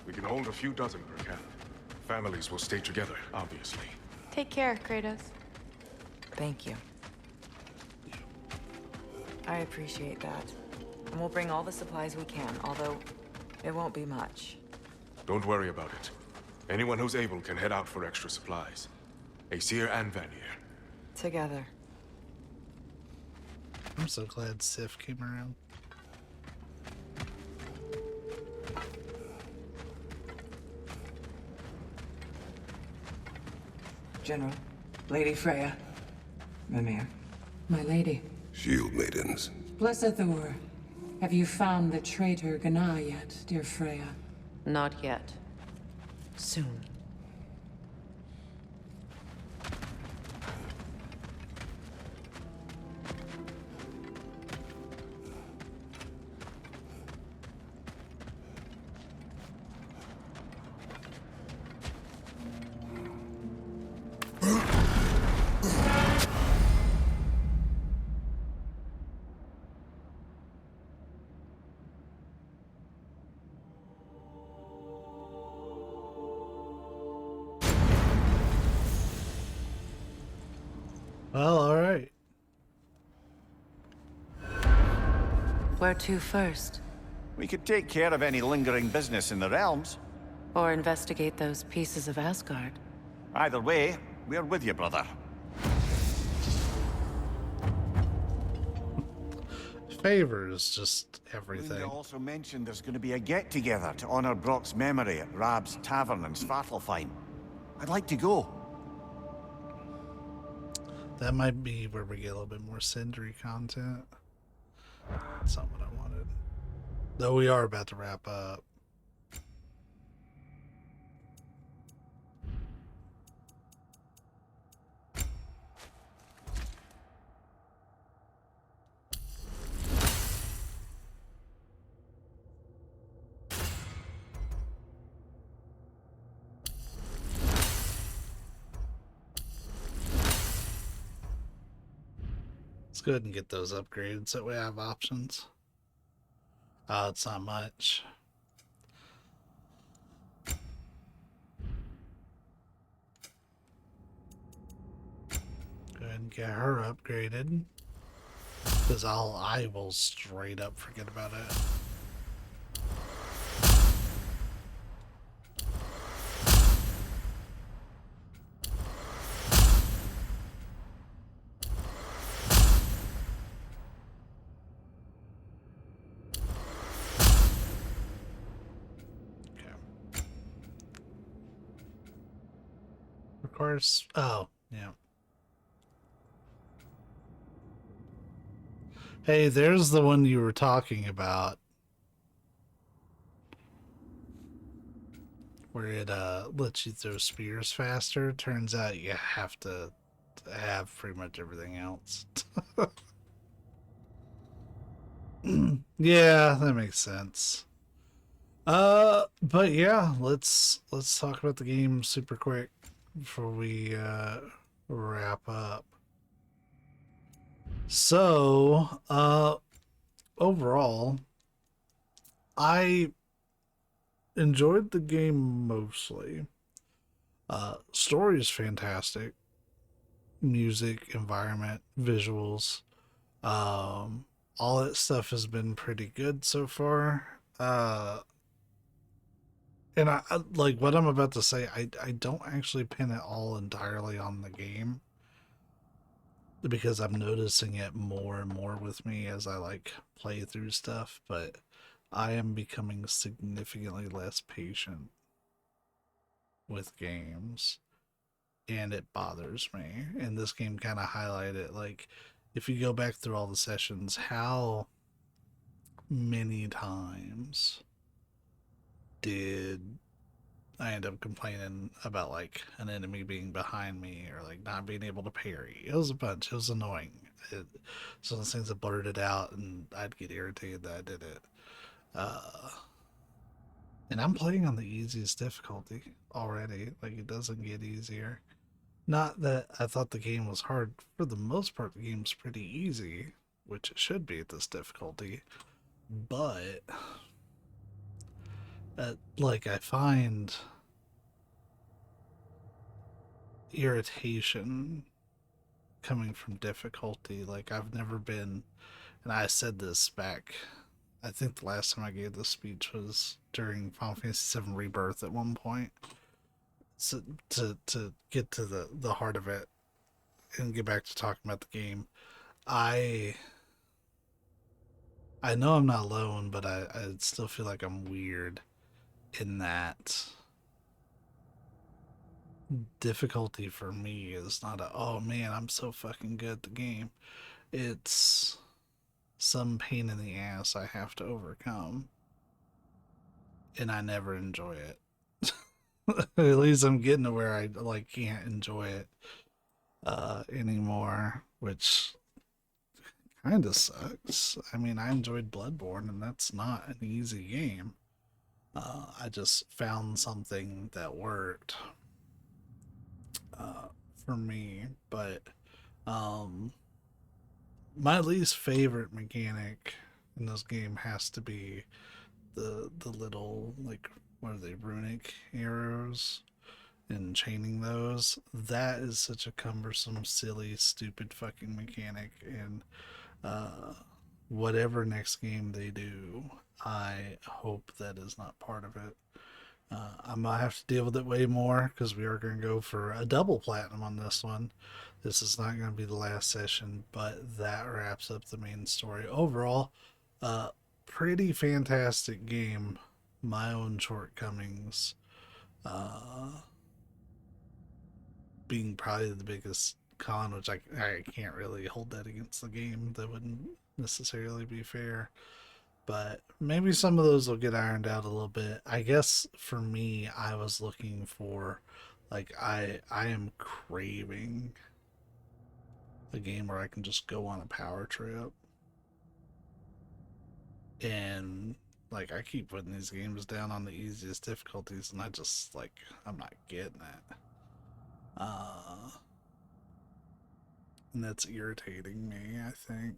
We can hold a few dozen per camp. Families will stay together, obviously. Take care, Kratos. Thank you. I appreciate that. And we'll bring all the supplies we can, although it won't be much. Don't worry about it. Anyone who's able can head out for extra supplies. Aesir and Vanir. Together. I'm so glad Sif came around. General, Lady Freya, Mimir, my lady. Shield maidens. Blessed Thor, have you found the traitor Gná yet, dear Freya? Not yet. Soon. Well, alright. Where to first? We could take care of any lingering business in the realms. Or investigate those pieces of Asgard? Either way, we're with you, brother. Favors just everything. Linda also mentioned there's going to be a get-together to honor Brock's memory at Rab's Tavern in Svartalfheim. I'd like to go. That might be where we get a little bit more Sindri content. That's not what I wanted. Though we are about to wrap up. Let's go ahead and get those upgrades so we have options. Oh, it's not much. Go ahead and get her upgraded. Because I will straight up forget about it. Of course. Oh, yeah. Hey, there's the one you were talking about. Where it lets you throw spears faster. Turns out you have to have pretty much everything else. Yeah, that makes sense. But yeah, let's talk about the game super quick before we wrap up. So, overall, I enjoyed the game mostly. Story is fantastic. Music, environment, visuals, all that stuff has been pretty good so far. And I like what I'm about to say, I don't actually pin it all entirely on the game, because I'm noticing it more and more with me as I like play through stuff, but I am becoming significantly less patient with games, and it bothers me. And this game kind of highlighted it. Like, if you go back through all the sessions, how many times did I end up complaining about like an enemy being behind me or like not being able to parry. It was a bunch. It was annoying. Some of those things that blurted out, and I'd get irritated that I did it. And I'm playing on the easiest difficulty already. Like, it doesn't get easier. Not that I thought the game was hard. For the most part, the game's pretty easy, which it should be at this difficulty. But, like, I find irritation coming from difficulty. Like, I've never been, and I said this back, I think the last time I gave this speech was during Final Fantasy VII Rebirth at one point. So to get to the heart of it and get back to talking about the game, I know I'm not alone, but I still feel like I'm weird in that difficulty for me is not a, oh man, I'm so fucking good at the game. It's some pain in the ass I have to overcome, and I never enjoy it. At least I'm getting to where I like can't enjoy it anymore, which kind of sucks. I mean, I enjoyed Bloodborne, and that's not an easy game. I just found something that worked for me, but my least favorite mechanic in this game has to be the little, like, what are they, runic arrows and chaining those. That is such a cumbersome, silly, stupid fucking mechanic, and whatever next game they do, I hope that is not part of it. I might have to deal with it way more because we are going to go for a double platinum on this one. This is not going to be the last session, but that wraps up the main story. Overall, pretty fantastic game. My own shortcomings being probably the biggest con, which I can't really hold that against the game. That wouldn't necessarily be fair. But maybe some of those will get ironed out a little bit. I guess for me, I was looking for, like, I am craving a game where I can just go on a power trip. And, like, I keep putting these games down on the easiest difficulties, and I just, like, I'm not getting it. And that's irritating me, I think.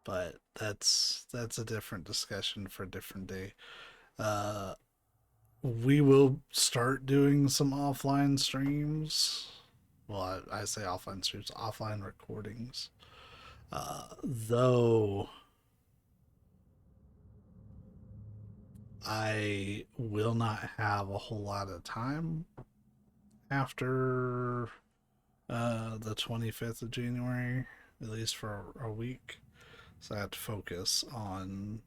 But that's a different discussion for a different day. We will start doing some offline streams. Well, I say offline streams, offline recordings. Though I will not have a whole lot of time after the 25th of January, at least for a week. So I have to focus on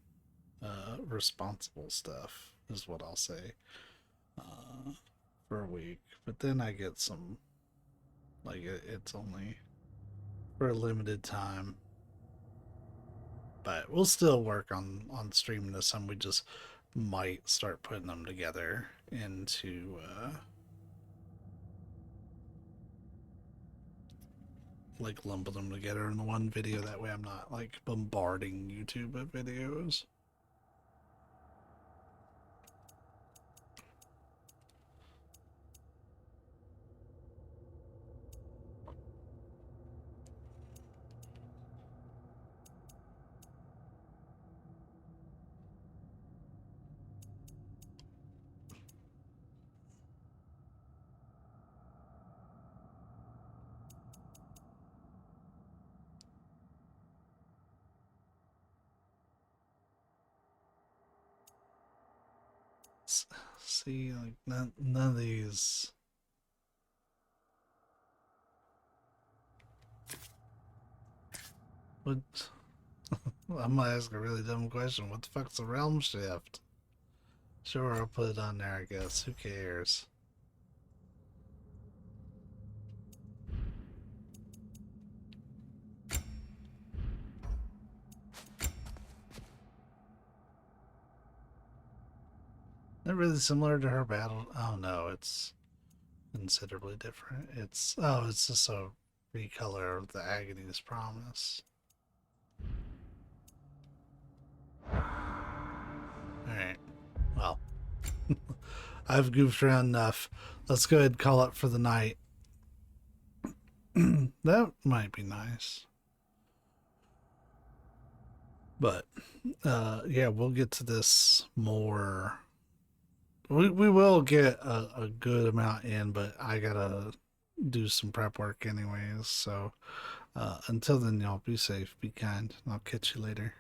responsible stuff, is what I'll say, for a week. But then I get some, like, it's only for a limited time. But we'll still work on streaming this, and we just might start putting them together into like lumping them together in one video. That way I'm not like bombarding YouTube with videos. See, like, none of these. What? I'm gonna ask a really dumb question. What the fuck's a realm shift? Sure, I'll put it on there, I guess. Who cares? They're really similar to her battle. Oh no, it's considerably different. It's just a recolor of the Agony's Promise. Alright. Well. I've goofed around enough. Let's go ahead and call it for the night. That might be nice. But yeah, we'll get to this more. We will get a good amount in, but I gotta do some prep work anyways. So until then, y'all be safe, be kind, and I'll catch you later.